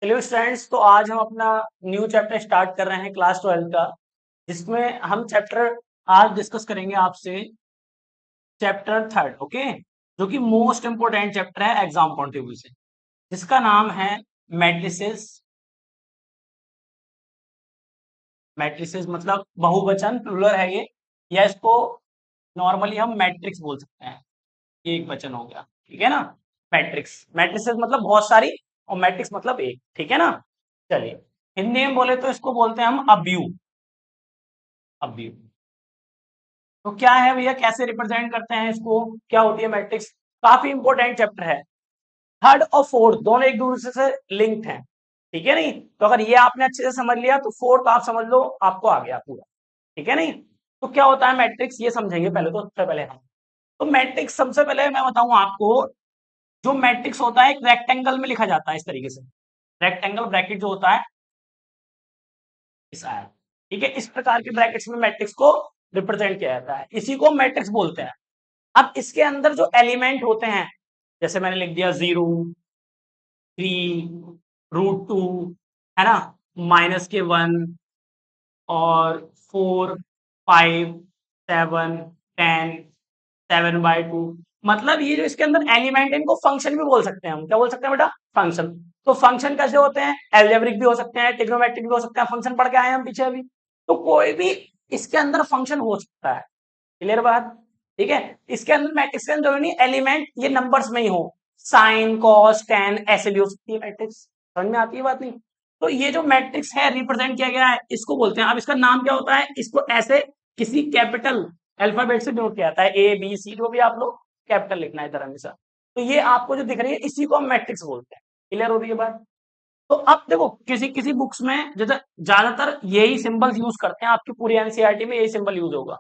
चलिए स्टूडेंट्स, तो आज हम अपना न्यू चैप्टर स्टार्ट कर रहे हैं क्लास 12 का, जिसमें हम चैप्टर आज डिस्कस करेंगे आपसे चैप्टर थर्ड। ओके, जो कि मोस्ट इंपोर्टेंट चैप्टर है एग्जाम पॉइंट ऑफ व्यू से, जिसका नाम है मैट्रिसेस। मैट्रिसेस मतलब बहुवचन, प्लुरल है ये, या इसको नॉर्मली हम मैट्रिक्स बोल सकते हैं। ये एक वचन हो गया, ठीक है ना। मैट्रिक्स, मैट्रिसेस मतलब बहुत सारी, और मैट्रिक्स मतलब एक, ठीक है ना। चलिए, हिंदी में बोले तो इसको बोलते हैं हम अब्यू। अब्यू तो क्या है भैया, कैसे रिप्रेजेंट करते हैं इसको, क्या होती है मैट्रिक्स। काफी इंपॉर्टेंट चैप्टर है। थर्ड और फोर्थ दोनों एक दूसरे से लिंक्ड हैं, ठीक है नहीं। तो अगर ये आपने अच्छे से समझ लिया तो फोर्थ आप समझ लो, आपको आ गया पूरा, ठीक है नहीं। तो क्या होता है मैट्रिक्स, ये समझेंगे पहले। तो सबसे पहले हम, तो मैट्रिक्स सबसे पहले मैं बताऊं आपको, जो मैट्रिक्स होता है एक रेक्टेंगल में लिखा जाता है इस तरीके से। रेक्टेंगल ब्रैकेट जो होता है ऐसा है, ठीक है। इस प्रकार के ब्रैकेट्स में मैट्रिक्स को रिप्रेजेंट किया जाता है, इसी को मैट्रिक्स बोलते हैं। अब इसके अंदर जो एलिमेंट होते हैं, जैसे मैंने लिख दिया 0, 3, √2, है ना, -1 और 4, 5, 7, 10, 7/2। मतलब ये जो इसके अंदर एलिमेंट है, इनको फंक्शन भी बोल सकते हैं हम। क्या बोल सकते हैं बेटा? फंक्शन। तो फंक्शन कैसे होते हैं? एल्जेब्रिक भी हो सकते हैं, ट्रिग्नोमेट्रिक भी हो सकते हैं। फंक्शन पढ़ के आए हैं हम पीछे अभी। तो कोई भी इसके अंदर फंक्शन हो सकता है। क्लियर बात? ठीक है। इसके अंदर मैट्रिक्स के अंदर जरूरी नहीं एलिमेंट ये नंबर्स में ही हो, साइन कॉस टेन ऐसे भी हो सकती है मैट्रिक्स। समझ में आती है बात नहीं? तो ये जो मैट्रिक्स है रिप्रेजेंट किया गया है, इसको बोलते हैं। अब इसका नाम क्या होता है, इसको ऐसे किसी कैपिटल अल्फाबेट से डिनोट किया जाता है, ए बी सी, जो भी आप लोग कैपिटल लिखना है इधर हमेशा। तो ये आपको जो दिख रही है, इसी को हम मैट्रिक्स बोलते हैं। क्लियर हो रही है बात? तो अब देखो, किसी किसी बुक्स में जैसे ज्यादातर यही सिंबल्स यूज करते हैं, आपकी पूरी एनसीईआरटी में यही सिंबल यूज होगा।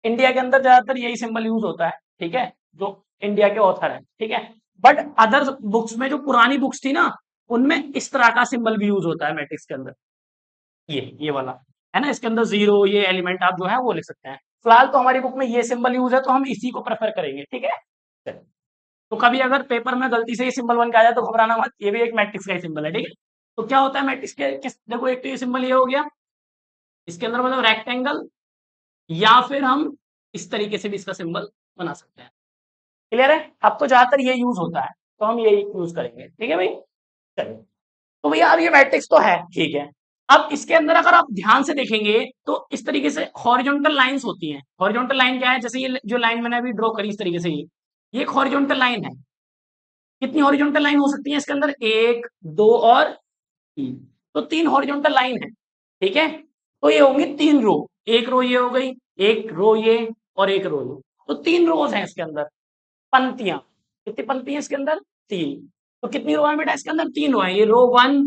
इंडिया के अंदर ज्यादातर यही सिंबल यूज होता है, ठीक है, जो इंडिया के ऑथर है, ठीक है। बट अदर बुक्स में, जो पुरानी बुक्स थी ना, उनमें इस तरह का सिंबल भी यूज होता है मैट्रिक्स के अंदर। ये वाला है ना, इसके अंदर 0 ये एलिमेंट आप जो है वो लिख सकते हैं। फिलहाल तो हमारी बुक में ये सिंबल यूज है, तो हम इसी को प्रेफर करेंगे, ठीक है। चलिए, तो कभी अगर पेपर में गलती से ये सिंबल बन के आ जाए तो घबराना मत, ये भी एक मैट्रिक्स का ही सिंबल है, ठीक है। तो क्या होता है मैट्रिक्स के देखो, एक तो ये सिंबल ये हो गया, इसके अंदर मतलब रेक्टेंगल, या फिर हम इस तरीके से भी इसका सिंबल बना सकते हैं। क्लियर है? अब तो ज्यादातर ये यूज होता है, तो हम ये यूज करेंगे, ठीक है भाई। चलिए, तो भैया अब ये मैट्रिक्स तो है, ठीक है। अब इसके अंदर अगर आप ध्यान से देखेंगे तो इस तरीके से हॉरिजॉन्टल लाइंस होती हैं। हॉरिजॉन्टल लाइन क्या है? जैसे ये जो लाइन मैंने अभी ड्रॉ करी इस तरीके से, ये एक हॉरिजॉन्टल लाइन है। कितनी हॉरिजॉन्टल लाइन हो सकती है इसके अंदर? 1, 2 और 3। तो 3 हॉरिजॉन्टल लाइन है, ठीक है। तो ये होंगी 3 रो। एक रो ये हो गई, एक रो ये, और एक रो ये। तो 3 रोज हैं इसके अंदर, पंक्तियां। कितनी पंक्ति है इसके अंदर? 3। तो कितनी रो है बेटा इसके अंदर? 3 रो है। ये रो 1,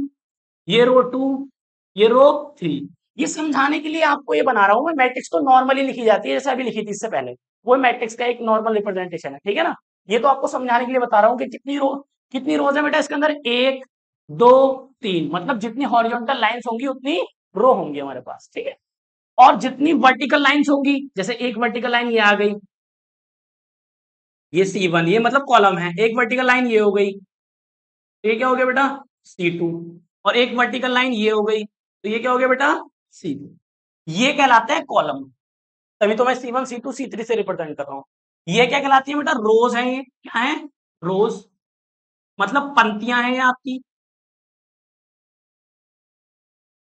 ये रो 2, ये रो 3। ये समझाने के लिए आपको ये बना रहा हूं मैं। मैट्रिक्स तो नॉर्मली लिखी जाती है, जैसे अभी लिखी थी इससे पहले, वो मैट्रिक्स का एक नॉर्मल रिप्रेजेंटेशन है, ठीक है ना। ये तो आपको समझाने के लिए बता रहा हूँ कि कितनी रोज है बेटा इसके अंदर। 1, 2, 3, मतलब जितनी हॉरिजॉन्टल लाइंस होंगी उतनी रो होंगी हमारे पास, ठीक है। और जितनी वर्टिकल लाइंस होंगी, जैसे एक वर्टिकल लाइन ये आ गई, ये C1, ये मतलब कॉलम है। एक वर्टिकल लाइन ये हो गई, तो ये क्या हो गया बेटा? C2। और एक वर्टिकल लाइन ये हो गई, तो ये क्या हो गया बेटा? C2। ये कहलाता है कॉलम। तभी तो मैं C1, C2, C3 से रिप्रेजेंट कर रहा हूं। ये क्या कहलाती है बेटा? रोज है। ये क्या है? रोज, मतलब पंक्तियां हैं ये आपकी,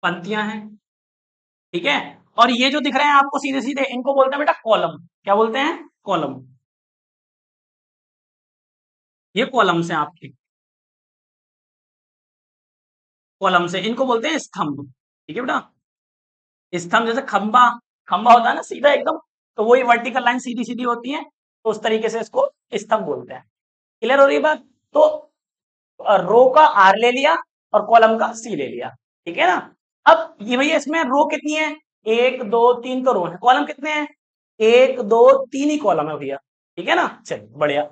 पंक्तियां हैं, ठीक है। और ये जो दिख रहे हैं आपको सीधे सीधे, इनको बोलते हैं बेटा कॉलम। क्या बोलते हैं? कॉलम। ये कॉलम्स हैं आपके, कॉलम से, इनको बोलते हैं स्तंभ, ठीक है बेटा। स्तंभ जैसे खंबा, खंबा होता है ना सीधा एकदम, तो वही वर्टिकल लाइन सीधी सीधी होती है, तो उस तरीके से इसको स्तंभ बोलते हैं। क्लियर हो रही है बात? तो रो का आर ले लिया और कॉलम का सी ले लिया, ठीक है ना। अब ये भैया इसमें रो कितनी है? 1, 2, 3 तो रो है। कॉलम कितने हैं? 1, 2, 3 ही कॉलम है भैया, ठीक है ना। चलिए बढ़िया,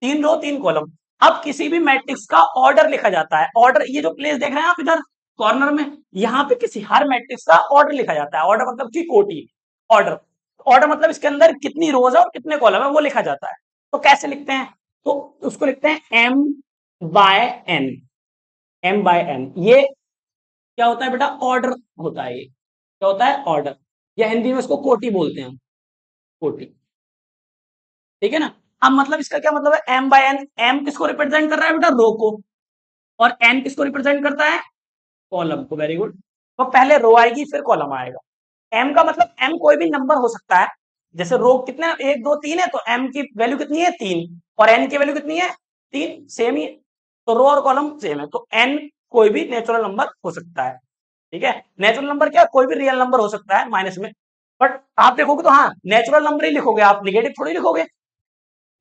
3 रो 3 कॉलम। अब किसी भी मैट्रिक्स का ऑर्डर लिखा जाता है। ऑर्डर, ये जो प्लेस देख रहे हैं आप इधर कॉर्नर में, यहाँ पे किसी हर मैट्रिक्स का ऑर्डर लिखा जाता है। ऑर्डर मतलब की कोटि। ऑर्डर, ऑर्डर मतलब इसके अंदर कितनी रोज है और कितने कॉलम है वो लिखा जाता है। तो कैसे लिखते हैं? तो उसको लिखते हैं M/N। M/N, ये क्या होता है बेटा? ऑर्डर होता है ये। क्या होता है? ऑर्डर, या हिंदी में इसको कोटि बोलते हैं, कोटि। ठीक है ना? अब मतलब इसका क्या मतलब है? एम बाय एन, एम किसको रिप्रेजेंट कर रहा है बेटा? रो को, और एन किसको रिप्रेजेंट करता है? कॉलम को। Very good. तो पहले रो आएगी फिर कॉलम आएगा। एम का मतलब एम कोई भी नंबर हो सकता है। जैसे रो कितने, 1 2 3 है, तो एम की वैल्यू कितनी है? 3। और एन की वैल्यू कितनी है? 3, सेम ही है। तो रो और कॉलम सेम है, तो एन कोई भी नेचुरल नंबर हो सकता है। ठीक है? नेचुरल नंबर क्या? कोई भी रियल नंबर हो सकता है माइनस में। बट आप देखोगे तो हाँ, नेचुरल नंबर ही लिखोगे आप, निगेटिव थोड़ी लिखोगे।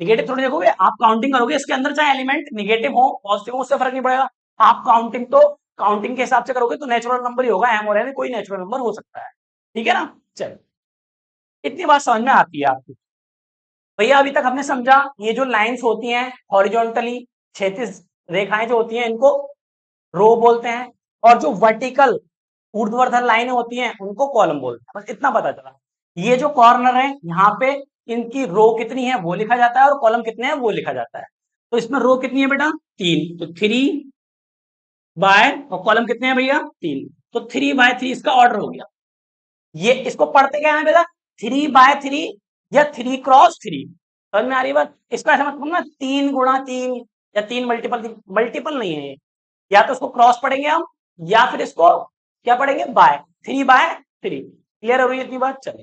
निगेटिव थोड़ी लिखोगे, आप काउंटिंग करोगे इसके अंदर, चाहे एलिमेंट निगेटिव हो पॉजिटिव हो, उससे फर्क नहीं पड़ेगा। आप काउंटिंग तो काउंटिंग के हिसाब से करोगे तो नेचुरल नंबर ही होगा, एम और एन कोई नेचुरल नंबर हो सकता है। ठीक है ना? चलो, इतनी बात समझ में आती है आपको? भैया अभी तक हमने समझा, ये जो लाइंस होती हैं हॉरिजॉन्टली, क्षैतिज रेखाएं जो होती हैं, इनको रो बोलते हैं। और जो वर्टिकल ऊर्ध्वाधर लाइनें होती हैं उनको कॉलम बोलते हैं। बस इतना पता चला। ये जो कॉर्नर है यहाँ पे, इनकी रो कितनी है वो लिखा जाता है, और कॉलम कितने हैं वो लिखा जाता है। तो इसमें रो कितनी है बेटा? 3, तो 3/, और कॉलम कितने हैं भैया? 3। तो 3/3 इसका ऑर्डर हो गया। ये इसको पढ़ते क्या है बेटा? 3/3 या 3×3। समझ में आ रही है बात? इसका ऐसा मतलब ना 3×3 या 3 मल्टीपल नहीं है ये। या तो इसको क्रॉस पढ़ेंगे हम, या फिर इसको क्या पढ़ेंगे? बाय। 3/3। क्लियर हो रही है इतनी बात? चले,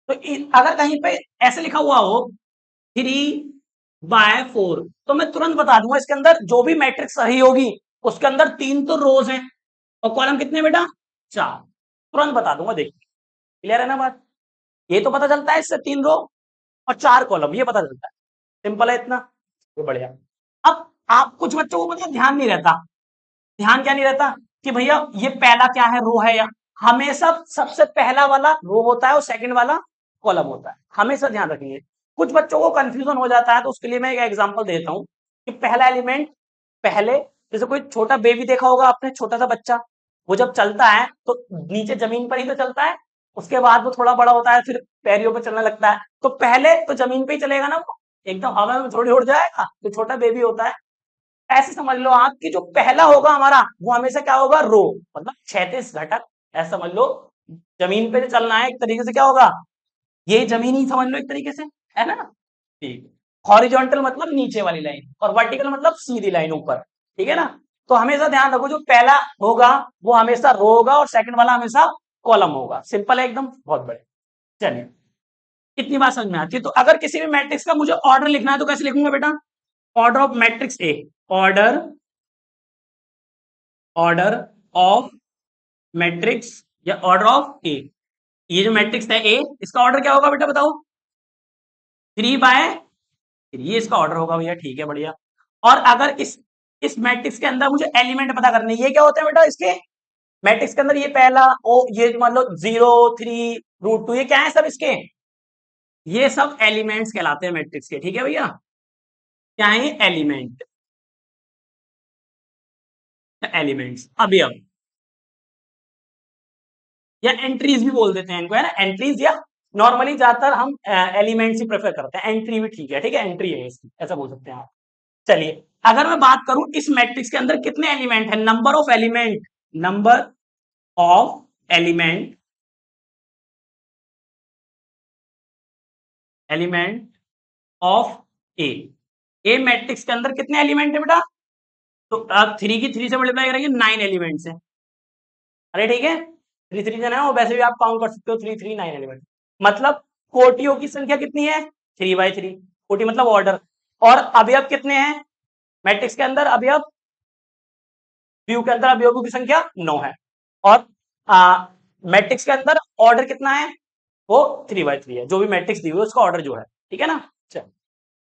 तो अगर कहीं पे ऐसे लिखा हुआ हो 3/4, तो मैं तुरंत बता दूंगा इसके अंदर जो भी मैट्रिक्स सही होगी उसके अंदर 3 तो रोज हैं, और कॉलम कितने बेटा? 4। तुरंत बता दूंगा, देखिए। क्लियर है ना बात? ये तो पता चलता है इससे, 3 रो और 4 कॉलम, ये पता चलता है। सिंपल है इतना, ये बढ़िया। अब आप कुछ बच्चों को मतलब ध्यान नहीं रहता। ध्यान क्या नहीं रहता? कि भैया ये पहला क्या है, रो है, या हमेशा सबसे पहला वाला रो होता है और सेकंड वाला कॉलम होता है, हमेशा ध्यान रखिए। कुछ बच्चों को कंफ्यूजन हो जाता है, तो उसके लिए मैं एक एग्जांपल देता हूं कि पहला एलिमेंट पहले, जैसे कोई छोटा बेबी देखा होगा आपने, छोटा सा बच्चा, वो जब चलता है तो नीचे जमीन पर ही तो चलता है। उसके बाद वो थोड़ा बड़ा होता है, फिर पैरियों पर चलने लगता है, तो पहले तो जमीन पे ही चलेगा ना वो, एकदम हवा में थोड़ी उड़ जाएगा, तो छोटा बेबी होता है। ऐसे समझ लो आप कि जो पहला होगा हमारा वो हमेशा क्या होगा? रो, मतलब क्षैतिज घटक। ऐसा समझ लो, जमीन पे जो चलना है एक तरीके से क्या होगा? ये जमीन ही समझ लो एक तरीके से, है ना? ठीक। हॉरिजॉन्टल मतलब नीचे वाली लाइन, और वर्टिकल मतलब सीधी लाइन ऊपर। ठीक है ना? तो हमेशा ध्यान रखो, जो पहला होगा वो हमेशा रो होगा, और सेकंड वाला हमेशा कॉलम होगा। सिंपल है एकदम, बहुत बड़े। चलिए, इतनी बात समझ में आती है। तो अगर किसी भी मैट्रिक्स का मुझे ऑर्डर लिखना है तो कैसे लिखूंगा बेटा? Order of matrix A, order order of matrix, या ऑर्डर ऑफ ए। ये जो मैट्रिक्स है ए, इसका ऑर्डर क्या होगा बेटा बताओ? 3/3, ये इसका ऑर्डर होगा भैया। ठीक है, बढ़िया। और अगर इस मैट्रिक्स के अंदर मुझे एलिमेंट पता करने, ये क्या होते हैं बेटा इसके मैट्रिक्स के अंदर? ये पहला ओ, ये मान लो 0 3 √2, ये क्या है सब इसके? ये सब एलिमेंट्स कहलाते हैं मैट्रिक्स के। ठीक है भैया? क्या है? Element, elements. अभी अब या एंट्रीज भी बोल देते हैं इनको, है ना? एंट्रीज, या नॉर्मली ज्यादातर हम एलिमेंट्स ही प्रेफर करते हैं। एंट्री भी ठीक है, ठीक है, एंट्री है इसकी, ऐसा बोल सकते हैं आप। चलिए, अगर मैं बात करूं इस मैट्रिक्स के अंदर कितने एलिमेंट है, number of element, number of element, element of A, A matrix के अंदर कितने एलिमेंट है बेटा? तो आप 3 की 3 से मल्टीप्लाई करेंगे, 9 एलिमेंट्स है। अरे ठीक है, 3 3 जन है, और वैसे भी आप काउंट कर सकते हो, 3 3 9 एलिमेंट। मतलब कोटियों की संख्या कितनी है? 3/3। कोटि मतलब ऑर्डर। और अवयव कितने हैं मैट्रिक्स के अंदर? अवयव, व्यू के अंदर अवयवों की संख्या 9 है। और मैट्रिक्स के अंदर ऑर्डर कितना है? वो 3/3 है, जो भी मैट्रिक्स दी हुई है उसका ऑर्डर जो है। ठीक है ना? चल,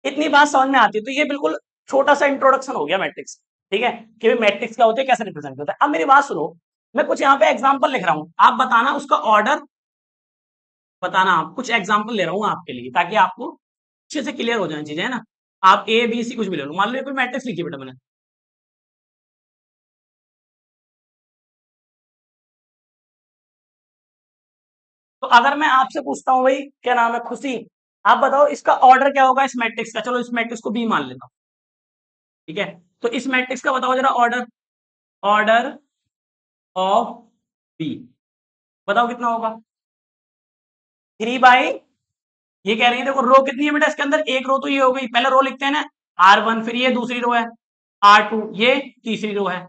इतनी बात समझ में आती है। तो ये बिल्कुल छोटा सा इंट्रोडक्शन हो गया मैट्रिक्स। ठीक है, कि मैट्रिक्स क्या होते हैं, कैसे रिप्रेजेंट होता है। अब मेरी बात सुनो, मैं कुछ यहाँ पे एग्जांपल लिख रहा हूँ, आप बताना उसका ऑर्डर, बताना। आप कुछ एग्जांपल ले रहा हूँ आपके लिए, ताकि आपको अच्छे से क्लियर हो जाए चीजें, है ना? आप ए बी सी कुछ भी ले लो, मान लो कोई मैट्रिक्स लिखी बेटा मैंने। तो अगर मैं आपसे पूछता हूँ भाई, क्या नाम है, खुशी, आप बताओ इसका ऑर्डर क्या होगा इस मैट्रिक्स का? चलो इस मैट्रिक्स को बी मान लेता हूँ। ठीक है, तो इस मैट्रिक्स का बताओ जरा ऑर्डर। ऑर्डर ऑफ बी, बताओ कितना होगा? 3 बाई, ये कह रही है देखो रो कितनी है बेटा इसके अंदर, एक रो तो ये हो गई, पहले रो लिखते हैं ना, R1, फिर ये दूसरी रो है R2, ये तीसरी रो है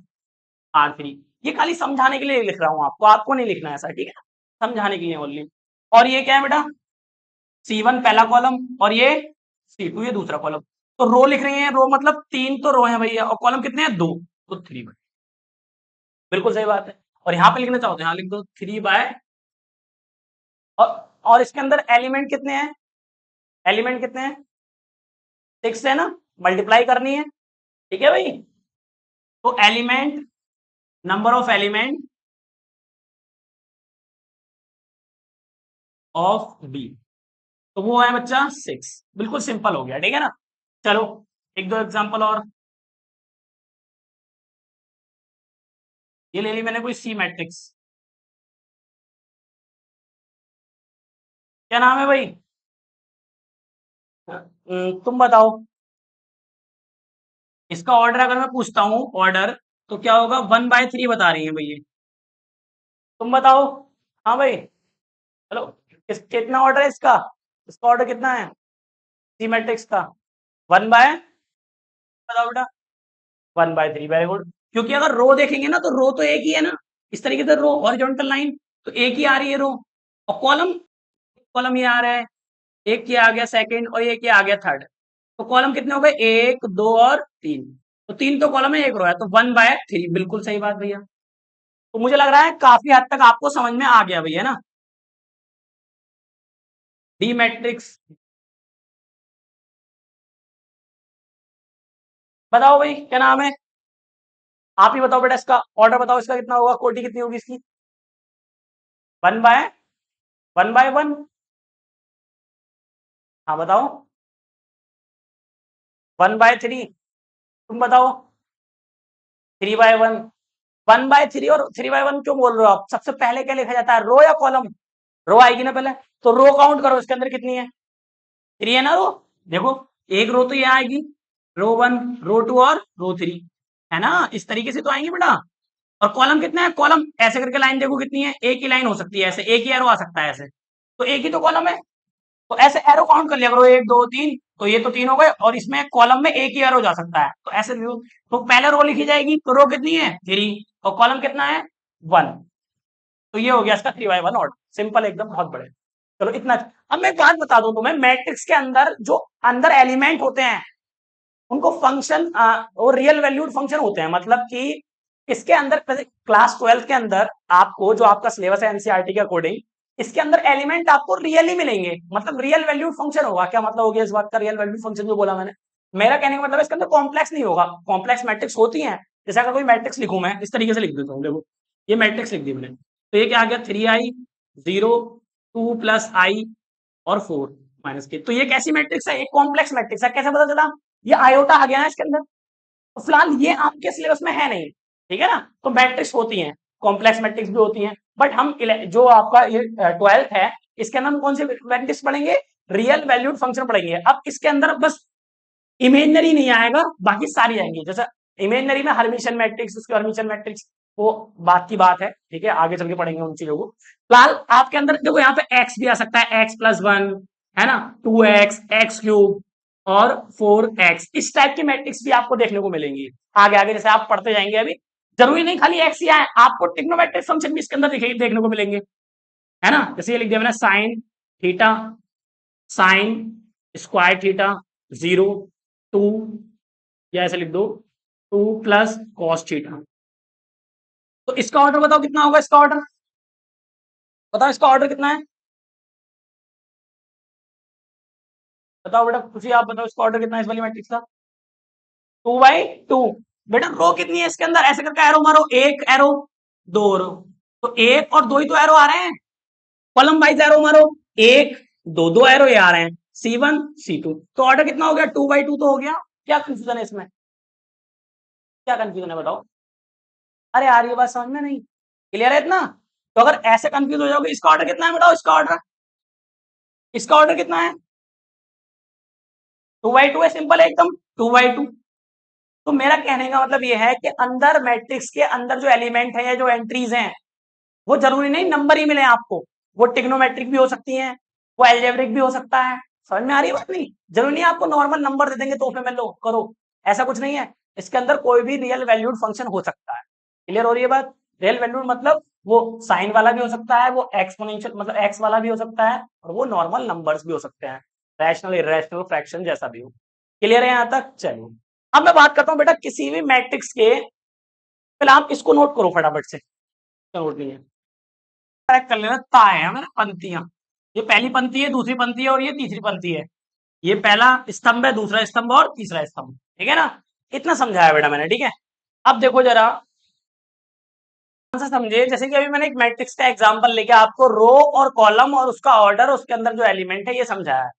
R3। ये खाली समझाने के लिए लिख रहा हूं आपको, आपको नहीं लिखना है ऐसा, ठीक है, समझाने के लिए ओनली। और ये क्या है बेटा, C1 पहला कॉलम, और ये C2 ये दूसरा कॉलम। तो रो लिख रही है, रो मतलब 3 तो रो है भैया, और कॉलम कितने हैं, 2, तो 3 बाई, बिल्कुल सही बात है। और यहाँ पे लिखना चाहो तो यहाँ लिख दो 3 बाय, और इसके अंदर एलिमेंट कितने हैं, एलिमेंट कितने हैं, 6 है ना, मल्टीप्लाई करनी है, ठीक है भाई। तो element, number of element of B, तो वो है बच्चा 6, बिल्कुल सिंपल हो गया, ठीक है ना। चलो एक दो एग्जांपल और, ये ले ली मैंने कोई सी मैट्रिक्स, क्या नाम है भाई, तुम बताओ। इसका ऑर्डर अगर मैं पूछता हूँ ऑर्डर, तो क्या होगा, 1/3 बता रही है भैया, तुम बताओ। हाँ भाई, चलो, कितना ऑर्डर है इसका, इसका ऑर्डर कितना है सी मैट्रिक्स का, 1/, बताओ बेटा, 1/3, वेरी गुड। क्योंकि अगर रो देखेंगे ना, तो रो तो एक ही है ना, इस तरीके से रो हॉरिजॉन्टल लाइन, तो एक ही आ रही है रो, और कॉलम, कॉलम ये आ रहा है, एक ये आ गया सेकंड, और एक ये आ गया थर्ड, तो कॉलम कितने हो गए, 1 2 और 3, तो 3 तो कॉलम है, एक रो है, तो 1/3, बिल्कुल सही बात भैया। तो मुझे लग रहा है काफी हद तक आपको समझ में आ गया भैया ना, डी मैट्रिक्स। बताओ भाई क्या नाम है, आप ही बताओ बेटा, इसका ऑर्डर बताओ, इसका कितना होगा, कोटी कितनी होगी इसकी, 1/1, हाँ बताओ, 1/3, तुम बताओ, 3/1, 1/3 और 3/1 क्यों बोल रहे हो आप, सबसे पहले क्या लिखा जाता है, रो या कॉलम, रो आएगी ना पहले, तो रो काउंट करो, इसके अंदर कितनी है, 3 है ना रो, देखो एक रो तो ये आएगी, रो 1, रो 2 और रो 3, है ना, इस तरीके से तो आएंगे बेटा। और कॉलम कितने हैं, कॉलम ऐसे करके लाइन देखो कितनी है, एक ही लाइन हो सकती है ऐसे, एक ही एरो आ सकता है ऐसे, तो एक ही तो कॉलम है, तो ऐसे एरो काउंट कर लिया करो, 1 2 3, तो ये तो 3 हो गए, और इसमें कॉलम में एक ही एरो जा सकता है, तो ऐसे तो पहले रो लिखी जाएगी, तो रो कितनी है 3, और कॉलम कितना है 1, तो ये हो गया इसका 3/1 ऑर्डर, सिंपल एकदम, बहुत बड़े। चलो इतना। अब मैं एक बात बता दूं तुम्हें, मैट्रिक्स के अंदर जो अंदर एलिमेंट होते हैं, उनको फंक्शन और रियल वैल्यूड फंक्शन होते हैं, मतलब कि इसके अंदर क्लास 12 के अंदर आपको, जो आपका सिलेबस है एनसीईआरटी के अकॉर्डिंग, इसके अंदर एलिमेंट आपको रियली मिलेंगे, मतलब रियल वैल्यूड फंक्शन होगा। क्या मतलब हो गया इस बात का, रियल वैल्यूड फंक्शन जो बोला मैंने, मेरा कहने का मतलब है इसके अंदर कॉम्प्लेक्स नहीं होगा, कॉम्प्लेक्स मैट्रिक्स होती हैं, जैसे अगर कोई मैट्रिक्स लिखूं मैं, इस तरीके से लिख देता हूँ, देखो ये मैट्रिक्स लिख दी मैंने, तो ये क्या आ गया, 3i 0 2 प्लस आई और 4 माइनस के, तो ये कैसी मैट्रिक्स है, एक कॉम्प्लेक्स मैट्रिक्स है, कैसे पता चला, ये आयोटा आ गया ना इसके अंदर, तो फिलहाल ये आपके सिलेबस में है नहीं, ठीक है ना। तो मैट्रिक्स होती हैं, कॉम्प्लेक्स मैट्रिक्स भी होती हैं, बट हम जो आपका ये 12th है, इसके अंदर हम कौन से मैट्रिक्स पढ़ेंगे, रियल वैल्यूड फंक्शन पढ़ेंगे। अब इसके अंदर बस इमेजनरी नहीं आएगा, बाकी सारी आएंगी, जैसे इमेजनरी में हर्मिशन मैट्रिक्स, उसके हर्मिशन मैट्रिक्स, वो बात की बात है, ठीक है, आगे चल के पढ़ेंगे उन चीजों को। फिलहाल आपके अंदर देखो, यहाँ पे एक्स भी आ सकता है, x+1, है ना, 2x, x³ और 4x, इस टाइप की मैट्रिक्स भी आपको देखने को मिलेंगी आगे आगे, जैसे आप पढ़ते जाएंगे। अभी जरूरी नहीं खाली एक्स ही आए, आपको ट्रिग्नोमेट्रिक फंक्शन भी इसके अंदर देखने को मिलेंगे, है ना, जैसे ये लिख दिया मैंने, sine theta, sine square theta 0 2, या ऐसे लिख दो 2 प्लस कॉस थीटा। तो इसका ऑर्डर बताओ कितना होगा, इसका ऑर्डर बताओ, इसका ऑर्डर कितना है, बताओ बेटा, खुशी आप बताओ, इसका ऑर्डर कितना है इस वाली मैट्रिक्स का, 2/2। बेटा रो कितनी है इसके अंदर, ऐसे करके एरो मारो, एक एरो, दो रो, तो एक और दो ही तो एरो आ रहे हैं, कॉलम वाइज एरो मारो, एक दो, दो एरो ये आ रहे हैं, C1 C2, तो ऑर्डर कितना हो गया, 2/2 तो हो गया। क्या कंफ्यूजन है इसमें, क्या कंफ्यूजन है बताओ, अरे यार ये बात समझ में नहीं, क्लियर है इतना, तो अगर ऐसे कंफ्यूज हो जाओगे, इसका ऑर्डर कितना है बताओ, इसका ऑर्डर, इसका ऑर्डर कितना है, 2/2 है, सिंपल है एकदम, 2/2, तो मेरा कहने का मतलब ये है कि अंदर मैट्रिक्स के अंदर जो एलिमेंट है या जो एंट्रीज हैं वो जरूरी नहीं नंबर ही मिले आपको, वो टिग्नोमेट्रिक भी हो सकती हैं, वो एल्जेब्रिक भी हो सकता है। समझ में आ रही है बात? नहीं जरूरी नहीं आपको नॉर्मल नंबर दे देंगे तोहफे में लो करो, ऐसा कुछ नहीं है। इसके अंदर कोई भी रियल वैल्यूड फंक्शन हो सकता है। क्लियर हो रही है बात? रियल वैल्यूड मतलब वो साइन वाला भी हो सकता है, वो एक्सपोनेंशियल मतलब एक्स वाला भी हो सकता है, और वो नॉर्मल नंबर्स भी हो सकते हैं, रैशनल इरेशनल फ्रैक्शन जैसा भी हो। क्लियर है यहाँ तक? चलिए अब मैं बात करता हूँ बेटा किसी भी मैट्रिक्स के, पहले आप इसको नोट करो फटाफट से, नोट नहीं है करेक्ट कर लेना, ता है हमारा पंक्तियां, ये पहली पंक्ति है, दूसरी पंक्ति है और ये तीसरी पंक्ति है। ये पहला स्तंभ है, दूसरा स्तंभ और तीसरा स्तंभ, ठीक है ना? इतना समझाया बेटा मैंने, ठीक है? अब देखो जरा से समझिए, जैसे कि अभी मैंने एक मैट्रिक्स का एग्जांपल लेके आपको रो और कॉलम और उसका ऑर्डर, उसके अंदर जो एलिमेंट है ये समझाया है।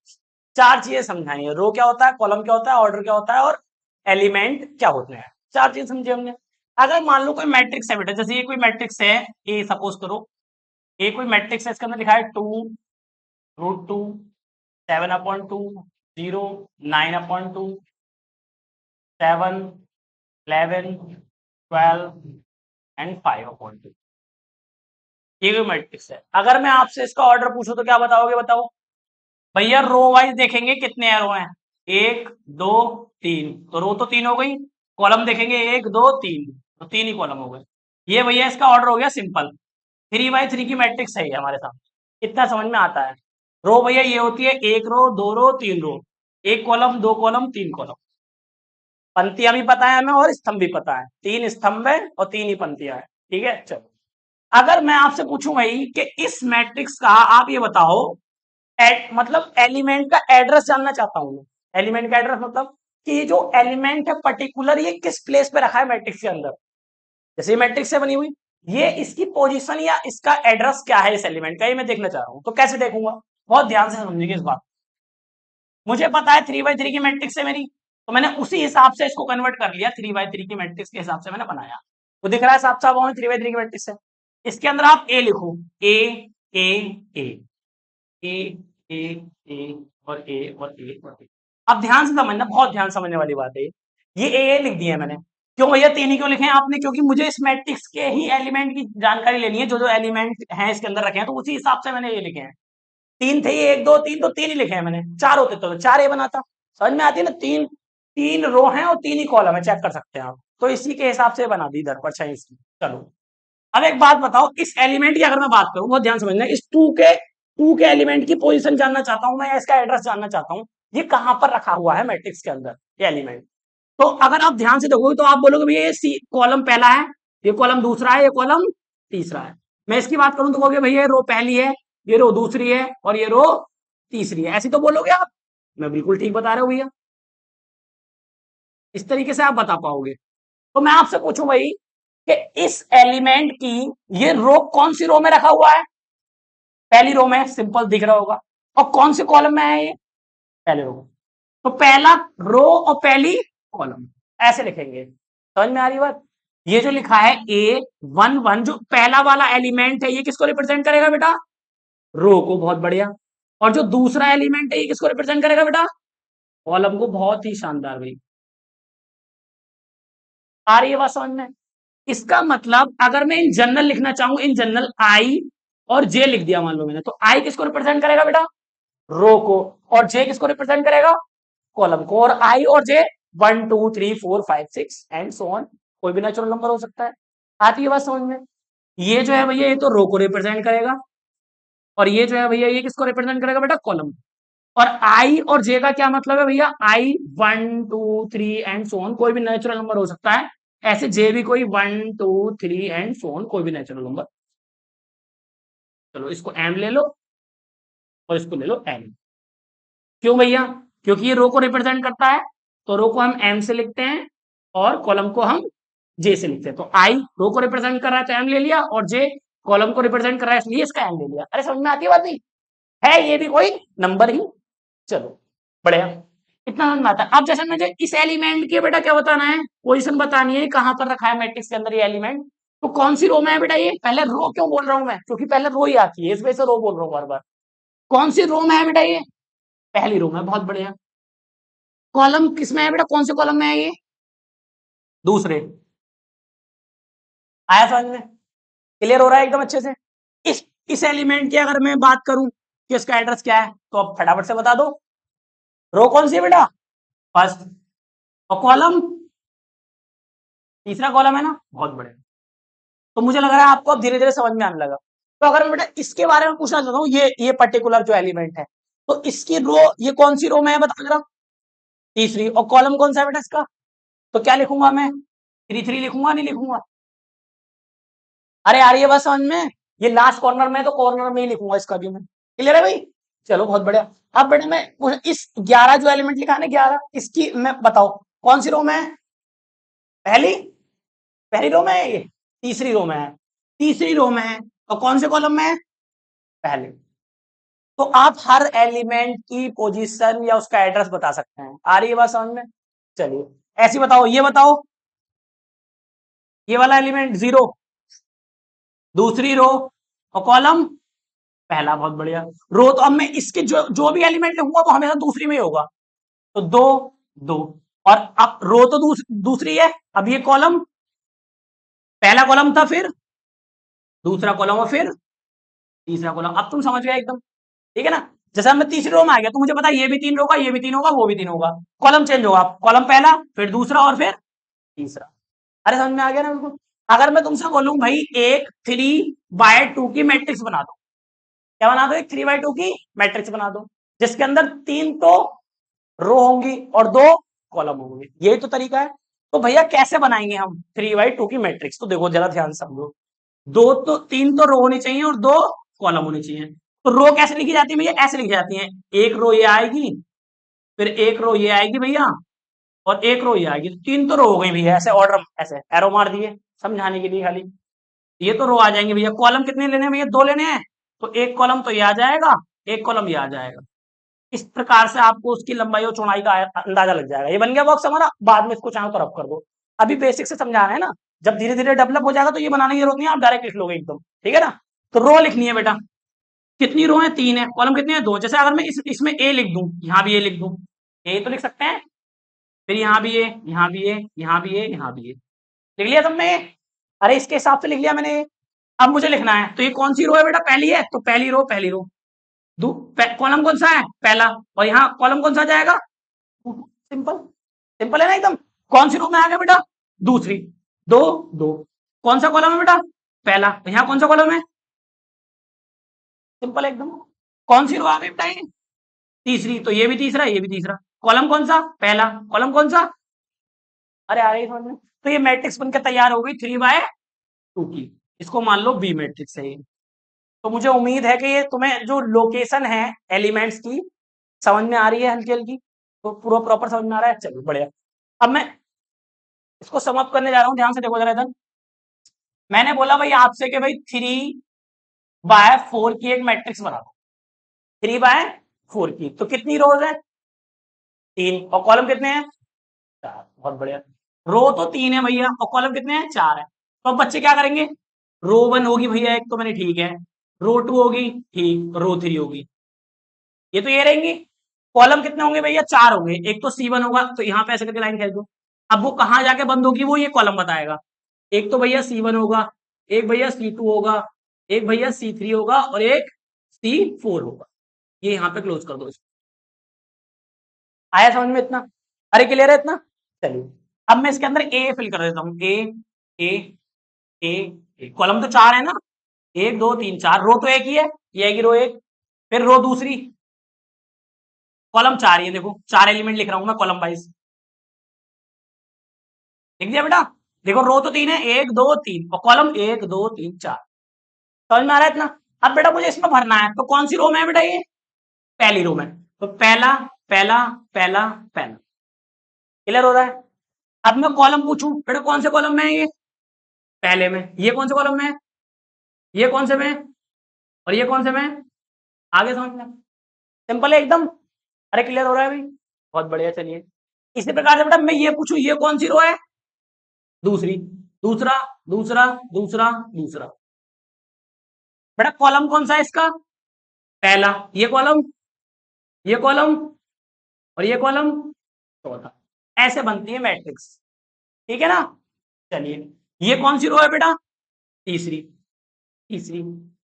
चार चीजें समझाई है, रो क्या होता है, कॉलम क्या होता है, ऑर्डर क्या होता है और एलिमेंट क्या होते हैं। चार चीजें समझी हमने। अगर मान लो कोई मैट्रिक्स है बेटा, जैसे ये कोई मैट्रिक्स है, ए सपोज करो, ये कोई मैट्रिक्स है, इसके अंदर लिखा है 2 √2 7/2 0 9/2 7 11 12 एंड 5/2। ये कोई मैट्रिक्स है। अगर मैं आपसे इसका ऑर्डर पूछूं तो क्या बताओगे? बताओ भैया। रो वाइज देखेंगे कितने रो हैं, 1 2 3, तो रो तो 3 हो गई। कॉलम देखेंगे 1 2 3, तो 3 ही कॉलम हो गए। ये भैया इसका ऑर्डर हो गया सिंपल। 3x3 की मैट्रिक्स है ये हमारे सामने, इतना समझ में आता है। रो भैया ये होती है 1 रो 2 रो 3 रो, एक कॉलम 2 कॉलम 3 कॉलम। पंक्तियां भी पता है हमें और स्तंभ भी पता है, 3 स्तंभ है और 3 ही पंक्तियां है, ठीक है? चलो अगर मैं आपसे पूछूं भाई कि इस मैट्रिक्स का आप ये बताओ मतलब एलिमेंट का एड्रेस जानना चाहता हूं मैं। एलिमेंट का एड्रेस मतलब कि जो एलिमेंट है पर्टिकुलर ये किस प्लेस पे रखा है मैट्रिक्स के अंदर। जैसे ये मैट्रिक्स से बनी हुई, ये इसकी पोजीशन या इसका एड्रेस क्या है इस एलिमेंट का, ये मैं देखना चाह रहा हूं। तो कैसे देखूंगा? बहुत ध्यान से समझिएगा इस बात। मुझे पता है 3x3 की मैट्रिक्स है मेरी, तो मैंने उसी हिसाब से इसको कन्वर्ट कर लिया, 3x3 की मैट्रिक्स के हिसाब से मैंने बनाया। तो दिख रहा है साफ साफ 3x3 की मैट्रिक्स है। इसके अंदर आप ए लिखो, ए ए ए ए ए ए और ए और ए और ए। अब ध्यान से समझना, बहुत ध्यान समझने वाली बात है। ये ए लिख दिया है मैंने। क्यों भैया 3 ही क्यों लिखे हैं आपने? क्योंकि मुझे इस मैट्रिक्स के ही एलिमेंट की जानकारी लेनी है, जो जो एलिमेंट हैं इसके अंदर रखे हैं, तो उसी हिसाब से मैंने ये लिखे हैं। 3 थे ये, 1 2 3, तो 3 ही लिखे हैं मैंने। 4 होते तो 4 ए बनाता। समझ में आती है ना? 3 रो हैं और 3 ही कॉलम है, चेक कर सकते हैं आप। तो इसी के हिसाब से बना दी इधर पर चाहिए इसकी। चलो अब एक बात बताओ, इस एलिमेंट की अगर मैं बात करूं, बहुत ध्यान समझना, इस टू के एलिमेंट की पोजीशन जानना चाहता हूं मैं, या इसका एड्रेस जानना चाहता हूं, ये कहां पर रखा हुआ है मैट्रिक्स के अंदर ये एलिमेंट। तो अगर आप ध्यान से देखोगे तो आप बोलोगे भैया ये सी कॉलम पहला है, ये कॉलम दूसरा है, ये कॉलम तीसरा है। मैं इसकी बात करूं तो कहोगे भैया ये रो पहली है, ये रो दूसरी है और ये रो तीसरी है, ऐसी तो बोलोगे आप। मैं बिल्कुल ठीक बता रहा हूं भैया, इस तरीके से आप बता पाओगे। तो मैं आपसे पूछूं भाई कि इस एलिमेंट की ये रो कौन सी रो में रखा हुआ है? पहली रो में, सिंपल दिख रहा होगा। और कौन से कॉलम में है ये? पहले रो में। तो पहला रो और पहली कॉलम, ऐसे लिखेंगे। समझ में आ रही बात? ये जो लिखा है A11, जो पहला वाला एलिमेंट है, ये किसको रिप्रेजेंट करेगा बेटा? रो को। बहुत बढ़िया। और जो दूसरा एलिमेंट है ये किसको रिप्रेजेंट करेगा बेटा? कॉलम को। बहुत ही शानदार भाई, आ रही है बात समझ में? इसका मतलब अगर मैं इन जनरल लिखना चाहूं, इन जनरल आई और जे लिख दिया मान लो मैंने, तो आई किसको रिप्रेजेंट करेगा बेटा? रो को। और जे किसको रिप्रेजेंट करेगा? कॉलम को। और आई और जे 1 2 3 4 5 6 एंड सो ऑन, कोई भी नेचुरल नंबर हो सकता है। आती है बात समझ में? ये जो है भैया ये तो रो को रिप्रेजेंट करेगा, और ये जो है भैया ये किसको रिप्रेजेंट करेगा बेटा? कॉलम। और आई और जे का क्या मतलब है भैया? आई 1 2 3 एंड सो ऑन, कोई भी नेचुरल नंबर हो सकता है। ऐसे जे भी कोई 1 2 3 एंड सो ऑन, कोई भी नेचुरल नंबर। चलो इसको एम ले लो और इसको ले लो एन। क्यों भैया? क्योंकि ये रो को रिप्रेजेंट करता है, तो रो को हम एम से लिखते हैं और कॉलम को हम जे से लिखते हैं। तो आई रो को रिप्रेजेंट कर रहा है तो एम ले लिया, और जे कॉलम को रिप्रेजेंट कर रहा है इसलिए इसका एम ले लिया। अरे समझ में आती है बात? नहीं है ये भी कोई नंबर ही। चलो बढ़िया, इतना समझ में आता है। अब जैसे मुझे इस एलिमेंट की बेटा क्या बताना है, पोजीशन बतानी है, कहां पर रखा है मैट्रिक्स के अंदर ये एलिमेंट। तो कौन सी रो में है बेटा ये? पहले रो क्यों बोल रहा हूं मैं? क्योंकि पहले रो ही आती है, इस वजह से रो बोल रहा हूँ बार बार। कौन सी रो में है बेटा ये? पहली रो में। बहुत बढ़िया। कॉलम किस में है बेटा? कौन से कॉलम में है ये? दूसरे। आया समझ में? क्लियर हो रहा है एकदम अच्छे से? इस एलिमेंट की अगर मैं बात करूं कि उसका एड्रेस क्या है, तो अब फटाफट से बता दो। रो कौन सी है बेटा? फर्स्ट। और कॉलम? तीसरा कॉलम है ना, बहुत बढ़िया। तो मुझे लग रहा है आपको अब धीरे धीरे समझ में आने लगा। तो अगर मैं बेटा इसके बारे में पूछना चाहता हूँ, ये पर्टिकुलर जो एलिमेंट है, तो इसकी रो, ये कौन सी रो में है बता जरा? तीसरी। और कॉलम कौन सा है बेटा इसका? तो क्या लिखूंगा मैं? 3 3 लिखूंगा, नहीं लिखूंगा? अरे यार ये बात समझ में, ये लास्ट कॉर्नर में है, तो कॉर्नर में ही लिखूंगा इसका भी मैं। क्लियर है भाई? चलो बहुत बढ़िया। अब बेटा मैं इस 11 जो एलिमेंट लिखा है ना, 11, इसकी मैं बताओ कौन सी रो में है? पहली। पहली रो में है ये? तीसरी रो में है? तीसरी रो में है। और कौन से कॉलम में है? पहले। तो आप हर एलिमेंट की पोजीशन या उसका एड्रेस बता सकते हैं। आ रही है बात समझ में? चलिए ऐसी बताओ, ये बताओ, ये वाला एलिमेंट 0, दूसरी रो, और कॉलम पहला, बहुत बढ़िया। रो तो अब मैं इसके जो जो भी एलिमेंट लिखूंगा वो हमेशा दूसरी में ही होगा। तो 2 2। और अब रो तो दूसरी है, अब ये कॉलम, पहला कॉलम था, फिर दूसरा कॉलम, और फिर तीसरा कॉलम। अब तुम समझ गए एकदम, ठीक है ना? जैसे अब मैं तीसरी रो में आ गया तो मुझे पता है ये भी 3 होगा, ये भी 3 होगा, वो भी 3 होगा। कॉलम चेंज होगा, कॉलम पहला, फिर दूसरा, और फिर तीसरा। अरे समझ में आ गया ना बिल्कुल? अगर मैं तुमसे बोलूं भाई एक 3/2 की मैट्रिक्स बना दो, क्या बना दो? एक 3/2 की मैट्रिक्स बना दो, जिसके अंदर 3 तो रो होंगी और 2 कॉलम होंगे। यही तो तरीका है। तो भैया कैसे बनाएंगे हम 3/2 की मैट्रिक्स? तो देखो जरा ध्यान से समझो। 3 तो रो होनी चाहिए और 2 कॉलम होनी चाहिए। तो रो कैसे लिखी जाती है भैया? ऐसे लिखी जाती है, एक रो ये आएगी, फिर एक रो ये आएगी भैया, और एक रो ये आएगी। तो 3 तो रो हो गई भैया, ऐसे ऑर्डर, ऐसे एरो मार दिए समझाने के लिए खाली। ये तो रो आ जाएंगे भैया। कॉलम कितने लेने हैं भैया? 2 लेने हैं। तो एक कॉलम तो ये आ जाएगा, एक कॉलम ये आ जाएगा। इस प्रकार से आपको उसकी लंबाई और चौड़ाई का अंदाजा लग जाएगा। ये बन गया बॉक्स हमारा। बाद में इसको चाहो तो रफ कर दो। अभी बेसिक से समझाना है ना, जब धीरे धीरे डेवलप हो जाएगा तो ये बनाने की जरूरत नहीं है, आप डायरेक्ट लिख लोगे एकदम, ठीक है ना? तो रो लिखनी है बेटा। कितनी रो है? 3 है। कॉलम कितने हैं? 2। जैसे अगर मैं इसमें ए लिख दूं, यहाँ भी ए लिख दूं, ए तो लिख सकते हैं, फिर यहाँ भी ए, यहाँ भी ए, यहाँ भी ए, यहाँ भी ए। लिख लिया तुमने? अरे इसके हिसाब से लिख लिया मैंने। अब मुझे लिखना है, तो ये कौन सी रो है बेटा? पहली है, तो पहली रो, पहली रो। कॉलम कौन सा है? पहला। और यहाँ कॉलम कौन सा आ जाएगा? सिंपल। सिंपल है ना एकदम? कौन सी रो में आ गया बेटा? दूसरी। 2 2। कौन सा कॉलम है बेटा? पहला। यहाँ कौन सा कॉलम है? सिंपल एकदम। कौन सी रो आ गई बेटा? ये तीसरी। तो ये भी तीसरा, ये भी तीसरा। कॉलम कौन सा? पहला। कॉलम कौन सा? अरे आ रही समझ में? तो ये मैट्रिक्स बनकर तैयार हो गई 3/2 की। इसको मान लो बी मैट्रिक्स है ये। तो मुझे उम्मीद है कि ये तुम्हें जो लोकेशन है एलिमेंट्स की समझ में आ रही है हल्की हल्की, तो पूरा प्रॉपर समझ में आ रहा है। चलो बढ़िया। अब मैं इसको समाप्त करने जा रहा हूँ, ध्यान से देखो जरा इधर। मैंने बोला भाई आपसे कि भाई 3/4 की एक मैट्रिक्स बना दो। 3/4 की तो कितनी रोज है? 3। और कॉलम कितने हैं? 4। बहुत बढ़िया। रो तो 3 है भैया, और कॉलम कितने हैं? 4 है। तो अब बच्चे क्या करेंगे? रो 1 होगी भैया एक, तो मैंने ठीक है। रो 2 होगी, ठीक। रो 3 होगी, ये तो ये रहेंगी। कॉलम कितने होंगे भैया? 4 होंगे। एक तो C1 होगा, तो यहाँ पे ऐसे करके लाइन खींच दो। अब वो कहाँ जाके बंद होगी, वो ये कॉलम बताएगा। एक तो भैया C1 होगा, एक भैया C2 होगा, एक भैया C3 होगा, और एक C4 होगा। ये यहाँ पे क्लोज कर दो इसको। आया समझ में इतना? अरे क्लियर है इतना? चलिए अब मैं इसके अंदर ए फिल कर देता हूँ। ए ए ए ए। कॉलम तो 4 है ना, 1 2 3 4। रो तो एक ही है, ये आएगी रो 1। फिर रो दूसरी, कॉलम 4 ही है। देखो 4 एलिमेंट लिख रहा हूं मैं कॉलम वाइज। लिख दिया बेटा? देखो रो तो 3 है, 1 2 3, और कॉलम 1 2 3 4। समझ में आ रहा है इतना? अब बेटा मुझे इसमें भरना है, तो कौन सी रो में है बेटा ये? पहली रो में। तो पहला पहला पहला पहला। क्लियर हो रहा है? अब मैं कॉलम पूछूं, बेटा कौन से कॉलम में है ये? पहले में। ये कौन से कॉलम में है? ये कौन से में है? और ये कौन से में है? आगे समझ में? सिंपल है एकदम। अरे क्लियर हो रहा है भाई? बहुत बढ़िया। चलिए इसी प्रकार से बेटा मैं ये पूछूं, ये कौन सी रो है? दूसरी। दूसरा दूसरा दूसरा दूसरा। बेटा कॉलम कौन सा है इसका? पहला। ये कॉलम, ये कॉलम, और ये कॉलम चौथा। ऐसे बनती है मैट्रिक्स। ठीक है ना। चलिए, ये कौन सी रो है बेटा? तीसरी, तीसरी,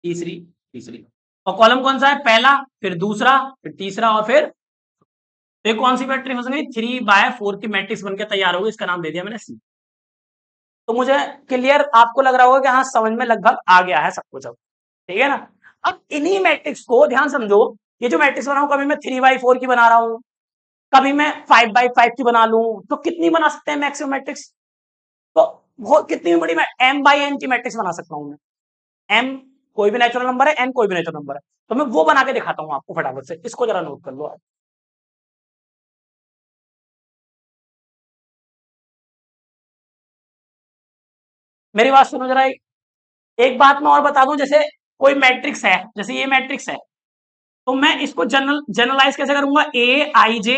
तीसरी, तीसरी। और कॉलम कौन सा है? पहला, फिर दूसरा, फिर तीसरा और फिर, तो ये कौन सी मैट्रिक्स हो गई? 3/4 की मैट्रिक्स बनकर तैयार होगी। इसका नाम दे दिया मैंने सी। तो मुझे क्लियर आपको लग रहा होगा कि हाँ समझ में लगभग आ गया है सब कुछ अब। ठीक है ना। अब इन्हीं मैट्रिक्स को ध्यान समझो। ये जो मैट्रिक्स बना हूं, कभी मैं 3/4 की बना रहा हूं, कभी मैं 5/5 की बना लूं, तो कितनी बना सकते हैं मैक्सिमम मैट्रिक्स? तो वो कितनी भी बड़ी, मैं m/n की मैट्रिक्स बना सकता हूं। मैं m कोई भी नेचुरल नंबर है, n कोई भी नेचुरल नंबर है, तो मैं वो बना के दिखाता हूं आपको फटाफट से। इसको जरा नोट कर लो आप। मेरी बात सुनो जरा। एक बात मैं और बता दूं, जैसे कोई मैट्रिक्स है, जैसे ये मैट्रिक्स है, तो मैं इसको जनरलाइज कैसे करूंगा? ए आई जे,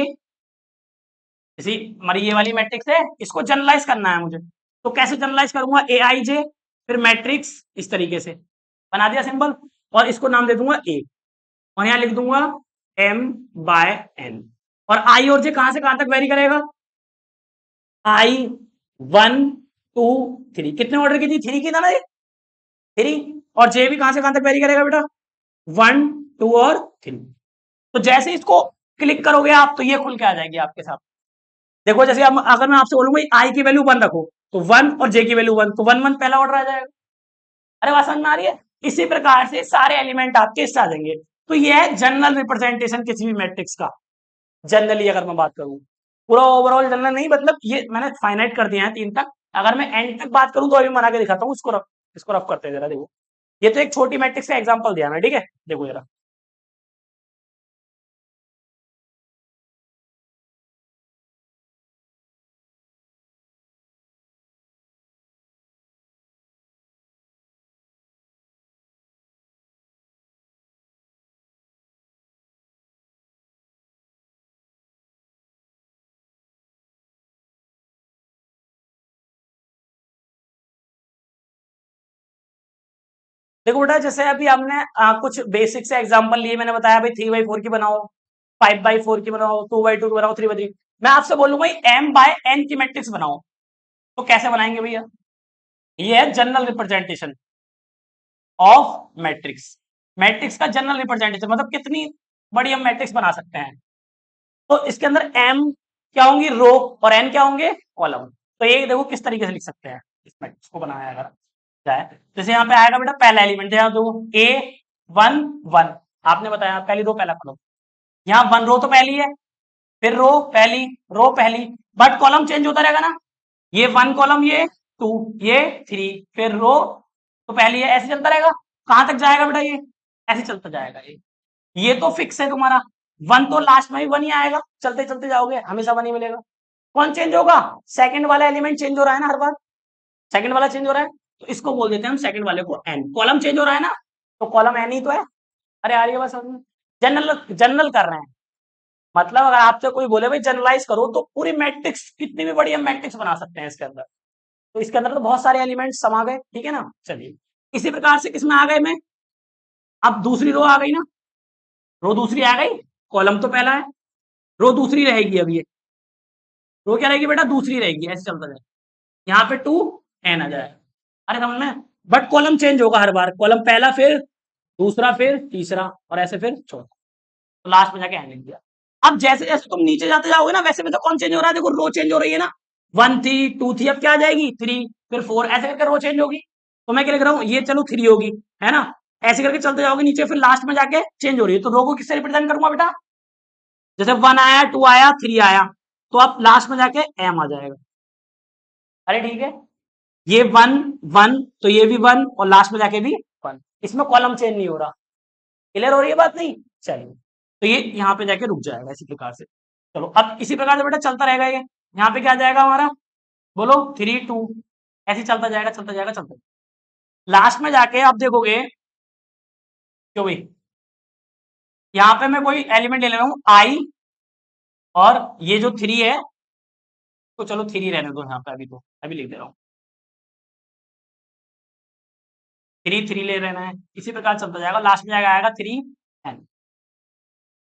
जैसे हमारी ये वाली मैट्रिक्स है, इसको जनरलाइज करना है मुझे, तो कैसे जनरलाइज करूंगा? ए आई जे, फिर मैट्रिक्स इस तरीके से बना दिया सिंबल, और इसको नाम दे दूंगा ए, और यहां लिख दूंगा m/n। और आई और जे कहां से कहां तक वेरी करेगा? आई 1 2 3, कितने ऑर्डर की थी? थ्री की था ना ये, थ्री। और जे भी कहां से कहां तक वेरी करेगा बेटा? 1 2 और 3। तो जैसे इसको क्लिक करोगे आप, तो ये खुल के आ जाएगी आपके साथ। देखो, जैसे अब अगर मैं आपसे बोलूंगा आई की वैल्यू 1 रखो, तो 1, और जे की वैल्यू 1, तो 1 1 पहला ऑर्डर आ जाएगा। अरे बात समझ में आ रही है? इसी प्रकार से सारे एलिमेंट आपके इससे आ जाएंगे। तो ये है जनरल रिप्रेजेंटेशन किसी भी मैट्रिक्स का। जनरली अगर मैं बात करूं, पूरा ओवरऑल जनरल नहीं, मतलब ये मैंने फाइनाइट कर दिया है 3 तक। अगर मैं एंड तक बात करूं तो अभी बना के दिखाता हूँ। इसको रफ करते हैं जरा। देखो, ये तो एक छोटी मैट्रिक्स का एग्जांपल दिया मैं, ठीक है। देखो जरा, देखो बेटा, जैसे अभी हमने कुछ बेसिक से एग्जांपल लिए। मैंने बताया भाई 3/4 की बनाओ, 5/4 की बनाओ, 2/2 की बनाओ, 3/3। मैं आपसे बोलूंगा भाई m/n की मैट्रिक्स बनाओ, तो कैसे बनाएंगे भैया? ये है general representation of matrix. Matrix का जनरल रिप्रेजेंटेशन मतलब कितनी बड़ी हम मैट्रिक्स बना सकते हैं। तो इसके अंदर m क्या होंगी? रो, और n क्या होंगे? कॉलम। तो ये देखो किस तरीके से लिख सकते हैं इस मैट्रिक्स को बनाया अगर जाए। जैसे यहाँ पे आएगा बेटा पहला एलिमेंट, यहाँ दो a 1 1, आपने बताया पहली रो पहला कॉलम। यहाँ 1 रो तो पहली है, फिर रो पहली, बट कॉलम चेंज होता रहेगा ना। ये 1 कॉलम, ये 2, ये 3, फिर रो तो पहली है, ऐसे चलता रहेगा। कहां तक जाएगा बेटा ये? ऐसे चलता जाएगा ये तो फिक्स है तुम्हारा। 1 तो लास्ट में भी 1 ही आएगा, चलते चलते जाओगे हमेशा 1 ही मिलेगा। कौन चेंज होगा? सेकंड वाला एलिमेंट चेंज हो रहा है ना हर बार। सेकंड वाला चेंज हो रहा है, तो इसको बोल देते हैं हम सेकंड वाले को एन। कॉलम चेंज हो रहा है ना, तो कॉलम एन ही तो है। अरे आ रही है बस। जनरल जनरल कर रहे हैं, मतलब अगर आपसे कोई बोले भाई जनरलाइज करो, तो पूरी मैट्रिक्स, कितनी भी बड़ी हम मैट्रिक्स बना सकते हैं इसके अंदर। तो इसके अंदर तो बहुत सारे एलिमेंट समा गए, ठीक है ना। चलिए, इसी प्रकार से किसमें आ गए मैं? अब दूसरी रो आ गई ना, रो दूसरी आ गई, कॉलम तो पहला है, रो दूसरी रहेगी। अब ये रो क्या रहेगी बेटा? दूसरी रहेगी, ऐसे चलता जाए। यहाँ पे 2 एन आ जाएगा। अरे समझ में? बट कॉलम चेंज होगा हर बार, कॉलम पहला, फिर दूसरा, फिर तीसरा, और ऐसे फिर चौथा, तो लास्ट में जाके एन लिख दिया। अब जैसे जैसे तुम नीचे जाते जाओगे ना, वैसे वैसे कौन चेंज हो रहा है? देखो रो चेंज हो रही है ना। 1 थी, 2 थी, अब क्या आ जाएगी? 3, फिर 4, ऐसे करके रो चेंज होगी। तो मैं क्या लिख रहा हूँ? ये चलो 3 होगी, है ना। ऐसे करके चलते जाओगे नीचे, फिर लास्ट में जाके चेंज हो रही है। तो रो को किससे रिप्रेजेंट करूंगा बेटा? जैसे 1 आया, 2 आया, 3 आया, तो अब लास्ट में जाके एम आ जाएगा। अरे ठीक है, ये 1 1, तो ये भी 1, और लास्ट में जाके भी 1। इसमें कॉलम चेंज नहीं हो रहा। क्लियर हो रही है बात? नहीं? चलिए, तो ये यहाँ पे जाके रुक जाएगा इसी प्रकार से। चलो, अब इसी प्रकार से बेटा चलता रहेगा ये। यहाँ पे क्या आ जाएगा हमारा? बोलो 3 2, ऐसे चलता जाएगा, चलता जाएगा, चलता जाएगा। लास्ट में जाके आप देखोगे, क्यों भाई, यहाँ पे मैं कोई एलिमेंट ले ले रहा हूँ आई, और ये जो 3 है, तो चलो 3 रहने दो यहाँ पे, अभी तो अभी लिख दे रहा हूँ। 3 ले रहना है, इसी प्रकार चलता जाएगा, लास्ट में जाएगा आएगा 3 एन।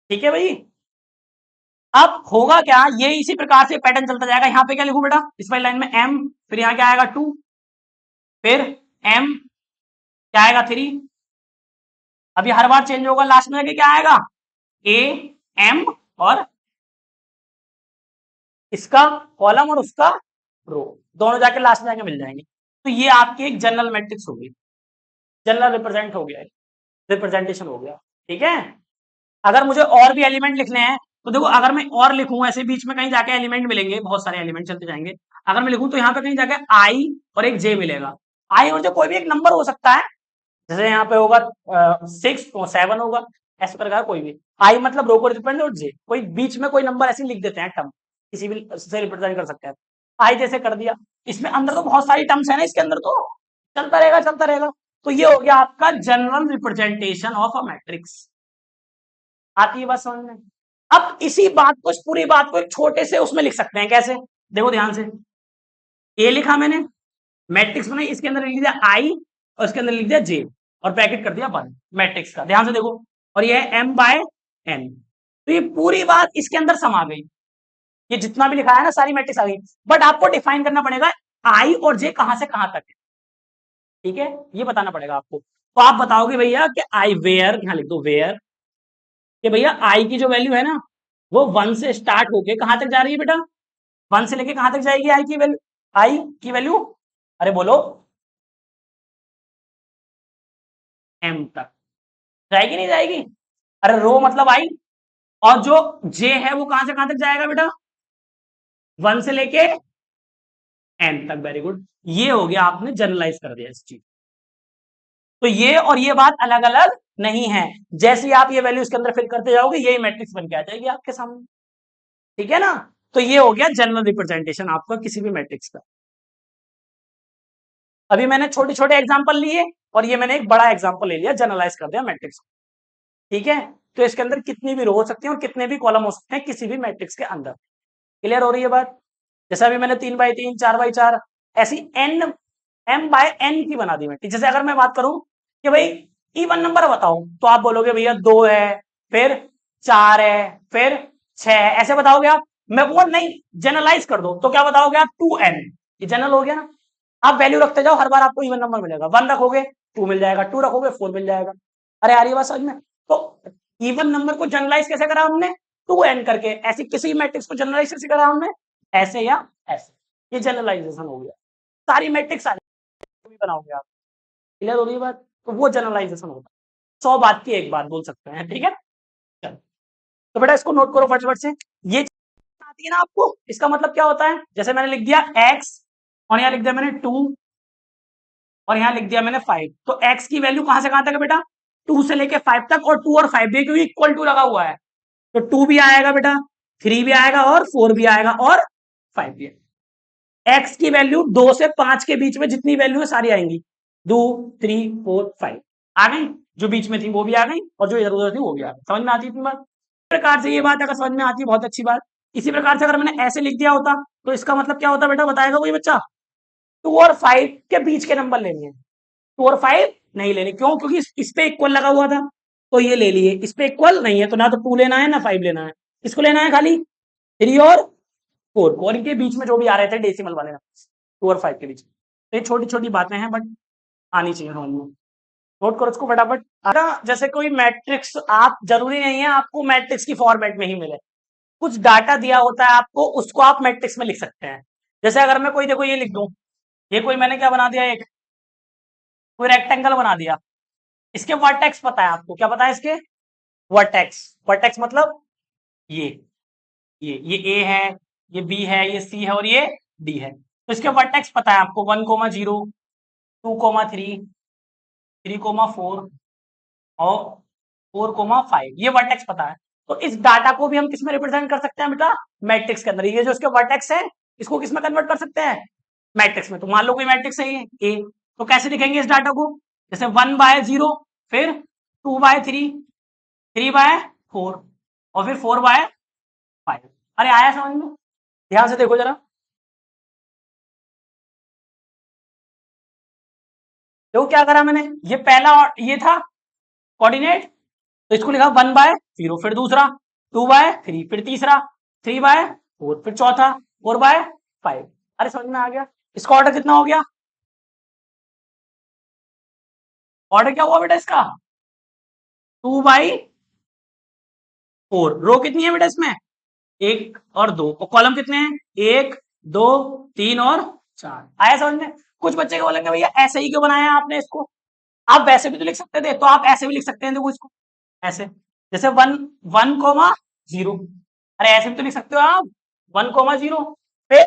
ठीक है भाई। अब होगा क्या, ये इसी प्रकार से पैटर्न चलता जाएगा। यहाँ पे क्या लिखूं बेटा, इस वाली लाइन में m, फिर यहाँ क्या आएगा 2, फिर m क्या आएगा 3। अभी हर बार चेंज होगा, लास्ट में जाके क्या आएगा a m, और इसका कॉलम और उसका रो, दोनों जाके लास्ट में जाके मिल जाएंगे। तो ये आपकी एक जनरल मैट्रिक्स होगी, जनरल रिप्रेजेंट हो गया, रिप्रेजेंटेशन हो गया। ठीक है। अगर मुझे और भी एलिमेंट लिखने हैं तो देखो, अगर मैं और लिखूं ऐसे बीच में कहीं जाके एलिमेंट मिलेंगे, बहुत सारे एलिमेंट चलते जाएंगे। अगर मैं लिखूं तो यहाँ पे कहीं जाके आई और एक जे मिलेगा। आई और जे कोई भी एक नंबर हो सकता है, जैसे यहाँ पे होगा 6 और 7 होगा, ऐसे प्रकार कोई भी। आई मतलब रो को रिप्रेजेंट, और जे कोई बीच में कोई नंबर ऐसे लिख देते हैं, टर्म किसी भी से रिप्रेजेंट कर सकते हैं। आई जैसे कर दिया, इसमें अंदर तो बहुत सारी टर्म्स है ना, इसके अंदर तो चलता रहेगा चलता रहेगा। तो ये हो गया आपका general representation of a matrix. आती है बात समझ में। अब इसी बात को, इस पूरी बात को एक छोटे से उसमें लिख सकते हैं, कैसे, देखो ध्यान से। ए लिखा मैंने, मैट्रिक्स बनाई, इसके अंदर लिख दिया आई और इसके अंदर लिख दिया जे, और ब्रैकेट कर दिया बंद मैट्रिक्स का, ध्यान से देखो। और ये है m बाय n, तो ये पूरी बात इसके अंदर समा गई। ये जितना भी लिखा है ना, सारी मैट्रिक्स आ गई। बट आपको डिफाइन करना पड़ेगा आई और जे कहां से कहां तक है। ठीक है, ये बताना पड़ेगा आपको। तो आप बताओगे भैया कि आई वेयर, यहां लिख दो वेयर, कि भैया आई की जो वैल्यू है ना, वो 1 से स्टार्ट होके कहां तक जा रही है बेटा, 1 से लेके कहां तक जाएगी आई की वैल्यू, आई की वैल्यू, अरे बोलो, m तक जाएगी नहीं जाएगी। अरे रो मतलब आई, और जो जे है वो कहां से कहां तक जाएगा बेटा, 1 से लेके n तक। वेरी गुड, ये हो गया, आपने जनरलाइज कर दिया इस चीज। तो ये और ये बात अलग अलग नहीं है, जैसे ही आप ये वैल्यू इसके अंदर फिल करते जाओगे यही मैट्रिक्स बन के आ जाएगी आपके सामने। ठीक है ना। तो ये हो गया जनरल रिप्रेजेंटेशन आपका किसी भी मैट्रिक्स का। अभी मैंने छोटे छोटे एग्जांपल लिए, और ये मैंने एक बड़ा एग्जांपल ले लिया, जनरलाइज कर दिया मैट्रिक्स को। ठीक है। तो इसके अंदर कितनी भी रो हो सकती है और कितने भी कॉलम हो सकते हैं किसी भी मैट्रिक्स के अंदर। क्लियर हो रही है बात। जैसे अभी मैंने 3x3, 4x4, ऐसी n, m बाय n की बना दी मैट्रिक्स। जैसे अगर मैं बात करूं कि भाई इवन नंबर बताओ, तो आप बोलोगे भैया 2 है, फिर 4 है, फिर 6 है, ऐसे बताओगे आप। मैं वो नहीं, जनरलाइज कर दो तो क्या बताओगे आप, 2n। ये जनरल हो गया ना। आप वैल्यू रखते जाओ, हर बार आपको इवन नंबर मिलेगा। 1 रखोगे 2 मिल जाएगा, 2 रखोगे 4 मिल जाएगा। अरे आ रही बात समझ में। तो इवन नंबर को जनरलाइज कैसे करा हमने, 2n करके। ऐसी किसी मैट्रिक्स को जनरलाइज कैसे करा हमने, ऐसे या ऐसे। ये जनरलाइजेशन हो गया। सारी मैट्रिक्स भी बनाओगे आप। क्लियर हो रही है बात। तो वो जनरलाइजेशन होता है। 100 बात की एक बात बोल सकते हैं। ठीक है, चलो। तो बेटा इसको नोट करो फटाफट से। ये आती है ना आपको, इसका मतलब क्या होता है, जैसे मैंने लिख दिया x, और यहाँ लिख दिया मैंने 2, और यहाँ लिख दिया मैंने 5। तो x की वैल्यू कहां से कहां तक है बेटा, 2 से लेके 5 तक, और 2 और 5 भी क्योंकि इक्वल टू लगा हुआ है, तो 2 भी आएगा बेटा, 3 भी आएगा, और 4 भी आएगा, और 5 भी आएगा। x की वैल्यू 2 से 5 के बीच में जितनी वैल्यू है सारी आएंगी, 2, 3, 4, 5 आ गई। जो बीच में थी वो भी आ गई, और जो इधर उधर थी वो भी आ गई। समझ में आती थी बात। इस प्रकार से ये बात अगर समझ में आती है, बहुत अच्छी बात। इसी प्रकार से अगर मैंने ऐसे लिख दिया होता, तो इसका मतलब क्या होता बेटा, बताएगा कोई बच्चा। 2 और 5 के बीच के नंबर लेने हैं, 2 और 5 नहीं लेने, क्यों, क्योंकि इस पे इक्वल लगा हुआ था, तो ये ले लिए। इस पे इक्वल नहीं है, तो ना तो 2 लेना है ना 5 लेना है। इसको लेना है खाली 3 और 4 को, और इनके बीच में जो भी आ रहे थे डेसिमल वाले नंबर, 2 और 5 के बीच में। तो ये छोटी छोटी बातें हैं, बट आनी चाहिए समझ में। नोट करो इसको फटाफट। अगर जैसे कोई मैट्रिक्स, आप जरूरी नहीं है आपको मैट्रिक्स की फॉर्मेट में ही मिले, कुछ डाटा दिया होता है आपको, उसको आप मैट्रिक्स में लिख सकते हैं। जैसे अगर मैं कोई, देखो ये लिख दूं, ये कोई मैंने क्या बना दिया, एक कोई रेक्टेंगल बना दिया। इसके वर्टेक्स पता है आपको, क्या पता है इसके वर्टेक्स। वर्टेक्स मतलब ये ये ए है, ये बी है, ये सी है, और ये डी है। तो इसके वर्टेक्स पता है आपको, 1,0, 2,3, 3,4 और 4,5, ये वर्टेक्स पता है। तो इस डाटा को भी हम किसमें रिप्रेजेंट कर सकते हैं बेटा, मैट्रिक्स के अंदर। ये जो इसके वर्टेक्स है, इसको किसमें कन्वर्ट कर सकते हैं, मैट्रिक्स में। तो मान लो कोई मैट्रिक्स है ये ए, तो कैसे लिखेंगे इस डाटा को, जैसे 1/0, फिर 2/3, 3/4, और फिर 4/5। अरे आया समझ में। ध्यान से देखो जरा, देखो क्या करा मैंने। ये पहला ये था कोऑर्डिनेट, तो इसको लिखा 1/0, फिर दूसरा 2/3, फिर तीसरा 3/4, फिर चौथा 4/5। अरे समझ में आ गया? इसका ऑर्डर कितना हो गया? ऑर्डर क्या हुआ बेटा इसका? 2/4। रो कितनी है बेटा इसमें? 1 और 2। और कॉलम कितने हैं? 1, 2, 3 और 4। आया समझ में? कुछ बच्चे को बोलेंगे भैया ऐसे ही क्यों बनाया आपने इसको? आप वैसे भी तो लिख सकते थे, तो आप ऐसे भी लिख सकते हैं। देखो इसको ऐसे, जैसे 1,0। अरे ऐसे भी तो लिख सकते हो आप, 1,0, फिर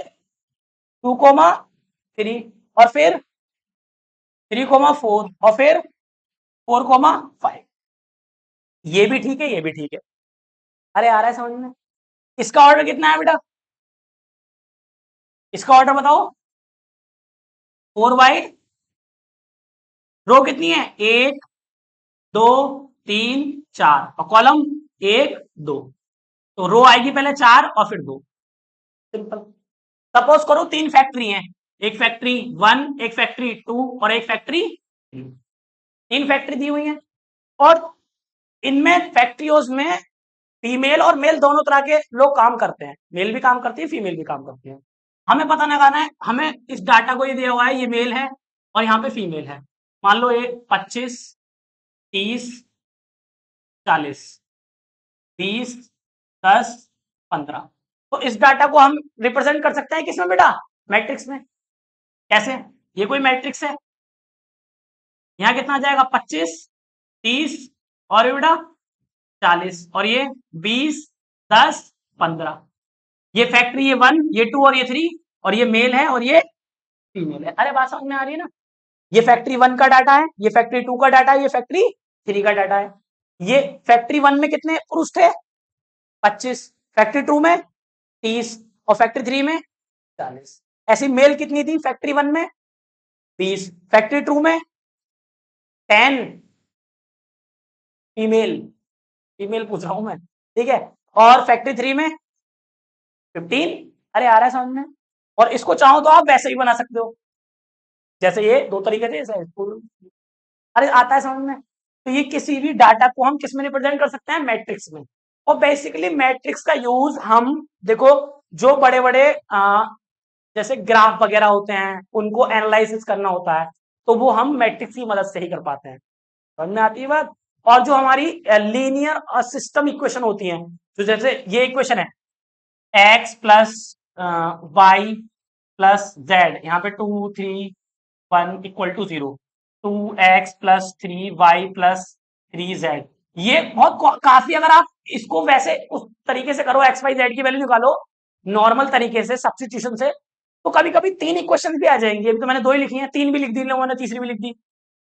2,3, और फिर 3,4, और फिर 4,5। ये भी ठीक है, ये भी ठीक है। अरे आ रहा है समझ में? इसका ऑर्डर कितना है बेटा? इसका ऑर्डर बताओ। 4 बाई, रो कितनी है? 1, 2, 3, 4, और कॉलम 1, 2। तो रो आएगी पहले 4 और फिर 2। सिंपल। सपोज करो 3 फैक्ट्री हैं, एक फैक्ट्री 1, एक फैक्ट्री 2 और एक फैक्ट्री 3। 3 फैक्ट्री दी हुई है, और इनमें फैक्ट्रियों में फीमेल और मेल दोनों तरह के लोग काम करते हैं। मेल भी काम करती है, फीमेल भी काम करती है। हमें पता लगाना है, हमें इस डाटा को ये दिया हुआ है, ये मेल है और यहाँ पे फीमेल है। मान लो ये 25, 30, 40, 20, 10, 15। तो इस डाटा को हम रिप्रेजेंट कर सकते हैं किसमें बेटा? मैट्रिक्स में। कैसे? ये कोई मैट्रिक्स है, यहाँ कितना आ जाएगा? 25, 30 और ये बेटा 40, और ये 20, 10, 15। ये फैक्ट्री, ये 1, ये 2 और ये 3, और ये मेल है और ये फीमेल है। अरे बात समझ में आ रही है ना? ये फैक्ट्री 1 का डाटा है, ये फैक्ट्री 2 का डाटा है, ये फैक्ट्री 3 का डाटा है। ये फैक्ट्री 1 में कितने पुरुष थे? 25। फैक्ट्री 2 में 30, और फैक्ट्री 3 में 40। ऐसी मेल कितनी थी फैक्ट्री 1 में? 20। फैक्ट्री 2 में 10 फीमेल, फीमेल पूछ रहा हूं मैं, ठीक है। और फैक्ट्री 3 में 15। अरे आ रहा है समझ में? और इसको चाहो तो आप वैसे ही बना सकते हो, जैसे ये 2 तरीके थे ऐसे। अरे आता है समझ में? तो ये किसी भी डाटा को हम किस में रिप्रेजेंट कर सकते हैं? मैट्रिक्स में। और बेसिकली मैट्रिक्स का यूज हम देखो, जो बड़े बड़े जैसे ग्राफ वगैरह होते हैं, उनको एनालिसिस करना होता है, तो वो हम मैट्रिक्स की मदद से ही कर पाते हैं। समझ में आती है बात? और जो हमारी लीनियर सिस्टम इक्वेशन होती हैं, तो जैसे ये इक्वेशन है x plus Y plus Z, यहाँ पे 2, 3, 1 = 0, 2x+3y+3z। ये बहुत काफी, अगर आप इसको वैसे उस तरीके से करो, एक्स वाई जेड की वैल्यू निकालो नॉर्मल तरीके से सब्स्टिट्यूशन से, तो कभी कभी 3 इक्वेशन भी आ जाएंगी। अभी तो मैंने 2 ही लिखी हैं, 3 भी लिख दी लोगों ने, तीसरी भी लिख दी।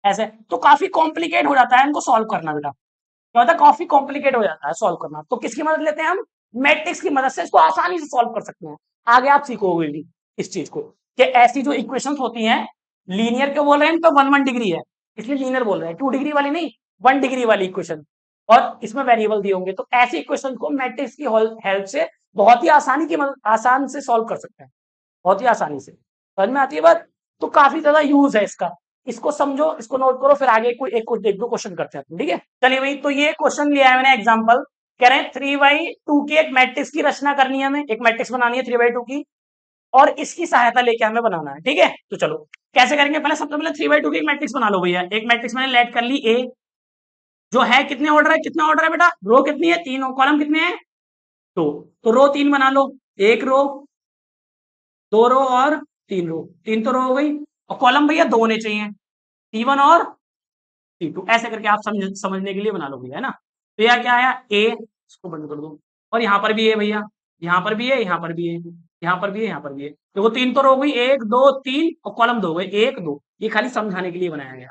ऐसे तो काफी कॉम्प्लिकेट हो जाता है इनको सॉल्व करना बेटा, क्या होता है? काफी कॉम्प्लिकेट हो जाता है सॉल्व करना। तो किसकी मदद लेते हैं हम? मैट्रिक्स की मदद से इसको आसानी से सॉल्व कर सकते हैं। आगे आप सीखोगे भी इस चीज को, कि ऐसी जो इक्वेशंस होती हैं, लीनियर क्यों बोल रहे हैं इनको? 1 डिग्री है इसलिए लीनियर बोल रहे हैं, 2 डिग्री वाली नहीं, 1 डिग्री वाली इक्वेशन, और इसमें वेरिएबल दिए होंगे। तो ऐसी इक्वेशन को मैट्रिक्स की हेल्प से बहुत ही आसान से सॉल्व कर सकते हैं, बहुत ही आसानी से। समझ में आती है बात? तो काफी ज्यादा यूज है इसका। इसको समझो, इसको नोट करो, फिर आगे कोई एक दो क्वेश्चन करते हैं, ठीक है? चलिए भाई, तो ये क्वेश्चन लिया है मैंने एग्जांपल। कह रहे हैं 3/2 की एक मैट्रिक्स की रचना करनी है हमें, एक मैट्रिक्स बनानी है 3/2 की, और इसकी सहायता लेके हमें बनाना है, ठीक है? तो चलो कैसे करेंगे? पहले सबसे पहले 3/2 की एक मैट्रिक्स बना लो भैया। एक मैट्रिक्स मैंने लेट कर ली ए, जो है कितने ऑर्डर है? कितना ऑर्डर है बेटा? रो कितनी है? 3, और कॉलम कितने हैं? 2। तो रो 3 बना लो, 1 रो, 2 रो और 3 रो। 3 तो रो हो गई, और कॉलम भैया 2 होने चाहिए, T1 और T2। ऐसे करके आप समझने के लिए बना लो भैया, है ना? तो यह क्या आया? ए, इसको बंद कर दो, और यहाँ पर भी है भैया, यहाँ पर भी है, यहाँ पर भी है, यहाँ पर भी है, यहाँ पर भी है। देखो 3 तो रो हो गई, 1, 2, 3, और कॉलम 2 हो गए, 1, 2। ये खाली समझाने के लिए बनाया गया।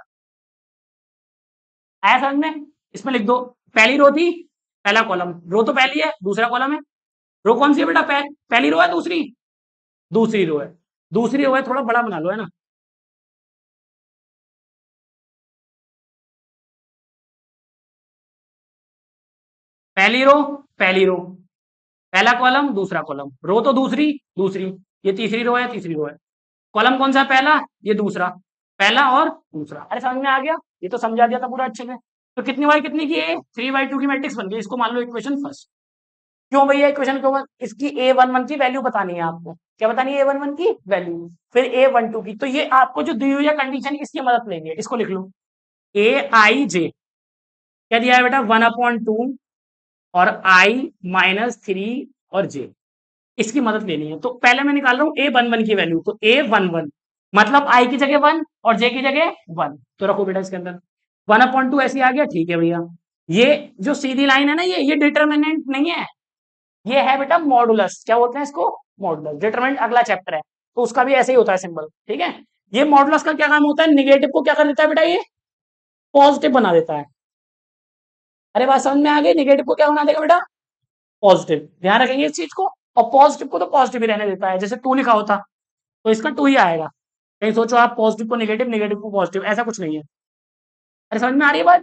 आया समझ में? इसमें लिख दो, पहली रो थी, पहला कॉलम, रो तो पहली है, दूसरा कॉलम है। रो कौन सी है बेटा? पहली रो है, दूसरी? दूसरी रो है। दूसरी रो है, थोड़ा बड़ा बना लो, है ना? पहली रो, पहली रो, पहला कॉलम, दूसरा कॉलम, रो तो दूसरी, दूसरी, ये तीसरी रो है, तीसरी रो है। कॉलम कौन सा है? पहला, ये दूसरा, पहला और दूसरा। अरे समझ में आ गया? ये तो समझा दिया था पूरा अच्छे से। तो कितनी बाई कितनी की है? 3/2 की मैट्रिक्स बन गई। इसको मान लो इक्वेशन फर्स्ट। क्यों भैया इक्वेशन क्यों? इसकी a11 की वैल्यू बतानी है आपको। क्या बतानी है? a11 की वैल्यू, फिर a12 की। तो ये आपको जो दी हुई है कंडीशन, इसकी मदद लेंगे। इसको लिख लो, ए आई जे क्या दिया है बेटा? 1/2 और i-3 और j, इसकी मदद लेनी है। तो पहले मैं निकाल रहा हूँ a11 की वैल्यू। तो a11 मतलब i की जगह 1 और j की जगह 1, तो रखो बेटा इसके अंदर 1/2 ऐसे आ गया। ठीक है भैया, ये जो सीधी लाइन है ना, ये डिटर्मिनेंट नहीं है, ये है बेटा मॉडुलस। क्या बोलते हैं इसको? मॉडुलस। डिटरमिनेंट अगला चैप्टर है, तो उसका भी ऐसे ही होता है सिंबल। ठीक है, ये मॉडुलस का क्या काम होता है? निगेटिव को क्या कर देता है बेटा? ये पॉजिटिव बना देता है। अरे बात समझ में आ गई? निगेटिव को क्या बना देगा बेटा? पॉजिटिव। ध्यान रखेंगे इस चीज को। और पॉजिटिव को तो पॉजिटिव ही रहने देता है। जैसे 2 लिखा होता तो इसका 2 ही आएगा। कहीं सोचो आप पॉजिटिव को निगेटिव, निगेटिव को पॉजिटिव, ऐसा कुछ नहीं है। अरे समझ में आ रही है बात?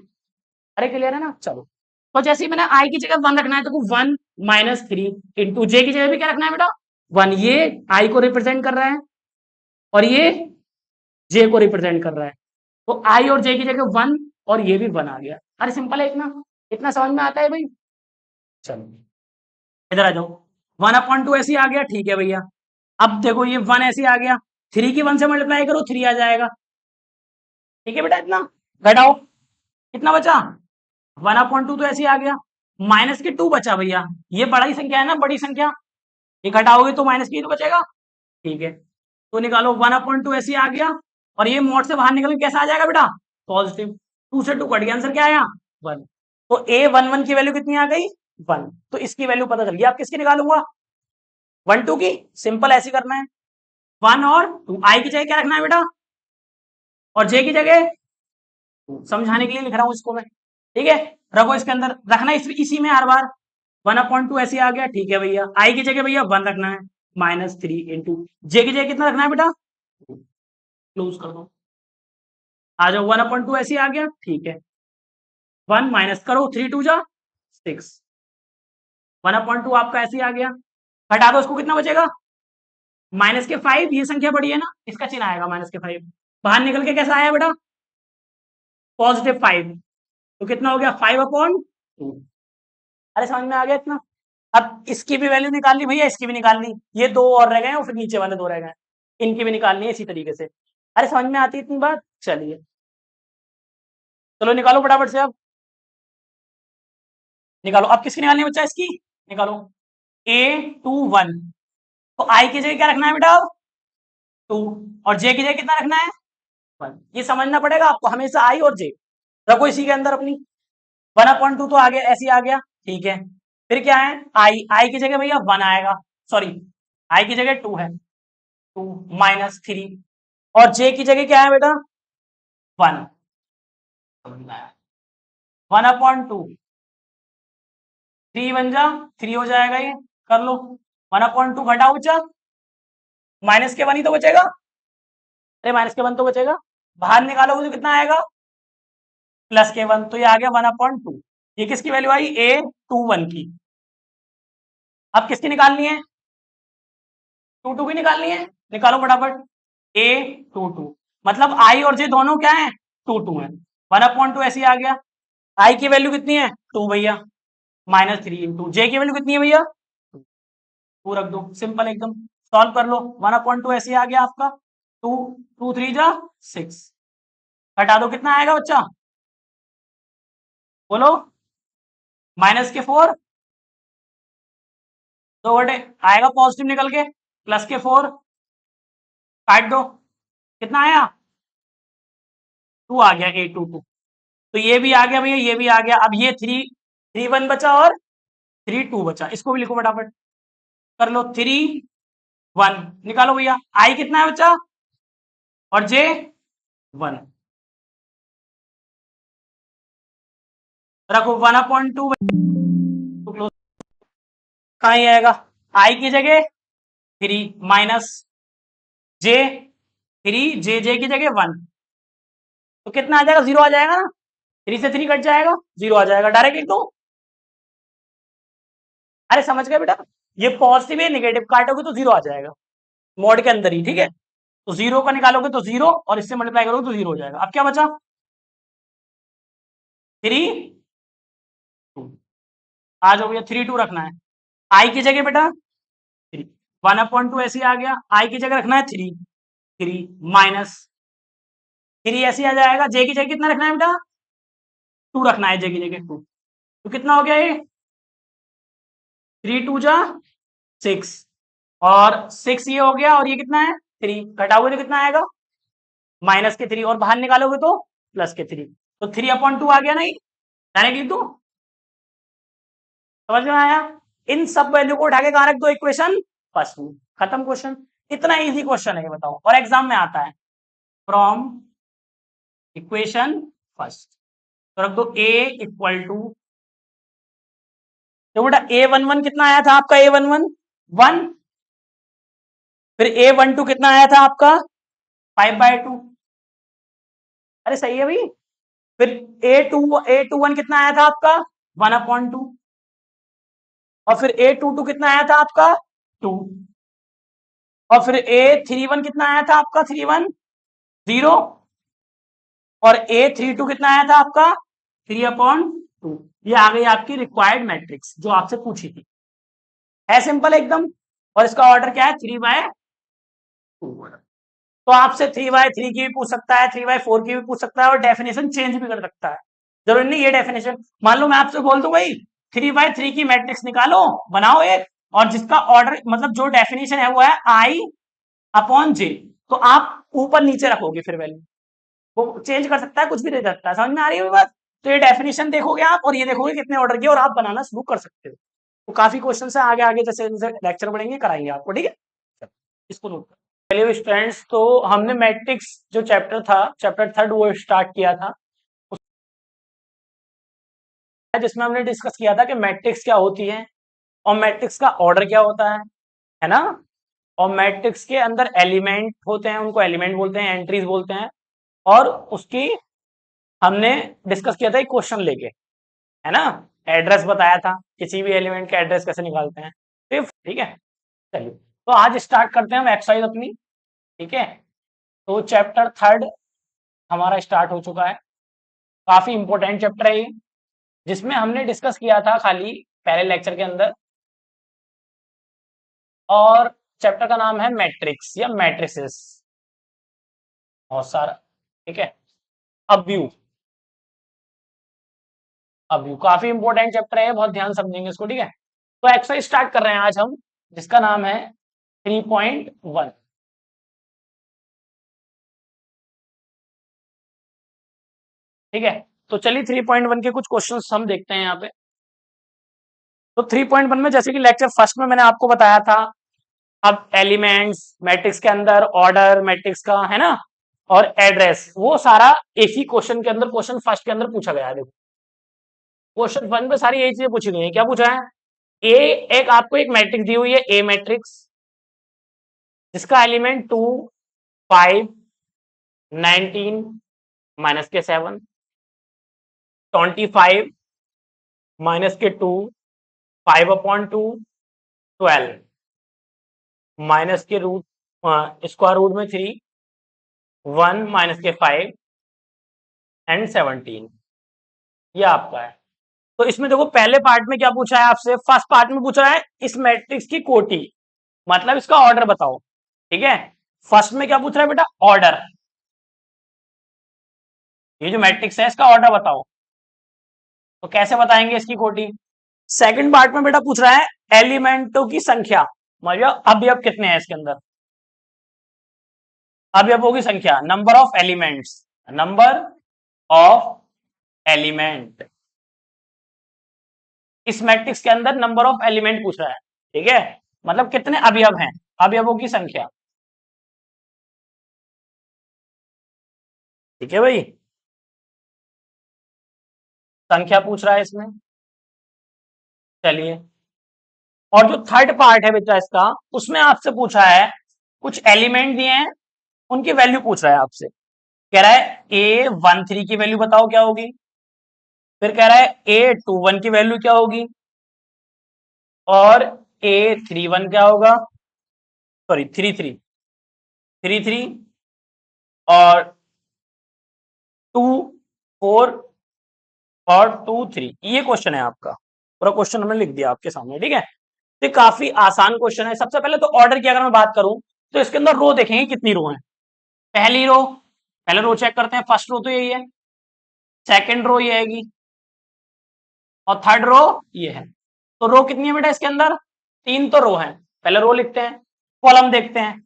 अरे क्लियर है ना? चलो, तो जैसे ही मैंने आई की जगह 1 रखना है, तो 1-3 इंटू जे की जगह भी क्या रखना है बेटा? 1। ये आई को रिप्रेजेंट कर रहा है और ये जे को रिप्रेजेंट कर रहा है। तो आई और जे की जगह 1 और ये भी 1 आ गया। अरे सिंपल है इतना, इतना समझ में आता है भाई? चलो इधर आ जाओ। 1/2 ऐसे ही आ गया। ठीक है भैया, अब देखो ये 1 ऐसे ही आ गया। 3 की 1 से मल्टीप्लाई करो, 3 आ जाएगा। ठीक है बेटा, इतना घटाओ, कितना बचा? 1/2 तो ऐसे ही आ गया। माइनस के 2 बचा भैया। ये बड़ी संख्या है ना, बड़ी संख्या, ये घटाओगे तो माइनस की तो बचेगा। ठीक है, तो निकालो 1/2 ऐसे ही आ गया। और ये मोड से बाहर निकल के कैसा आ जाएगा बेटा? पॉजिटिव। 2 से 2 कट गया, आंसर क्या आया? 1। तो a11 की वैल्यू कितनी आ गई? 1। तो इसकी वैल्यू पता चल गई। आप किसकी निकालूंगा? 1-2 की। सिंपल ऐसे करना है, 1 और 2। आई की जगह क्या रखना है बेटा? और जे की जगह? समझाने के लिए लिख रहा हूं इसको मैं। ठीक है, रखो इसके अंदर, रखना इसी में हर बार। 1/2 ऐसे आ गया। ठीक है भैया, आई की जगह भैया 1 रखना है, -3 इंटू जे की जगह कितना रखना है बेटा? क्लोज कर दो, आ जाओ। 1/2 ऐसे आ गया। ठीक है, 1 माइनस करो, 3 2 जा 6। 1/2 आपका ऐसे ही आ गया। हटा दो इसको, कितना बचेगा? -5। ये संख्या बड़ी है ना, इसका चिन्ह आएगा -5। बाहर निकल के कैसा आया बेटा? +5। तो कितना हो गया? 5/2। अरे समझ में आ गया इतना? अब इसकी भी वैल्यू निकाल ली भैया, इसकी भी निकाल ली। ये 2 और रह गए हैं और फिर नीचे वाले 2 रह गए हैं, इनकी भी निकालनी है इसी तरीके से। अरे समझ में आती है इतनी बात? चलिए चलो निकालो फटाफट से अब। निकालो, अब किसकी निकालनी है बच्चा? इसकी निकालो। a21, तो आई की जगह क्या रखना है बेटा? 2। और जे की जगह कितना रखना है? 1। ये समझना पड़ेगा आपको, हमेशा आई और जे रखो इसी के अंदर अपनी। 1/2 तो आ गया, ऐसे ही आ गया। ठीक है, फिर क्या है? आई की जगह भैया 1 आएगा, सॉरी आई की जगह 2 है, 2 -3। और जे की जगह क्या है बेटा? 1। 1/2 3 बन जा, 3 हो जाएगा ये, कर लो। 1/2 घटाओ बच्चा, माइनस के 1 ही तो बचेगा। अरे माइनस के 1 तो बचेगा, बाहर निकालोगे तो कितना आएगा? +1। तो ये आ गया 1/2। ये किसकी वैल्यू आई? a21 की। अब किसकी निकालनी है? 2 की निकालनी है, निकालो फटाफट। a22 मतलब आई और जे दोनों क्या है? 2 है। 1/2 ऐसे ही आ गया। आई की वैल्यू कितनी है? 2 भैया, -3 इंटू जे की वैल्यू कितनी है भैया? 2 रख दो, सिंपल एकदम। सॉल्व कर लो, 1/2 ऐसे ही आ गया आपका। 2 2 3 जा 6। हटा दो, कितना आएगा बच्चा? बोलो। -4 2 बटे आएगा पॉजिटिव निकल के, +4 काट दो, कितना आया? 2 आ गया, a22। तो ये भी आ गया भैया, ये भी आ गया। अब ये 3 1 बचा और 3 2 बचा, इसको भी लिखो फटाफट, कर लो। 3 1 निकालो भैया। आई कितना है बच्चा? और जे 1 रखो। 1/2 कहाँ ही आएगा? आई की जगह 3 माइनस जे 3, जे की जगह 1, तो कितना आ जाएगा? 0 आ जाएगा ना। 3 से 3 कट जाएगा, 0 आ जाएगा, डायरेक्ट लिख दो। अरे समझ गए बेटा, ये पॉजिटिव है, निगेटिव काटोगे तो 0 आ जाएगा मोड के अंदर ही। ठीक है, तो 0 का निकालोगे तो 0 और इससे मल्टीप्लाई करोगे तो 0 हो जाएगा। अब क्या बचा? 3 2। आ जाओ भैया, 3 2 रखना है। आई की जगह बेटा 3, 1/2 ऐसे ही आ गया, आई की जगह रखना है 3, 3 माइनस 3 ऐसे ही आ जाएगा, जे की जगह कितना रखना है बेटा 2 रखना है, जे की जगह 2, तो कितना हो गया ये 3 2 जा 6, और 6 ये हो गया, और ये कितना है 3, घटाओगे तो कितना आएगा माइनस के 3, और बाहर निकालोगे तो प्लस के 3, तो 3/2 आ गया नहीं, डायरेक्ट लिख दो, समझ में आया। इन सब वैल्यू को उठा के कहां रख दो, इक्वेशन फर्स्ट में, खत्म क्वेश्चन। इतना इजी क्वेश्चन है ये, बताओ, और एग्जाम में आता है, फ्रॉम इक्वेशन फर्स्ट, तो रख दो a इक्वल टू, तो बेटा a11 कितना आया था आपका, a11 1, फिर a12 कितना आया था आपका 5/2, अरे सही है भाई, फिर a21 कितना आया था आपका 1/2, और फिर a22 कितना आया था आपका 2, और फिर a31 कितना आया था आपका 31 0, और a32 कितना आया था आपका 3/2। ये आ गई आपकी रिक्वायर्ड मैट्रिक्स जो आपसे पूछी थी, है सिंपल एकदम, और इसका ऑर्डर क्या है 3/2। तो आपसे 3/3 की भी पूछ सकता है, 3/4 की भी पूछ सकता है, और डेफिनेशन चेंज भी कर सकता है, जरूरी नहीं ये डेफिनेशन, मान लो मैं आपसे बोल दूं भाई 3/3 की मैट्रिक्स निकालो, बनाओ एक, और जिसका ऑर्डर मतलब जो डेफिनेशन है वो है I/J, तो आप ऊपर नीचे रखोगे फिर वैल्यू, वो चेंज कर सकता है, कुछ भी दे सकता है, समझ में आ रही है बात। तो ये डेफिनेशन देखोगे आप, और ये देखोगे कितने ऑर्डर किए, और आप बनाना शुरू कर सकते हो। तो काफी क्वेश्चन है आगे आगे, जैसे जैसे लेक्चर बढ़ेंगे कराएंगे आपको, ठीक है, इसको नोट कर। चलिए स्टूडेंट्स, तो हमने मैट्रिक्स जो चैप्टर था, चैप्टर 3 वो स्टार्ट किया था, जिसमें हमने डिस्कस किया था कि मैट्रिक्स क्या होती है, और मैट्रिक्स का ऑर्डर क्या होता है ना, और मैट्रिक्स के अंदर एलिमेंट होते हैं, उनको एलिमेंट बोलते हैं, एंट्रीज बोलते हैं, और उसकी हमने डिस्कस किया था एक क्वेश्चन लेके, है ना, एड्रेस बताया था, किसी भी एलिमेंट का एड्रेस कैसे निकालते हैं, ठीक है। चलिए, तो आज स्टार्ट करते हैं हम एक्सरसाइज अपनी, ठीक है। तो चैप्टर 3 हमारा स्टार्ट हो चुका है, काफी इंपॉर्टेंट चैप्टर है ये, जिसमें हमने डिस्कस किया था खाली पहले लेक्चर के अंदर, और चैप्टर का नाम है मैट्रिक्स या मैट्रिसेस, बहुत सारा, ठीक है। अब व्यू, काफी इंपॉर्टेंट चैप्टर है, बहुत ध्यान समझेंगे इसको, ठीक है। तो एक्सरसाइज स्टार्ट कर रहे हैं आज हम, जिसका नाम है 3.1, ठीक है। तो चलिए 3.1 के कुछ क्वेश्चंस हम देखते हैं यहाँ पे। तो 3.1 में जैसे कि लेक्चर फर्स्ट में मैंने आपको बताया था, अब एलिमेंट्स मैट्रिक्स के अंदर, ऑर्डर मैट्रिक्स का, है ना, और एड्रेस, वो सारा एक ही क्वेश्चन के अंदर, क्वेश्चन फर्स्ट के अंदर पूछा गया है। देखो क्वेश्चन 1 में सारी यही चीजें पूछी गई है, क्या पूछा है, ए, एक आपको एक मैट्रिक्स दी हुई है, ए मैट्रिक्स, जिसका एलिमेंट 2 5 19 माइनस के 7 25 माइनस के 2 5/2 12 माइनस के रूट स्क्वायर रूट में 3 1 माइनस के 5 एंड 17, ये आपका है। तो इसमें देखो पहले पार्ट में क्या पूछा है आपसे, फर्स्ट पार्ट में पूछ रहा है इस मैट्रिक्स की कोटि, मतलब इसका ऑर्डर बताओ, ठीक है। फर्स्ट में क्या पूछ रहा है बेटा, ऑर्डर, ये जो मैट्रिक्स है इसका ऑर्डर बताओ, तो कैसे बताएंगे इसकी कोटि। सेकंड पार्ट में बेटा पूछ रहा है एलिमेंटों की संख्या, मतलब अवयव कितने हैं इसके अंदर, अवयवों की संख्या, number of elements, number of element, इस मैट्रिक्स के अंदर नंबर ऑफ एलिमेंट पूछ रहा है, ठीक है, मतलब कितने अवयव हैं, अवयवों की संख्या, ठीक है भाई, संख्या पूछ रहा है इसमें। चलिए, और जो थर्ड पार्ट है बेटा इसका, उसमें आपसे पूछा है कुछ एलिमेंट दिए हैं, उनकी वैल्यू पूछ रहा है आपसे, कह रहा है A13 की वैल्यू बताओ क्या होगी, फिर कह रहा है A21 की वैल्यू क्या होगी, और A31 क्या होगा, सॉरी 33 और 2 4 और 2 3, ये क्वेश्चन है आपका, पूरा क्वेश्चन हमने लिख दिया आपके सामने, ठीक है। तो काफी आसान क्वेश्चन है। सबसे पहले तो ऑर्डर की अगर मैं बात करूं तो इसके अंदर रो देखेंगे कितनी रो है। पहली रो, पहले रो चेक करते हैं, फर्स्ट रो तो यही है, सेकंड रो ये आएगी और थर्ड रो ये है। तो रो कितनी है बेटा इसके अंदर? 3 तो रो है। पहले रो लिखते हैं, कॉलम देखते हैं।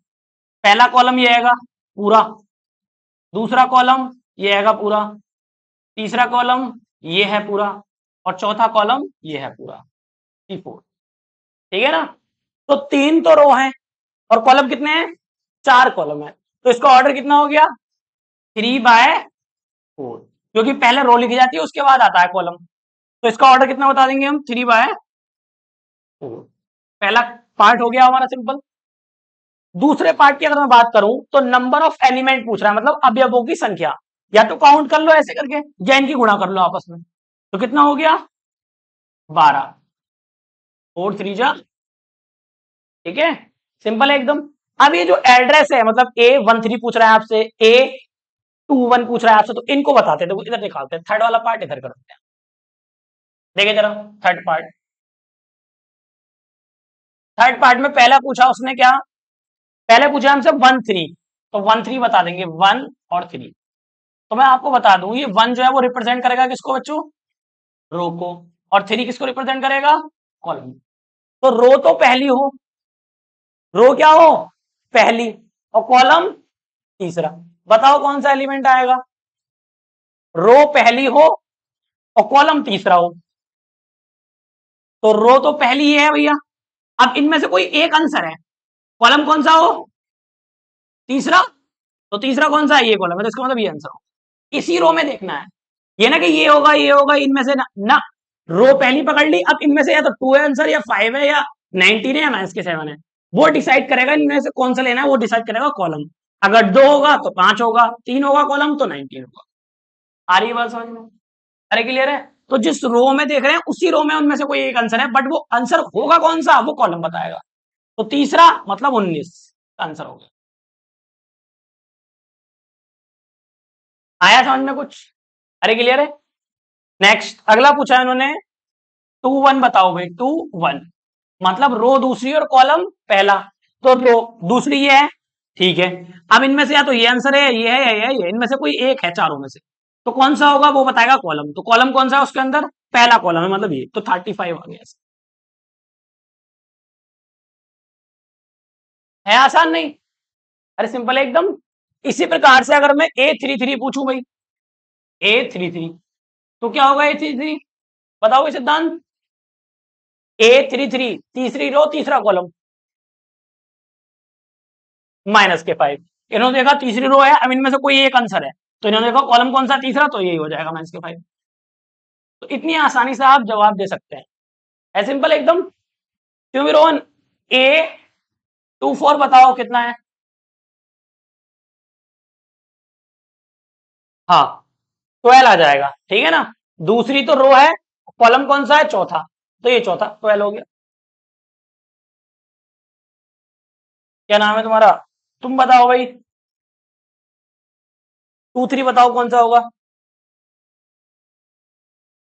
पहला कॉलम ये आएगा पूरा, दूसरा कॉलम ये आएगा पूरा, तीसरा कॉलम ये है पूरा और चौथा कॉलम ये है पूरा, T4। ठीक है ना? तो 3 तो रो है और कॉलम कितने हैं? 4 कॉलम है। तो इसका ऑर्डर कितना हो गया? 3/4, क्योंकि पहले रो लिखी जाती है उसके बाद आता है कॉलम। तो इसका ऑर्डर कितना बता देंगे हम? 3/4। पहला पार्ट हो गया हमारा सिंपल। दूसरे पार्ट की अगर मैं बात करूं तो नंबर ऑफ एलिमेंट पूछ रहा है, मतलब अवयवों की संख्या। या तो काउंट कर लो ऐसे करके या इनकी गुणा कर लो आपस में। तो कितना हो गया? 12। 4 3 जा, ठीक है, सिंपल है एकदम। अब ये जो एड्रेस है, मतलब A13 पूछ रहा है आपसे, A21 पूछ रहा है आपसे, तो इनको बताते हैं। तो इधर निकालते हैं, थर्ड वाला पार्ट इधर करते हैं। देखिए जरा थर्ड पार्ट। थर्ड पार्ट में पहला पूछा उसने क्या? पहले पूछा हमसे 1 3, तो 1 3 बता देंगे, 1 और 3। तो मैं आपको बता दूं ये 1 जो है वो रिप्रेजेंट करेगा किसको बच्चों? रो को। और 3 किसको रिप्रेजेंट करेगा? कॉलम। तो रो तो पहली हो, रो क्या हो? पहली, और कॉलम तीसरा। बताओ कौन सा एलिमेंट आएगा? रो पहली हो और कॉलम तीसरा हो। तो रो तो पहली ही है भैया। अब इनमें से कोई एक आंसर है, कॉलम कौन सा हो? तीसरा। तो तीसरा कौन सा है? ये कॉलम है, तो इसका मतलब ये आंसर हो। इसी रो में देखना है, ये ना कि ये होगा इनमें से ना। रो पहली पकड़ ली, अब इनमें से या तो 2 है आंसर, या 5 है, या 19 है, या -7 है। वो डिसाइड करेगा इनमें से कौन सा लेना है, वो डिसाइड करेगा कॉलम। अगर 2 होगा तो 5 होगा, 3 होगा कॉलम तो 19 होगा। आ रही है बात समझ में? अरे क्लियर है? तो जिस रो में देख रहे हैं उसी रो में उनमें से कोई एक आंसर है, बट वो आंसर होगा कौन सा वो कॉलम बताएगा। तो तीसरा मतलब 19 आंसर हो गया। आया समझ में कुछ? अरे क्लियर है? नेक्स्ट अगला पूछा है उन्होंने, 2 1 बताओ भाई, 2 1 मतलब रो दूसरी और कॉलम पहला। तो रो दूसरी ये है, ठीक है। अब इनमें से या तो ये आंसर है, ये है, ये इनमें से कोई एक है चारों में से। तो कौन सा होगा वो बताएगा कॉलम। तो कॉलम कौन सा है उसके अंदर? पहला कॉलम है, मतलब ये। तो 35 आ गया। है आसान नहीं? अरे सिंपल है एकदम। इसी प्रकार से अगर मैं A33 पूछूं भाई, A33 तो क्या होगा? A33 बताओ ये सिद्धांत। A33 तीसरी रो तीसरा कॉलम, -5। इन्होंने देखा तीसरी रो है, अब इनमें से कोई एक आंसर है, तो इन्होंने देखा कॉलम कौन सा तीसरा, तो यही हो जाएगा -5। तो इतनी आसानी से आप जवाब दे सकते हैं, है सिंपल एकदम। क्यों रोहन? A24 बताओ कितना है? हाँ 12 आ जाएगा, ठीक है ना। दूसरी तो रो है, कॉलम कौन सा है? चौथा। तो ये चौथा 12 हो गया। क्या नाम है तुम्हारा? तुम बताओ भाई, 2 3 बताओ कौन सा होगा?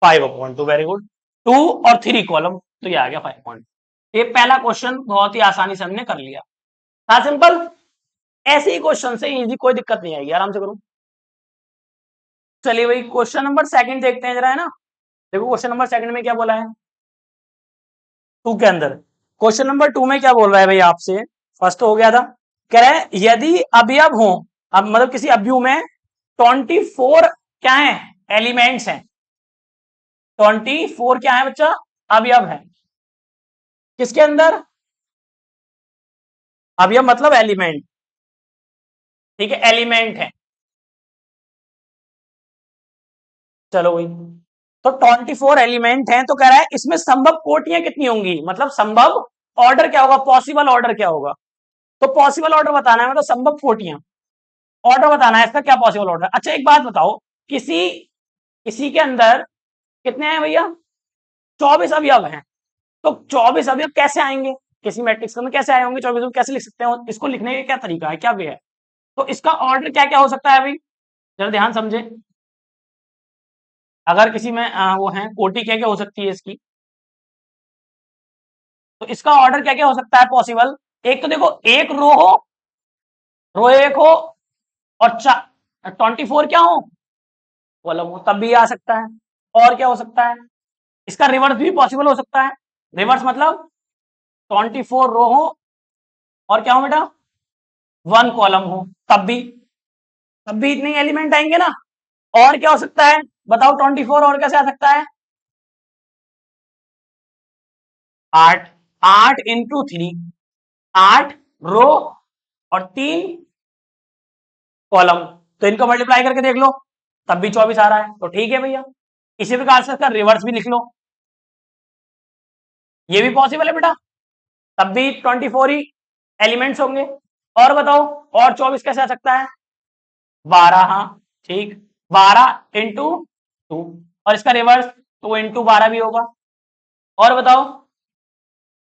5/2, वेरी गुड। 2 और 3 कॉलम, तो ये आ गया 5 ये पहला क्वेश्चन बहुत ही आसानी से हमने कर लिया। था सिंपल। ऐसे ही क्वेश्चन से इजी, कोई दिक्कत नहीं आएगी, आराम से करूं। चलिए भाई क्वेश्चन नंबर सेकंड देखते हैं जरा, है ना। देखो क्वेश्चन नंबर सेकंड में क्या बोला है, 2 के अंदर। क्वेश्चन नंबर 2 में क्या बोल रहा है भाई आपसे? फर्स्ट हो गया था, कह रहा है यदि अवयव हो, अब मतलब किसी अवयव में 24 क्या है? एलिमेंट्स हैं। 24 क्या है बच्चा? अवयव है। किसके अंदर? अवयव मतलब एलिमेंट, ठीक है, एलिमेंट है। चलो भाई, तो 24 एलिमेंट हैं, तो कह रहा है इसमें संभव कोटियां कितनी होंगी, मतलब संभव ऑर्डर क्या होगा, पॉसिबल ऑर्डर क्या होगा। तो पॉसिबल ऑर्डर बताना है, मतलब संभव कोटियां, ऑर्डर बताना है इसका क्या पॉसिबल ऑर्डर। अच्छा एक बात बताओ, किसी किसी के अंदर कितने हैं भैया? 24 अवयव हैं। तो 24 अवयव कैसे आएंगे? किसी मैट्रिक्स में कैसे आए होंगे 24? कैसे लिख सकते हैं इसको? लिखने का क्या तरीका है, क्या वे है? तो इसका ऑर्डर क्या क्या हो सकता है भाई, जरा ध्यान समझे। अगर किसी में वो है कोटि, क्या क्या हो सकती है इसकी? तो इसका ऑर्डर क्या क्या हो सकता है पॉसिबल? एक तो देखो, एक रो एक हो, और 24 क्या हो, कॉलम हो, तब भी आ सकता है। और क्या हो सकता है? इसका रिवर्स भी पॉसिबल हो सकता है। रिवर्स मतलब 24 रो हो और क्या हो बेटा, 1 कॉलम हो, तब भी इतने एलिमेंट आएंगे ना। और क्या हो सकता है बताओ, 24 और कैसे आ सकता है? 8, 8 × 3, 8 रो और 3 कॉलम, तो इनको मल्टीप्लाई करके देख लो, तब भी 24 आ रहा है, तो ठीक है भैया। इसी प्रकार से इसका रिवर्स भी लिख लो, ये भी पॉसिबल है बेटा, तब भी 24 ही एलिमेंट्स होंगे। और बताओ, और 24 कैसे आ सकता है? 12, हाँ ठीक, 12 × 2, और इसका रिवर्स 2 × 12 भी होगा। और बताओ,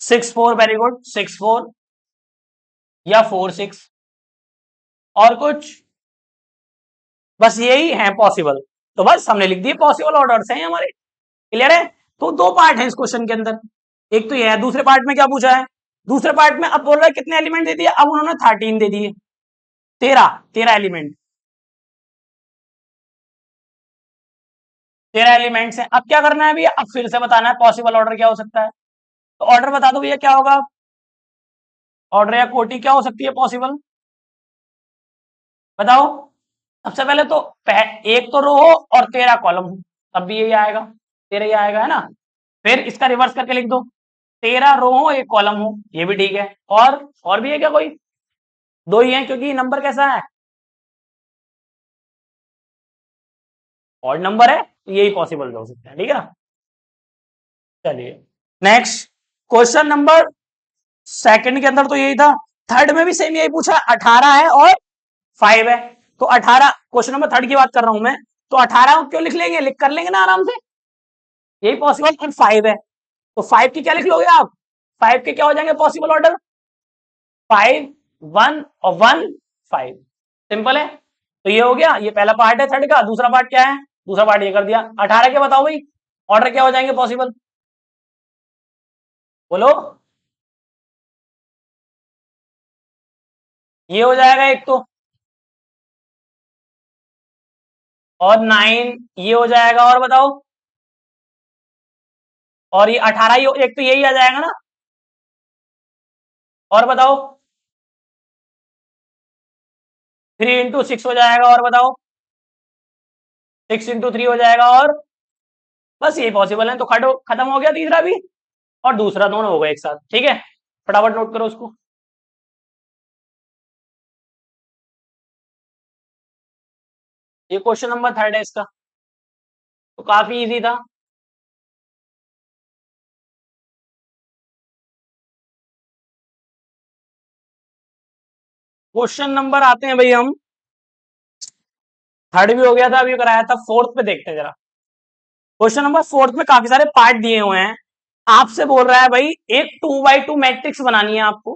6 4, वेरी गुड, 6 4 या 4 6, और कुछ? बस यही है पॉसिबल। तो बस हमने लिख दिए, पॉसिबल ऑर्डर्स हैं हमारे। क्लियर है? तो दो पार्ट है इस क्वेश्चन के अंदर, एक तो ये है, दूसरे पार्ट में क्या पूछा है? दूसरे पार्ट में अब बोल रहा है कितने एलिमेंट दे दिए, अब उन्होंने 13 दे दिए, 13 एलिमेंट, 13 एलिमेंट्स हैं। अब क्या करना है भैया, अब फिर से बताना है पॉसिबल ऑर्डर क्या हो सकता है। तो ऑर्डर बता दो भैया क्या होगा, ऑर्डर या कोटि क्या हो सकती है पॉसिबल, बताओ। सबसे पहले तो एक तो रो हो और 13 कॉलम हो, तब भी यही आएगा, 13 ही आएगा, है ना। फिर इसका रिवर्स करके लिख दो, 13 रो हो 1 कॉलम हो, ये भी ठीक है। और भी है क्या कोई? दो ही है, क्योंकि नंबर कैसा है, ऑड नंबर है, तो यही पॉसिबल हो सकता है, ठीक है ना। चलिए नेक्स्ट, क्वेश्चन नंबर सेकंड के अंदर तो यही था, थर्ड में भी सेम यही पूछा, 18 है और 5 है। तो 18, क्वेश्चन नंबर थर्ड की बात कर रहा हूं मैं, तो 18 क्यों लिख लेंगे, लिख कर लेंगे ना आराम से, यही पॉसिबल, और 5 है, तो 5 की क्या लिख लोगे आप, 5 के क्या हो जाएंगे पॉसिबल ऑर्डर, 5 1 और 1 5, सिंपल है। तो ये हो गया, ये पहला पार्ट है थर्ड का। दूसरा पार्ट क्या है, दूसरा पार्ट ये कर दिया, 18 के बताओ भाई, ऑर्डर क्या हो जाएंगे पॉसिबल, बोलो। ये हो जाएगा एक तो, और 9 ये हो जाएगा, और बताओ, और ये 18 एक तो यही आ जाएगा ना, और बताओ, 3 × 6 हो जाएगा, और बताओ, 6 × 3 हो जाएगा, और बस ये पॉसिबल है। तो खत्म हो गया तीसरा भी, और दूसरा दोनों हो गए एक साथ, ठीक है। फटाफट नोट करो उसको। ये क्वेश्चन नंबर थर्ड है इसका, तो काफी इजी था। क्वेश्चन नंबर आते हैं भाई हम, थर्ड भी हो गया था, अभी कराया था, फोर्थ पे देखते हैं जरा। क्वेश्चन नंबर फोर्थ में काफी सारे पार्ट दिए हुए हैं, आपसे बोल रहा है भाई एक 2x2 मैट्रिक्स बनानी है आपको,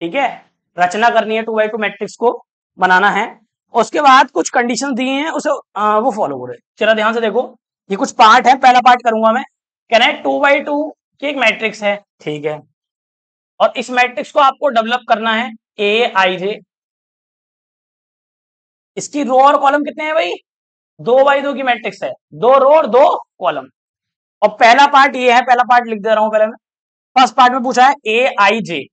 ठीक है, रचना करनी है, 2x2 मैट्रिक्स को बनाना है। उसके बाद कुछ कंडीशन दिए हैं, उसे वो फॉलो करो, जरा ध्यान से देखो। ये कुछ पार्ट है, पहला पार्ट करूंगा मैं, कहना है 2x2 की एक मैट्रिक्स है, ठीक है, और इस मैट्रिक्स को आपको डेवलप करना है, ए आई जे, इसकी रो और कॉलम कितने हैं भाई, 2x2 की मैट्रिक्स है, 2 रो और 2 कॉलम। और पहला पार्ट ये है, पहला पार्ट लिख दे रहा हूं पहले मैं। फर्स्ट पार्ट में पूछा है ए आई जे,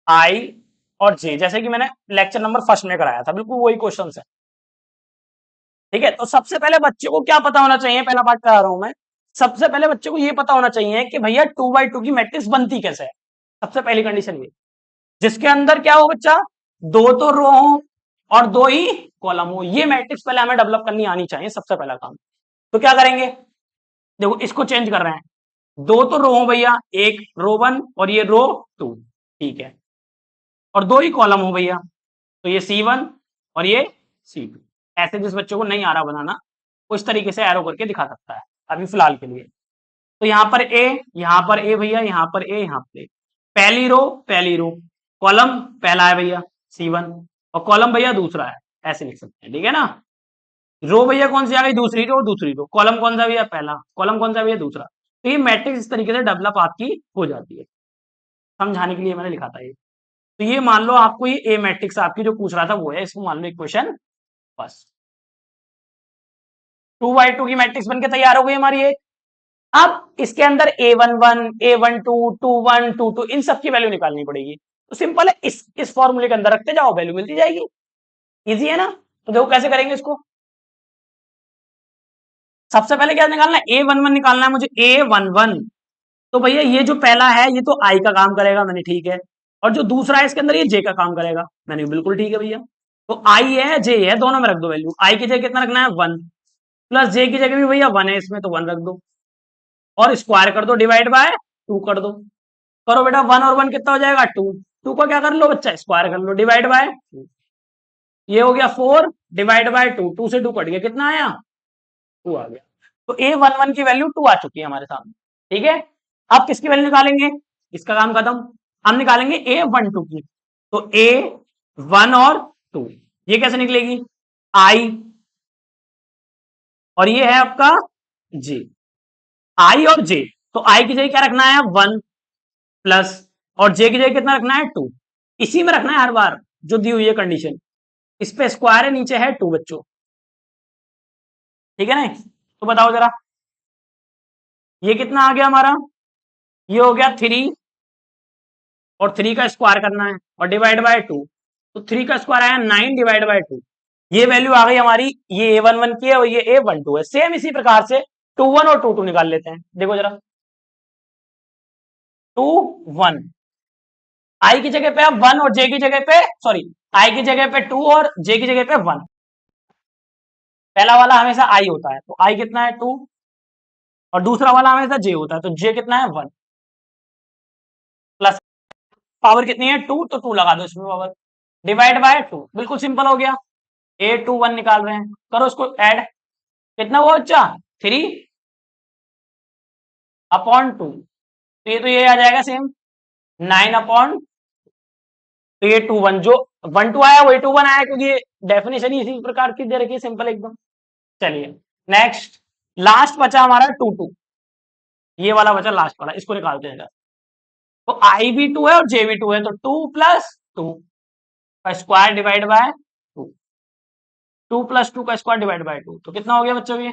आई और जे, जैसे कि मैंने लेक्चर नंबर फर्स्ट में कराया था, बिल्कुल वही क्वेश्चन है, ठीक है। तो सबसे पहले बच्चे को क्या पता होना चाहिए, पहला पार्ट करा रहा हूं मैं, सबसे पहले बच्चे को ये पता होना चाहिए कि भैया 2x2 की मैट्रिक्स बनती कैसे है। सबसे पहली कंडीशन ये, जिसके अंदर क्या हो बच्चा, दो तो रो हो और 2 ही कॉलम हो, ये मैट्रिक्स पहले हमें डेवलप करनी आनी चाहिए, सबसे पहला काम। तो क्या करेंगे, देखो इसको चेंज कर रहे हैं, दो तो रो हो भैया, एक रो 1 और ये रो 2, ठीक है, और 2 ही कॉलम हो भैया, तो ये C1 और ये C2। ऐसे जिस बच्चों को नहीं आ रहा बनाना, उस तरीके से एरो करके दिखा सकता है अभी फिलहाल के लिए। तो यहाँ पर ए, यहाँ पर ए भैया, यहाँ पर ए, यहाँ पर ए, पहली रो, कॉलम पहला है भैया C1, और कॉलम भैया दूसरा है, ऐसे लिख सकते हैं, ठीक है ना। रो भैया कौन सी आ गई, दूसरी रो, कॉलम कौन सा भैया, पहला, कॉलम कौन सा भैया, दूसरा। तो ये मैट्रिक्स इस तरीके से डेवलप आपकी हो जाती है, समझाने के लिए मैंने लिखा था ये। तो ये मान लो आपको ये ए मैट्रिक्स आपकी जो पूछ रहा था वो है, इसको मान लो इक्वेशन फर्स्ट। 2/2 की मैट्रिक्स बनके तैयार हो गई हमारी एक। अब इसके अंदर A11, A12, 21, 22 इन सब की वैल्यू निकालनी पड़ेगी। तो सिंपल है, इस फॉर्मूले के अंदर रखते जाओ, वैल्यू मिलती जाएगी। इजी है ना? तो देखो कैसे करेंगे इसको। सबसे पहले क्या निकालना है? A11 निकालना है मुझे। A11 तो भैया ये जो पहला है ये तो आई का काम करेगा, मैंने ठीक है। और जो दूसरा है इसके अंदर ये जे का काम करेगा, मैंने बिल्कुल ठीक है भैया। तो आई है जे है, दोनों में रख दो वैल्यू। आई की जगह कितना रखना है? 1, प्लस जे की जगह भी भैया 1 है इसमें, तो 1 रख दो। और स्क्वायर कर दो, डिवाइड बाय 2 कर दो। करो बेटा, 1 और 1 कितना हो जाएगा? 2। 2 को क्या कर लो बच्चा? स्क्वायर कर लो, डिवाइड बाय 2। ये हो गया 4 डिवाइड बाय 2, 2 से 2 कट गया, कितना आया? 2 आ गया। तो A11 की वैल्यू 2 आ चुकी है हमारे सामने, ठीक है। अब किसकी वैल्यू निकालेंगे? इसका काम खत्म। हम निकालेंगे A12 की। तो A1 और 2 ये कैसे निकलेगी? आई और ये है आपका जे। आई और जे, तो आई की जगह क्या रखना है? 1 प्लस, और जे की जगह कितना रखना है? 2। इसी में रखना है हर बार जो दी हुई है कंडीशन। इस पे स्क्वायर है, नीचे है 2 बच्चों, ठीक है ना? तो बताओ जरा, ये कितना आ गया हमारा? ये हो गया 3, और 3 का स्क्वायर करना है और डिवाइड बाय 2। तो 3 का स्क्वायर आया 9 डिवाइड बाय 2। ये वैल्यू आ गई हमारी। ये A11 की है और ये A12 है। सेम इसी प्रकार से 21 और 22 निकाल लेते हैं। देखो जरा, 21 आई की जगह पे आप 1 और जे की जगह पे, सॉरी, आई की जगह पे 2 और जे की जगह पे 1। पहला वाला हमेशा आई होता है, तो आई कितना है? 2। और दूसरा वाला हमेशा जे होता है, तो जे कितना है? 1। प्लस पावर कितनी है? 2, तो 2 लगा दो इसमें पावर, डिवाइड बाय 2। बिल्कुल सिंपल हो गया। A21 निकाल रहे हैं, करो इसको ऐड। कितना हुआ बच्चा? 3 अपॉन 2। तो ये आ जाएगा सेम, 9 अपॉन, तो ये 21 जो 1 2 आया वही 21 आया, क्योंकि ये डेफिनेशन ही इसी प्रकार की दे रखी है, सिंपल एकदम। चलिए नेक्स्ट, लास्ट बचा हमारा 2 2। ये वाला बचा लास्ट वाला, इसको निकालते हैं। तो आई भी 2 है और जे भी 2 है, तो 2 प्लस 2 का स्क्वायर डिवाइड बाय 2। 2 प्लस 2 का स्क्वायर डिवाइड बाय 2, तो कितना हो गया बच्चों? ये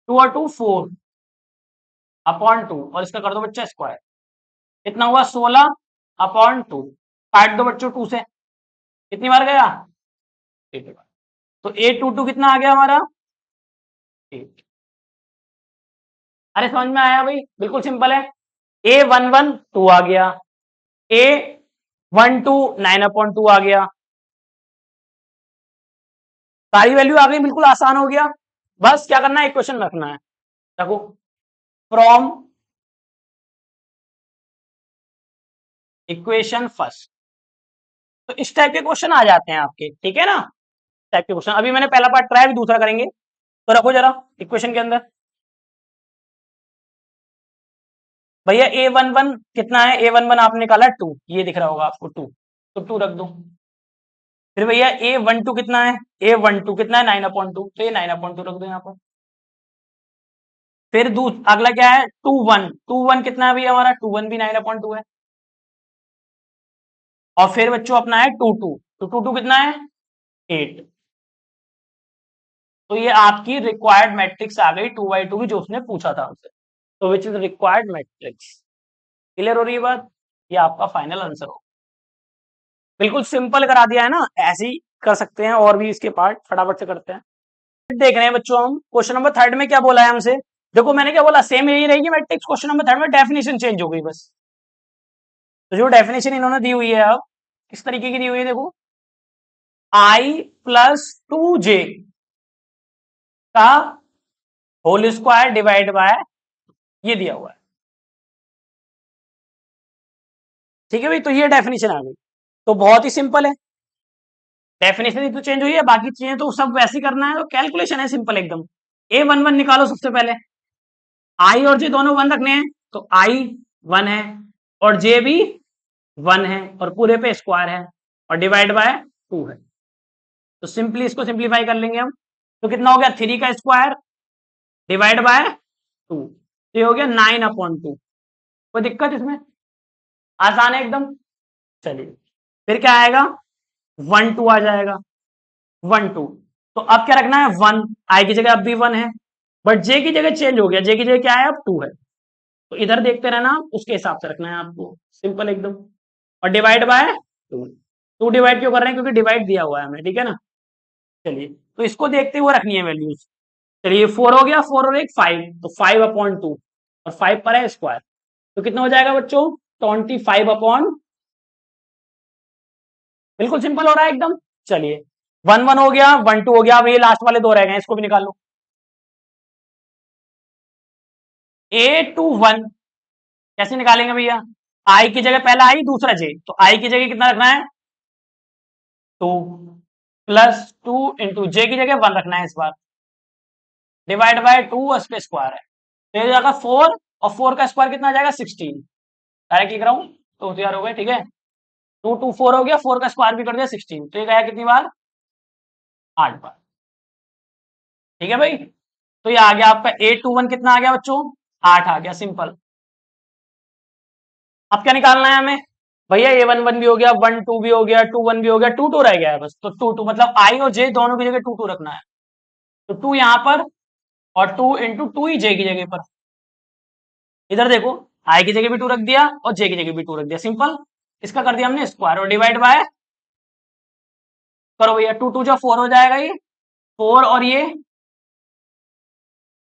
2 और 2 4 अपॉन 2, और इसका कर दो बच्चा स्क्वायर, कितना हुआ? 16 अपॉन 2। काट दो बच्चों 2 से, कितनी बार गया? 8 बार। तो A22 कितना आ गया हमारा? 8। अरे समझ में आया भाई? बिल्कुल सिंपल है। A11 2 आ गया, A12 9/2 आ गया, सारी वैल्यू आ गई, बिल्कुल आसान हो गया। बस क्या करना है? इक्वेशन रखना है। देखो, फ्रॉम इक्वेशन फर्स्ट, तो इस टाइप के क्वेश्चन आ जाते हैं आपके, ठीक है ना? टाइप के क्वेश्चन अभी मैंने पहला पार्ट ट्राई, भी दूसरा करेंगे। तो रखो जरा इक्वेशन के अंदर, भैया A11 कितना है? A11 आपने निकाला 2, ये दिख रहा होगा आपको 2, तो 2 रख दो। फिर भैया A12 कितना है? A12 कितना है? 9/2, तो ये 9/2 रख दो यहाँ पर। फिर अगला क्या है? 21 कितना है भैया हमारा? 21 भी 9/2 है। और फिर बच्चों अपना है 22, तो 22 कितना है? 8। तो ये आपकी रिक्वायर्ड मैट्रिक्स आ गई 2/2 की, जो उसने पूछा था हमसे। तो which is required matrix. Clear हो रही है बात? ये आपका फाइनल आंसर हो। बिल्कुल सिंपल करा दिया है ना, ऐसे ही कर सकते हैं, और भी इसके पार्ट फटाफट से करते हैं। देख रहे हैं बच्चों हम क्वेश्चन नंबर 3 में क्या बोला है हमसे। देखो मैंने क्या बोला, सेम यही रहेगी मैट्रिक्स। क्वेश्चन नंबर 3 में डेफिनेशन चेंज हो गई बस। तो जो डेफिनेशन इन्होंने दी हुई है, अब किस तरीके की दी हुई है देखो, आई प्लस 2 जे का होल स्क्वायर डिवाइड बाय, ये दिया हुआ है, ठीक है भाई। तो ये डेफिनेशन आ गई, तो बहुत ही सिंपल है। डेफिनेशन ही तो चेंज हुई है, बाकी चीजें तो सब वैसे ही करना है। तो कैलकुलेशन है सिंपल एकदम। A11 निकालो सबसे पहले, आई और जे दोनों 1 रखने हैं, तो आई 1 है और जे भी 1 है, और पूरे पे स्क्वायर है, और डिवाइड बाय 2 है। तो सिंपली इसको सिंप्लीफाई कर लेंगे हम। तो कितना हो गया? 3 का स्क्वायर डिवाइड बाय 2। तो ये हो गया 9/2। कोई दिक्कत इसमें? आसान है एकदम। चलिए फिर क्या आएगा, 1/2 आ जाएगा, 1/2। तो अब क्या रखना है, 1, आई की जगह अब भी 1 है, बट जे की जगह चेंज हो गया, जे की जगह क्या है अब 2 है। तो इधर देखते रहना, उसके हिसाब से रखना है आपको, सिंपल एकदम। और डिवाइड बाय 2। 2 डिवाइड क्यों कर रहे हैं, क्योंकि डिवाइड दिया हुआ है हमें, ठीक है ना। चलिए तो इसको देखते हुए रखनी है वैल्यूज। चलिए 4 हो गया, 4 और एक 5, तो 5/2 और 5 पर है स्क्वायर, तो कितना हो जाएगा बच्चों, 25/, बिल्कुल सिंपल हो रहा है एकदम। चलिए 1 1 हो गया, 1 2 हो गया, अब ये लास्ट वाले दो रह गए, इसको भी निकाल लो। A to 1 कैसे निकालेंगे भैया, आई की जगह पहला आई दूसरा जे, तो आई की जगह कितना रखना है 2, प्लस 2 इंटू जे की जगह 1 रखना है इस बार, डिवाइड बाय 2 उस पे स्क्वायर है, तो ये जाएगा 4, और 4 का स्क्वायर कितना आ जाएगा 16। डायरेक्ट लिख रहा हूं तो तैयार हो गए, ठीक है। 2 2 4 हो गया, 4 का स्क्वायर भी कर दिया 16, तो ये गया कितनी बार, 8 बार, ठीक है भाई। तो ये आ गया आपका A to 1 कितना आ गया बच्चों, 8 आ गया, सिंपल। अब क्या निकालना है हमें भैया, A11 भी हो गया, 1 2 भी हो गया, 2 1 भी हो गया, 2 2 रह गया है बस, तो 2 2 मतलब आई और जे दोनों की जगह 2 2 रखना है, तो 2 यहां पर और 2 इंटू 2 ही जे की जगह पर। इधर देखो, आई की जगह भी 2 रख दिया और जे की जगह भी 2 रख दिया, सिंपल। इसका कर दिया हमने स्क्वायर और डिवाइड बाय, करो भैया, 2 2 जो 4 हो जाएगा, ये 4 और ये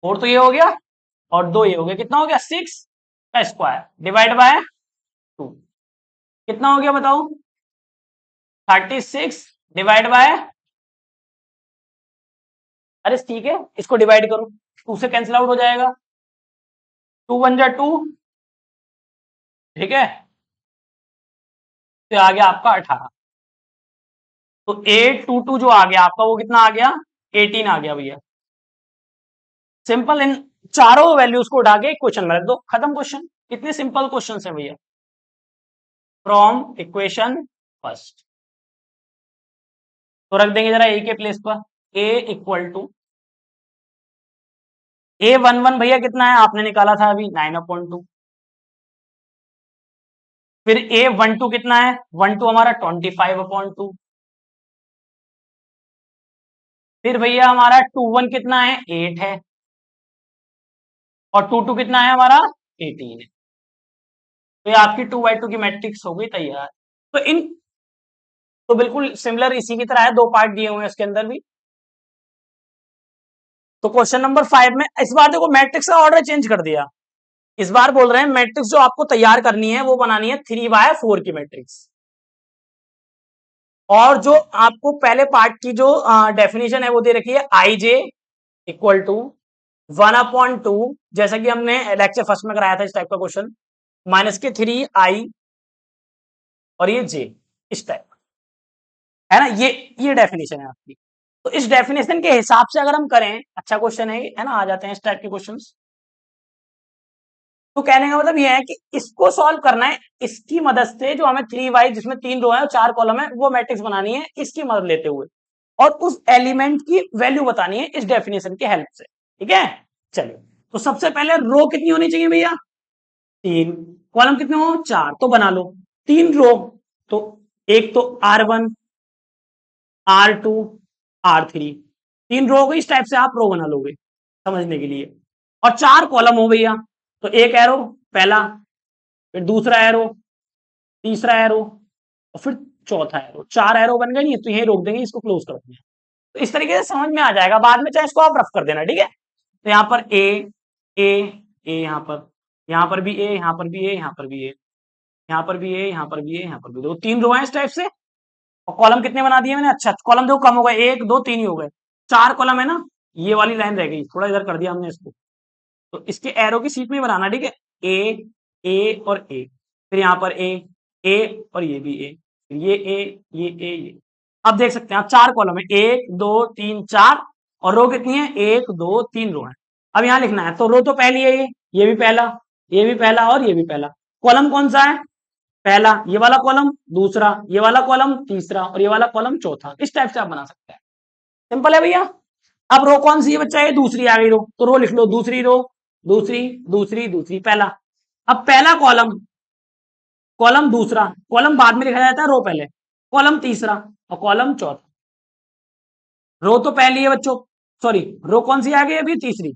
4 तो ये हो गया और 2 ये हो गया, कितना हो गया 6 का स्क्वायर डिवाइड बाय 2, कितना हो गया बताओ, 36 डिवाइड बाय, अरे ठीक है इसको डिवाइड करो, 2 से कैंसिल आउट हो जाएगा, 2 1 जा 2, ठीक है, तो आ गया आपका 18। तो A22 जो आ गया आपका वो कितना आ गया, 18 आ गया भैया। सिंपल, इन चारों वैल्यूज को उठा के क्वेश्चन में रख दो, खत्म क्वेश्चन। कितने सिंपल क्वेश्चन है भैया, फ्रॉम इक्वेशन फर्स्ट। तो रख देंगे जरा ए के प्लेस पर, A इक्वल टू A11 भैया कितना है आपने निकाला था अभी 9/2, फिर A12 कितना है, 12 हमारा 25/2, फिर भैया हमारा 21 कितना है 8 है, और 22 कितना है हमारा 18 है। तो ये आपकी 2/2 की मैट्रिक्स हो गई तैयार। तो इन, तो बिल्कुल सिमिलर इसी की तरह है, दो पार्ट दिए हुए हैं इसके अंदर भी। तो क्वेश्चन नंबर 5 में इस बार देखो मैट्रिक्स का ऑर्डर चेंज कर दिया, इस बार बोल रहे हैं मैट्रिक्स जो आपको तैयार करनी है वो बनानी है 3/4 की मैट्रिक्स, और जो आपको पहले पार्ट की जो डेफिनेशन है वो दे रखी है आई जे इक्वल टू 1/2, जैसा कि हमने लेक्चर फर्स्ट में कराया था इस टाइप का क्वेश्चन, -3 आई और ये जे, इस टाइप है ना, ये डेफिनेशन है आपकी। तो इस डेफिनेशन के हिसाब से अगर हम करें, अच्छा क्वेश्चन है ना, आ जाते हैं इस टाइप के क्वेश्चंस। तो कहने का मतलब ये है कि इसको सॉल्व करना है, इसकी मदद से जो हमें 3/, जिसमें 3 रो है और 4 कॉलम है, वो मैट्रिक्स बनानी है इसकी मदद लेते हुए, और उस एलिमेंट की वैल्यू बतानी है इस डेफिनेशन की हेल्प से, ठीक है। चलिए तो सबसे पहले रो कितनी होनी चाहिए भैया, 3, कॉलम कितने हो 4, तो बना लो 3 रो। तो एक तो R1 R2 R3, 3 रो हो गई, इस टाइप से आप रो बना लोगे समझने के लिए। और 4 कॉलम हो भैया, तो एक एरो पहला, फिर दूसरा एरो, तीसरा एरो, और फिर चौथा एरो, 4 एरो बन गए, नहीं तो यही रोक देंगे, इसको क्लोज कर देंगे। तो इस तरीके से समझ में आ जाएगा, बाद में चाहे इसको आप रफ कर देना, ठीक है। तो यहाँ पर ए ए यहाँ पर, यहाँ पर भी ए, यहाँ पर भी ए, यहाँ पर भी ए, यहाँ पर भी ए, यहाँ पर भी ए, यहाँ पर भी, दो 3 रो है इस टाइप से। और कॉलम कितने बना दिए मैंने, अच्छा कॉलम देखो कम हो गए, 1 2 3 ही हो गए, 4 कॉलम है ना, ये वाली लाइन रह गई, थोड़ा इधर कर दिया हमने इसको, तो इसके एरो की सीट में बनाना, ठीक है, ए और ए, फिर यहाँ पर ए और ये भी ए, ये ए ये ए ये। अब देख सकते हैं आप 4 कॉलम है, 1 2 3 4, और रो कितनी है 1 2 3 रो है। अब यहाँ लिखना है, तो रो तो पहली है, ये भी पहला, ये भी पहला और ये भी पहला। कॉलम कौन सा है, पहला ये वाला कॉलम, दूसरा ये वाला कॉलम, तीसरा और ये वाला कॉलम चौथा, इस टाइप से आप बना सकते हैं, सिंपल है भैया। अब रो कौन सी है बच्चा, ये दूसरी आ गई रो, तो रो लिख लो दूसरी रो, दूसरी, दूसरी, दूसरी, पहला। अब पहला कॉलम, कॉलम दूसरा, कॉलम बाद में लिखा जाता है, रो पहले, कॉलम तीसरा और कॉलम चौथा। रो तो पहली है बच्चों, सॉरी, रो कौन सी आ गई अभी? तीसरी,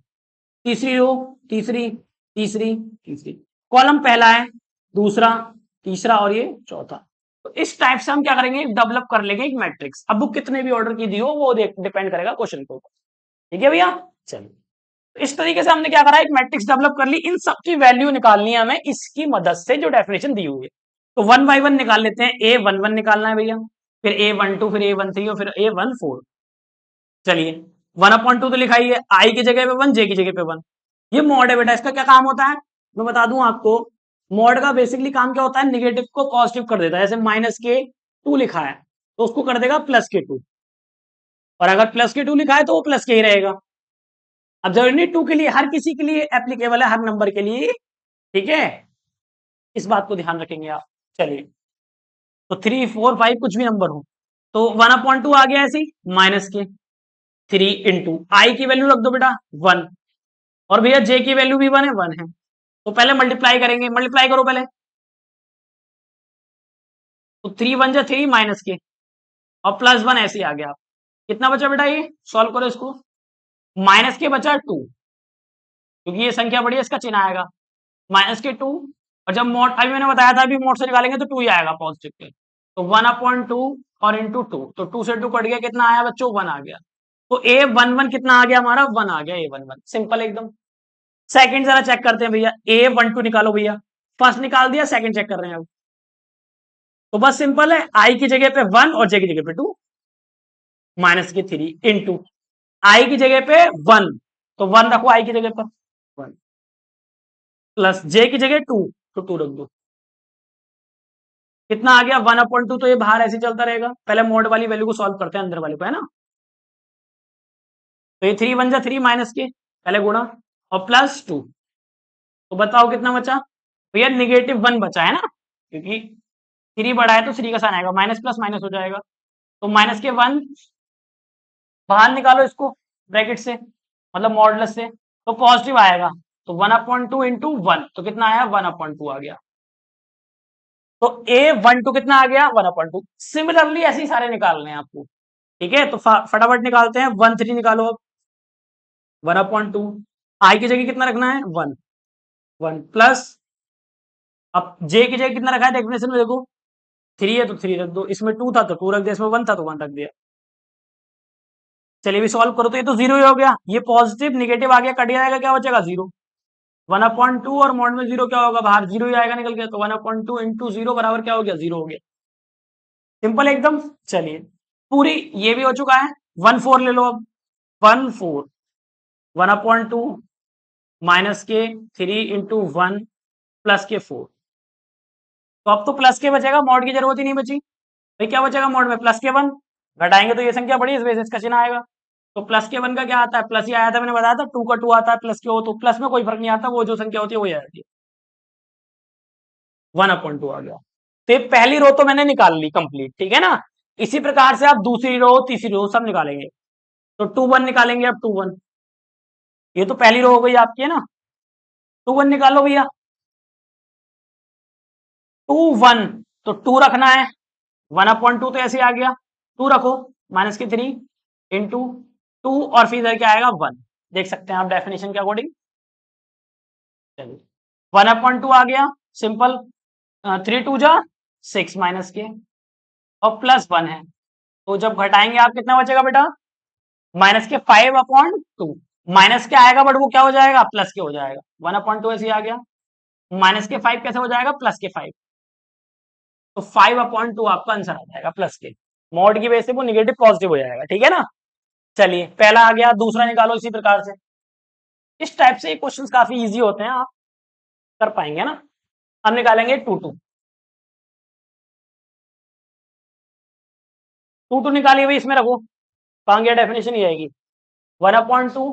तीसरी रो, तीसरी, तीसरी, तीसरी, कॉलम पहला है, दूसरा, तीसरा और ये चौथा। तो इस टाइप से हम क्या करेंगे, डेवलप कर लेंगे एक मैट्रिक्स। अब वो कितने भी ऑर्डर की दी हो वो डिपेंड करेगा क्वेश्चन के ऊपर। ठीक है भैया, चलिए। तो इस तरीके से हमने क्या करा, एक मैट्रिक्स डेवलप कर ली, इन सब की वैल्यू निकालनी है हमें इसकी मदद से जो डेफिनेशन दी हुई है। तो वन बाई वन निकाल लेते हैं। ए वन वन निकालना है भैया, फिर ए वन टू, फिर ए वन थ्री और फिर ए वन फोर। चलिए, वन अपॉइंट टू तो लिखा ही है, आई की जगह पे वन, जे की जगह पे वन। ये मॉड है बेटा, इसका क्या काम होता है मैं बता दूं आपको। मॉड का बेसिकली काम क्या होता है, निगेटिव को पॉजिटिव कर देता है। जैसे माइनस के टू लिखा है तो उसको कर देगा प्लस के टू, और अगर प्लस के टू लिखा है तो वो प्लस के ही रहेगा। अब जरूरी नहीं टू के लिए, हर किसी के लिए एप्लीकेबल है, हर नंबर के लिए। ठीक है, इस बात को ध्यान रखेंगे आप। चलिए, तो थ्री फोर फाइव कुछ भी नंबर हो, तो वन अपॉइंट टू आ गया ऐसे ही, माइनस के थ्री इंटू आई की वैल्यू रख दो बेटा वन, और भैया जे की वैल्यू भी वन है। तो पहले मल्टीप्लाई करेंगे, मल्टीप्लाई करो पहले। तो थ्री वन जा थ्री माइनस के, और प्लस वन ऐसे ही आ गया। कितना बचा बेटा, ये सॉल्व करो इसको। माइनस के बचा टू, क्योंकि ये संख्या बड़ी है इसका चिन्ह आएगा माइनस के टू। और जब मोड, अभी मैंने बताया था अभी मोड से निकालेंगे तो टू ही आएगा पॉजिटिव के। तो वन अपॉइंट टू और इंटू टू, तो टू से टू कट गया, कितना आया बच्चों, वन आ गया। तो ए वन वन कितना आ गया हमारा, वन आ गया, ए वन वन, सिंपल एकदम। सेकंड जरा चेक करते हैं भैया, ए वन टू निकालो भैया। फर्स्ट निकाल दिया, सेकंड चेक कर रहे हैं अब। तो बस सिंपल है, आई की जगह पे वन और जे की जगह पे टू, माइनस के थ्री इंटू आई की जगह पे वन, तो वन रखो आई की जगह पर, वन प्लस जे की जगह टू, तो टू रख दो। कितना आ गया, वन अपॉइंट टू। तो ये बाहर ऐसे चलता रहेगा, पहले मोड वाली वैल्यू को सॉल्व करते हैं, अंदर वाले को, है ना। तो ये थ्री वन जा थ्री माइनस के, पहले गुणा और प्लस टू। तो बताओ कितना बचा भैया, निगेटिव वन बचा है ना, क्योंकि थ्री बड़ा है तो थ्री का साइन आएगा, माइनस प्लस माइनस हो जाएगा। तो माइनस के वन बाहर निकालो इसको ब्रैकेट से, मतलब मॉडुलस से, तो पॉजिटिव आएगा। तो one upon two into one, तो कितना आया, वन अपॉइंट टू आ गया। तो ए वन टू कितना आ गया, वन अपॉइंट टू। सिमिलरली ऐसे ही सारे निकालने हैं आपको। ठीक है, तो फटाफट निकालते हैं। वन थ्री निकालो अब, वन अपॉइंट टू, आई की जगह कितना रखना है, वन, वन प्लस, अब जे की जगह कितना रखा है डेफिनेशन में देखो, थ्री है तो थ्री रख दो, इसमें टू था तो टू रख दिया, इसमें वन था तो वन रख दिया। चलिए भी सॉल्व करो, तो ये तो जीरो ही हो गया, ये पॉजिटिव निगेटिव आ गया, कट जाएगा, क्या बचेगा, जीरो। वन अपॉइंट टू और मॉड में जीरो क्या होगा, बाहर जीरो ही आएगा निकल के, तो one upon two into zero बराबर क्या हो गया, जीरो हो गया। सिंपल एकदम। चलिए, पूरी ये भी हो चुका है। वन फोर ले लो अब, one four, one upon two minus के थ्री इंटू वन प्लस के फोर। तो अब तो प्लस के बचेगा, मॉड की जरूरत ही नहीं बची भाई। क्या बचेगा मॉड में, प्लस के वन, घटाएंगे तो ये संख्या बड़ी, इस वजह से इसका चिन्ह आएगा। तो प्लस के वन का क्या आता है, प्लस ही आया था, मैंने बताया था, टू का टू आता है, प्लस के हो तो प्लस में कोई फर्क नहीं आता, वो जो संख्या होती है वही आती है। वन अपॉइंट टू आ गया। तो ये पहली रो तो मैंने निकाल ली कंप्लीट, ठीक है ना। इसी प्रकार से आप दूसरी रो, तीसरी रो सब निकालेंगे। तो टू वन निकालेंगे अब, टू वन, ये तो पहली रो हो गई आपकी, है ना। टू वन निकालो भैया, टू वन, तो टू रखना है, वन अपॉइंट टू तो ऐसे आ गया, टू रखो, माइनस के थ्री इंटू टू, और फिर इधर क्या आएगा, वन। देख सकते हैं आप डेफिनेशन के अकॉर्डिंग। चलिए, वन अपॉइंट टू आ गया, सिंपल, थ्री टू जा सिक्स माइनस के, और प्लस वन है, तो जब घटाएंगे आप कितना बचेगा बेटा, माइनस के फाइव अपॉइंट टू। माइनस के आएगा बट वो क्या हो जाएगा, प्लस के हो जाएगा, वन अपॉइंट टू ऐसे आ गया, माइनस के फाइव कैसे हो जाएगा, प्लस के फाइव। तो फाइव अपॉइंट टू आपका आंसर आ जाएगा प्लस के, मॉड की वजह से वो निगेटिव पॉजिटिव हो जाएगा, ठीक है ना। चलिए, पहला आ गया, दूसरा निकालो इसी प्रकार से। इस टाइप से क्वेश्चंस काफी इजी होते हैं, आप कर पाएंगे ना। हम निकालेंगे टू टू, टू टू निकालिए भाई, इसमें रखो, कहाँ गया, डेफिनेशन ही आएगी, वन अपॉइंट टू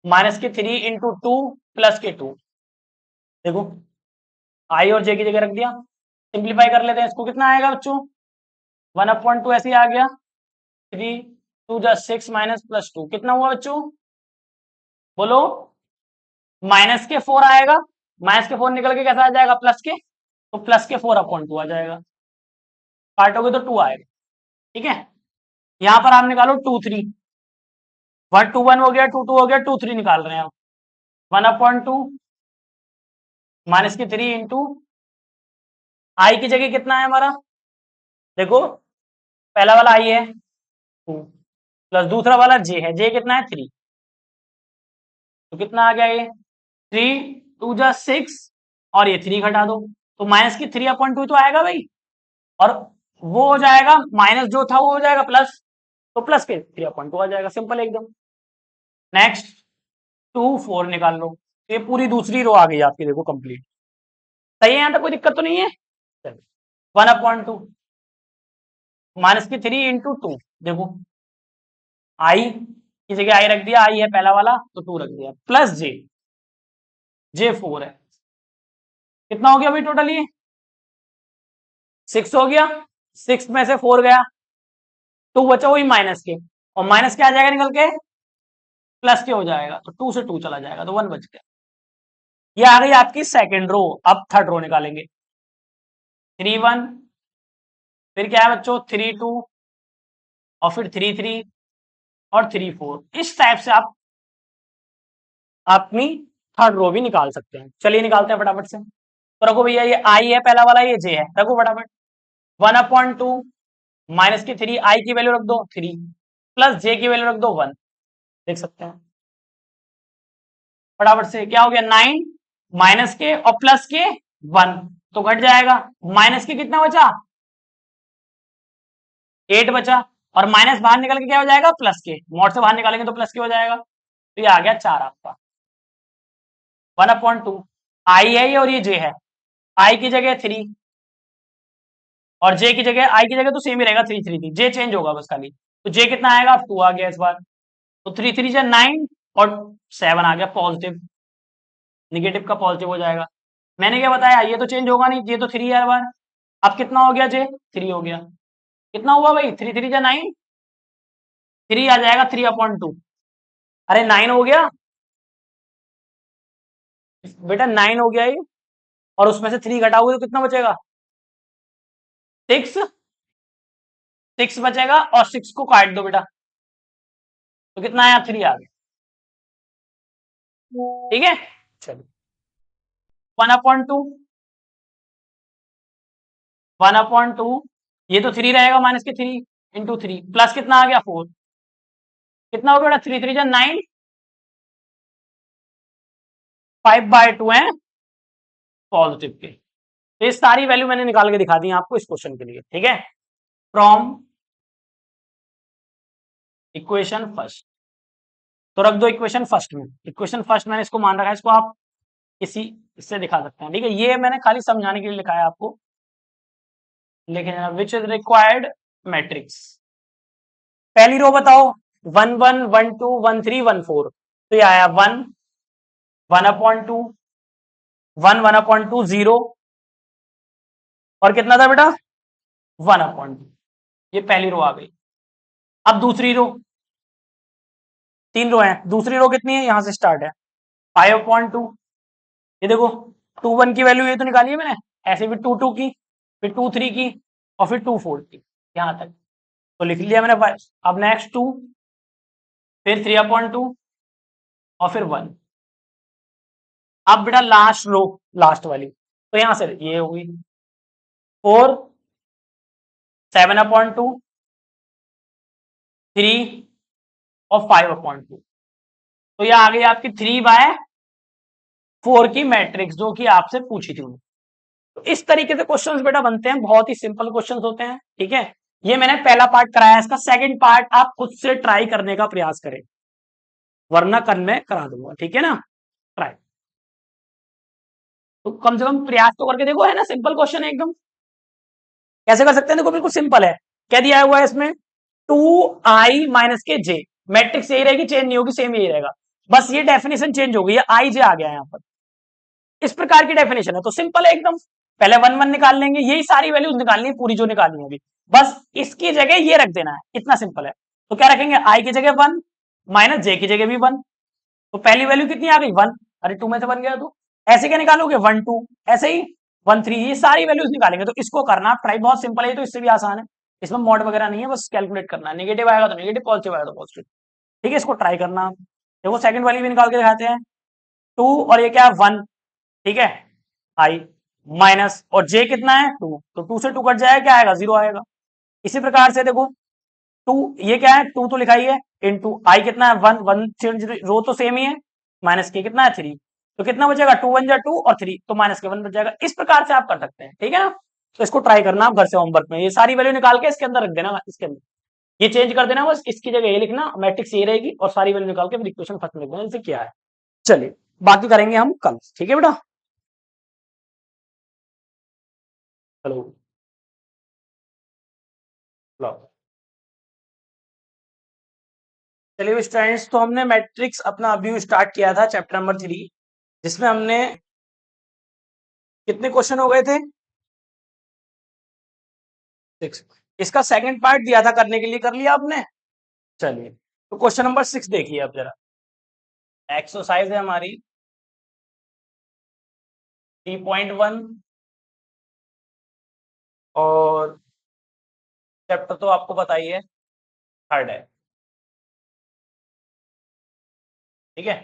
माइनस के थ्री इंटू टू प्लस के टू। देखो, आई और जे की जगह रख दिया, सिंप्लीफाई कर लेते हैं इसको, कितना आएगा बच्चों, वन अपॉइंट टू ऐसे ही आ गया, थ्री टू जा सिक्स माइनस प्लस टू, कितना हुआ बच्चों, बोलो। माइनस के 4 आएगा, माइनस के 4 निकल के कैसा आ जाएगा, प्लस के, तो प्लस के 4/2 आ जाएगा, काटोगे तो 2 आएगा। ठीक है, यहां पर आप निकालो 2 3, 1 2 1 हो गया, 2 2 हो गया, 2 3 निकाल रहे हैं आप। 1/2 माइनस के 3 इंटू आई की जगह कितना है हमारा, देखो पहला वाला आई है 2 प्लस दूसरा वाला जे है, जे कितना है 3, तो कितना आ गया ये 3 2 जा 6, और ये 3 घटा दो, तो माइनस की 3/2 तो आएगा भाई, और वो हो जाएगा माइनस जो था वो हो जाएगा प्लस, तो प्लस के 3/2 आ जाएगा, सिंपल एकदम। नेक्स्ट 2 4 निकाल लो, ये पूरी दूसरी रो आ गई आपकी, देखो कंप्लीट, सही है, यहां तक कोई दिक्कत तो नहीं है। 1/2 माइनस की 3 इंटू 2, देखो आई की जगह आई रख दिया, आई है पहला वाला तो 2 रख दिया, प्लस जे, जे 4 है, कितना हो गया भाई टोटल, ये 6 हो गया, 6 में से 4 गया, 2 बचा वही माइनस के, और माइनस क्या आ जाएगा निकल के, प्लस के हो जाएगा, तो 2 से 2 चला जाएगा, तो 1 बच गया। ये आ गई आपकी सेकंड रो। अब थर्ड रो निकालेंगे, 3 1, फिर क्या है बच्चों 3 2, और फिर 3 3, और 3 4, इस टाइप से आप अपनी थर्ड रो भी निकाल सकते हैं। चलिए निकालते हैं फटाफट से, तो रखो भैया, ये आई है पहला वाला, ये जे है, रखो फटाफट। 1/2 माइनस की 3, आई की वैल्यू रख दो 3, प्लस जे की वैल्यू रख दो 1, देख सकते हैं फटाफट से, क्या हो गया 9 माइनस के और प्लस के 1, तो घट जाएगा, माइनस के कितना बचा 8 बचा, और माइनस बाहर निकल के क्या हो जाएगा, प्लस के, मॉड से बाहर निकालेंगे तो प्लस के हो जाएगा, तो ये आ गया 4 आपका। 1/2 आई है ये और ये जे है, आई की जगह 3 और जे की जगह, आई की जगह तो सेम ही रहेगा 3 3 3, जे चेंज होगा बस खाली, तो जे कितना आएगा 2 आ गया इस बार, तो 3 3 जा 9 और 7 आ गया पॉजिटिव, निगेटिव का पॉजिटिव हो जाएगा। मैंने क्या बताया, ये तो चेंज होगा नहीं, ये तो 3 है हर बार। अब कितना हो गया जे 3 हो गया, कितना हुआ भाई 3 3 जा 9, 3 आ जाएगा 3/2, अरे 9 हो गया बेटा, 9 हो गया ये, और उसमें से 3 घटाओगे तो कितना बचेगा 6, 6 बचेगा, और 6 को काट दो बेटा, तो कितना आया 3 आ गया। ठीक है, चलो 1/2, 1/2, ये तो 3 रहेगा, माइनस के 3 इंटू 3, प्लस कितना आ गया 4, कितना हो गया बेटा 3 3 जा 9, 5/2 है पॉजिटिव के, तो ये सारी वैल्यू मैंने निकाल के दिखा दी आपको इस क्वेश्चन के लिए। ठीक है, फ्रॉम इक्वेशन फर्स्ट, तो रख दो इक्वेशन फर्स्ट में, इक्वेशन फर्स्ट मैंने इसको मान रखा है, इसको आप किसी इससे दिखा सकते हैं। ठीक है, ये मैंने खाली समझाने के लिए लिखा है आपको, लेकिन विच इज रिक्वायर्ड मैट्रिक्स, पहली रो बताओ 1 1 1 2 1 3 1 4, तो ये आया 1 1/2 1 1/2 0, और कितना था बेटा 1/2, ये पहली रो आ गई। अब दूसरी रो, 3 रो है, दूसरी रो कितनी है, यहां से स्टार्ट है 5/2, ये देखो 2 1 की वैल्यू ये तो निकाली है मैंने, ऐसे भी 2 2 की, फिर 2 3 की, और फिर 2 4 की, यहां तक तो लिख लिया मैंने। अब नेक्स्ट 2, फिर 3/2, और फिर 1। अब बेटा लास्ट रो, लास्ट वाली, तो यहां से ये होगी 4 7/2, 3 और 5/2, तो ये आ गई आपकी 3/4 की मैट्रिक्स, जो कि आपसे पूछी थी। तो इस तरीके से क्वेश्चंस बेटा बनते हैं, बहुत ही सिंपल क्वेश्चंस होते हैं। ठीक है, ये मैंने पहला पार्ट कराया, इसका सेकंड पार्ट आप खुद से ट्राई करने का प्रयास करें, वरना कल मैं करा दूंगा। ठीक है ना, ट्राई तो कम से कम प्रयास तो करके देखो, है ना, सिंपल क्वेश्चन है एकदम। कैसे कर सकते हैं, देखो बिल्कुल सिंपल है, क्या दिया हुआ है इसमें 2i माइनस के जे, मैट्रिक्स यही रहेगी, चेंज नहीं होगी, सेम यही रहेगा, बस ये डेफिनेशन चेंज हो गई है, आई जे आ गया है यहाँ पर, इस प्रकार की डेफिनेशन है, तो सिंपल है एकदम। पहले 1 1 निकाल लेंगे, यही सारी वैल्यूज निकालनी है पूरी जो निकालनी है अभी, बस इसकी जगह ये रख देना है, इतना सिंपल है। तो क्या रखेंगे, आई की जगह 1 माइनस जे की जगह भी 1, तो पहली वैल्यू कितनी आ गई 1, अरे 2 में से बन गया। तो ऐसे क्या निकालोगे 1 2, ऐसे ही 1 3, ये सारी वैल्यूज निकालेंगे। तो इसको करना आप ट्राई, बहुत सिंपल है, तो इससे भी आसान है, इसमें मॉड वगैरह नहीं है, बस कैलकुलेट करना है। नेगेटिव आएगा तो नेगेटिव, पॉजिटिव आएगा तो पॉजिटिव। ठीक है, इसको ट्राई करना आप। देखो सेकंड वाली भी निकाल के दिखाते हैं। 2 और ये क्या है 1, ठीक है, आई माइनस, और जे कितना है 2, तो 2 से 2 कट जाएगा, क्या आएगा 0 आएगा। इसी प्रकार से देखो 2, ये क्या है 2 तो लिखा ही है, इंटू आई कितना है 1 1, रो तो सेम ही है, माइनस के कितना है 3, तो कितना बचेगा 2 1 जा 2 और 3, तो माइनस के 1 बच जाएगा। इस प्रकार से आप कर सकते हैं, ठीक है ना। तो इसको ट्राई करना आप घर से होमवर्क में, ये सारी वैल्यू निकाल के इसके अंदर रख देना, इसके अंदर ये चेंज कर देना, बस इसकी जगह ये लिखना, मैट्रिक्स ये रहेगी, और सारी वैल्यू निकाल के फिर इक्वेशन खत्म लिख देना, जैसे क्या है। चलिए बाकी करेंगे हम कल, ठीक है बेटा। हेलो, लो। चलिए स्टूडेंट्स, तो हमने मैट्रिक्स अपना अभी स्टार्ट किया था चैप्टर नंबर 3, जिसमें हमने कितने क्वेश्चन हो गए थे 6। इसका सेकंड पार्ट दिया था करने के लिए, कर लिया आपने। चलिए तो क्वेश्चन नंबर 6 देखिए आप जरा। एक्सरसाइज है हमारी 3.1, और चैप्टर तो आपको पता ही है, थर्ड है, ठीक है।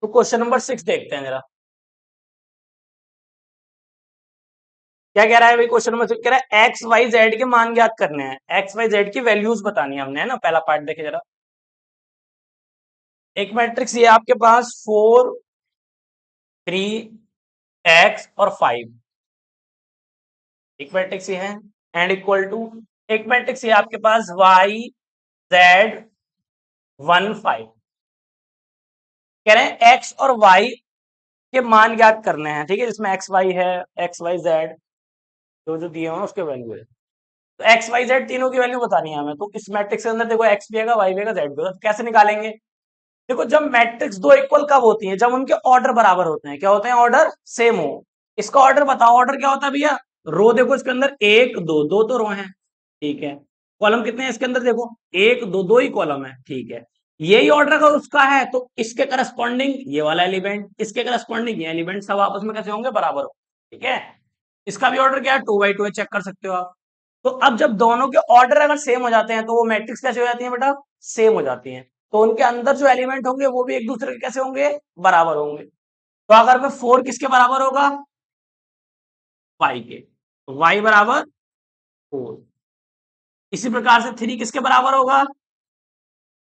तो क्वेश्चन नंबर 6 देखते हैं जरा, क्या कह रहा है भाई। क्वेश्चन नंबर 6 कह रहा है एक्स वाई जेड के मान ज्ञात करने हैं, एक्स वाई जेड की वैल्यूज बतानी है हमने, है ना। पहला पार्ट देखे जरा। एक मैट्रिक्स ये आपके पास 4 3 एक्स और 5, एक मैट्रिक्स ये है, एंड इक्वल टू एक मैट्रिक्स ये आपके पास वाई जेड 1 5। कह रहे हैं एक्स और वाई के मान ज्ञात करने हैं, ठीक है, जिसमें एक्स वाई है, एक्स वाई जेड जो जो दिए हुए हैं उसके वैल्यू है। तो एक्स वाई जेड तीनों की वैल्यू बतानी है हमें। तो इस मैट्रिक्स के अंदर देखो एक्स भी आएगा, वाई भी आएगा, जेड भी आएगा। तो कैसे निकालेंगे। देखो जब मैट्रिक्स दो इक्वल कब होती है, जब उनके ऑर्डर बराबर होते हैं। क्या होते हैं, ऑर्डर सेम हो। इसका ऑर्डर बताओ, ऑर्डर क्या होता है भैया। रो देखो इसके अंदर एक दो, दो तो रो हैं, ठीक है। कॉलम कितने हैं इसके अंदर, देखो एक दो, दो ही कॉलम है, ठीक है। यही ऑर्डर अगर उसका है तो इसके करस्पॉन्डिंग ये वाला एलिमेंट, इसके करस्पॉन्डिंग ये एलिमेंट, सब आपस में कैसे होंगे, बराबर हो, ठीक है। इसका भी ऑर्डर क्या है 2 by 2 है, चेक कर सकते हो आप। तो अब जब दोनों के ऑर्डर अगर सेम हो जाते हैं तो वो मैट्रिक्स कैसे हो जाती है बेटा, सेम हो जाती हैं। तो उनके अंदर जो एलिमेंट होंगे वो भी एक दूसरे के कैसे होंगे, बराबर होंगे। तो अगर में 4 किसके बराबर होगा, y के, तो y बराबर 4। इसी प्रकार से 3 किसके बराबर होगा,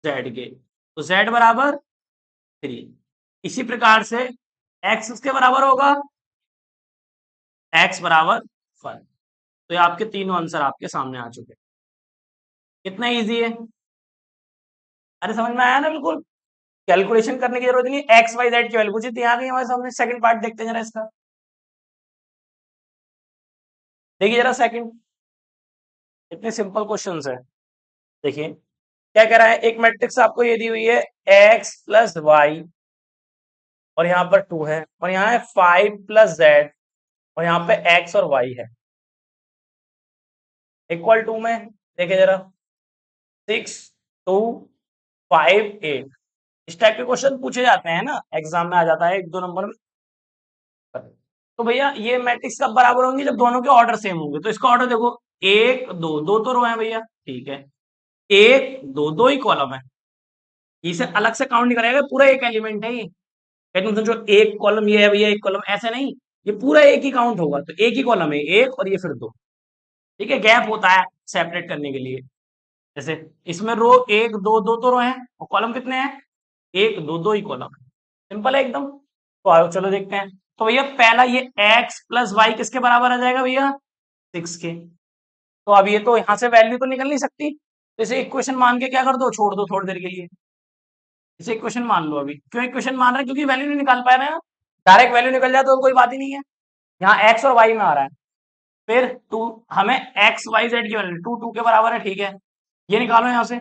z के, तो z बराबर 3। इसी प्रकार से x किसके बराबर होगा, x बराबर 1। तो ये आपके तीनों आंसर आपके सामने आ चुके हैं। कितना इजी है, अरे समझ में आया ना बिल्कुल। कैलकुलेशन करने की जरूरत नहीं, एक्स वाई जेड की वैल्यू पूछी थी, आ गई हमारे सामने। सेकंड पार्ट देखते हैं जरा इसका, देखिए जरा सेकंड, इतने सिंपल क्वेश्चंस है। देखिए क्या कह रहा है, एक मैट्रिक्स आपको ये दी हुई है एक्स प्लस वाई, और यहाँ पर 2 है, और यहाँ है 5 प्लस जेड, और यहाँ पे एक्स और वाई है, इक्वल टू में देखिए जरा 6 2 5 8। इस टाइप के क्वेश्चन पूछे जाते हैं ना, एग्जाम में आ जाता है 1 2 नंबर में। तो भैया ये मैट्रिक्स कब बराबर होंगे, जब दोनों के ऑर्डर सेम होंगे। तो इसका ऑर्डर देखो एक दो, दो तो रो है भैया, ठीक है, एक दो, दो ही कॉलम है, इसे अलग से काउंट नहीं करेगा, पूरा एक एलिमेंट है ये। कहते हैं जो एक कॉलम ये है भैया, एक कॉलम ऐसे नहीं, ये पूरा एक ही काउंट होगा। तो एक ही कॉलम है, एक और ये फिर दो, ठीक है, गैप होता है सेपरेट करने के लिए। जैसे इसमें रो एक दो, दो तो रो है, और कॉलम कितने हैं, एक दो, दो ही कॉलम है। सिंपल है एकदम। तो आओ चलो देखते हैं। तो भैया पहला ये x प्लस वाई किसके बराबर आ जाएगा भैया, 6 के। तो अब ये तो यहां से वैल्यू तो निकल नहीं सकती, तो इसे इक्वेशन मान के क्या कर दो, छोड़ दो थोड़ी देर के लिए, इसे इक्वेशन मान लो। अभी क्यों इक्वेशन मान रहे हैं, क्योंकि वैल्यू नहीं निकाल पा रहे हैं। डायरेक्ट वैल्यू निकल जाए तो कोई बात ही नहीं है। यहाँ एक्स और वाई में आ रहा है, फिर टू, हमें एक्स वाई जेड की वैल्यू 2 2 के बराबर है, ठीक है। ये निकालो यहाँ से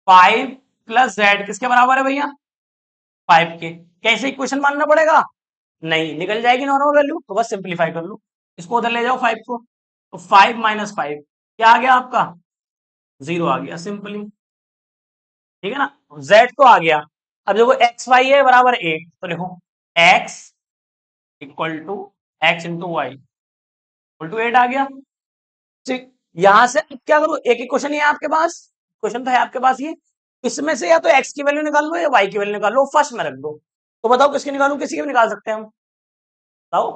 5 प्लस जेड किसके बराबर है भैया, 5 के। कैसे इक्वेशन मानना पड़ेगा, नहीं निकल जाएगी नॉर्मल वैल्यू, तो बस सिंप्लीफाई कर लो, इसको उधर ले जाओ 5 को, तो 5 माइनस 5 क्या आ गया आपका? 0 आ गया सिंपली। ठीक है ना, z तो आ गया। अब देखो एक्स वाई है बराबर 8, तो लिखो x equal to X into Y equal to 8 आ गया। ठीक, यहां से अब क्या करो, एक एक क्वेश्चन ही है आपके पास, क्वेश्चन तो है आपके पास ये, इसमें से या तो x की वैल्यू निकाल लो या y की वैल्यू निकाल लो, फर्स्ट में रख दो। तो बताओ किसकी निकालूं, किसी की भी निकाल सकते हैं हम, बताओ।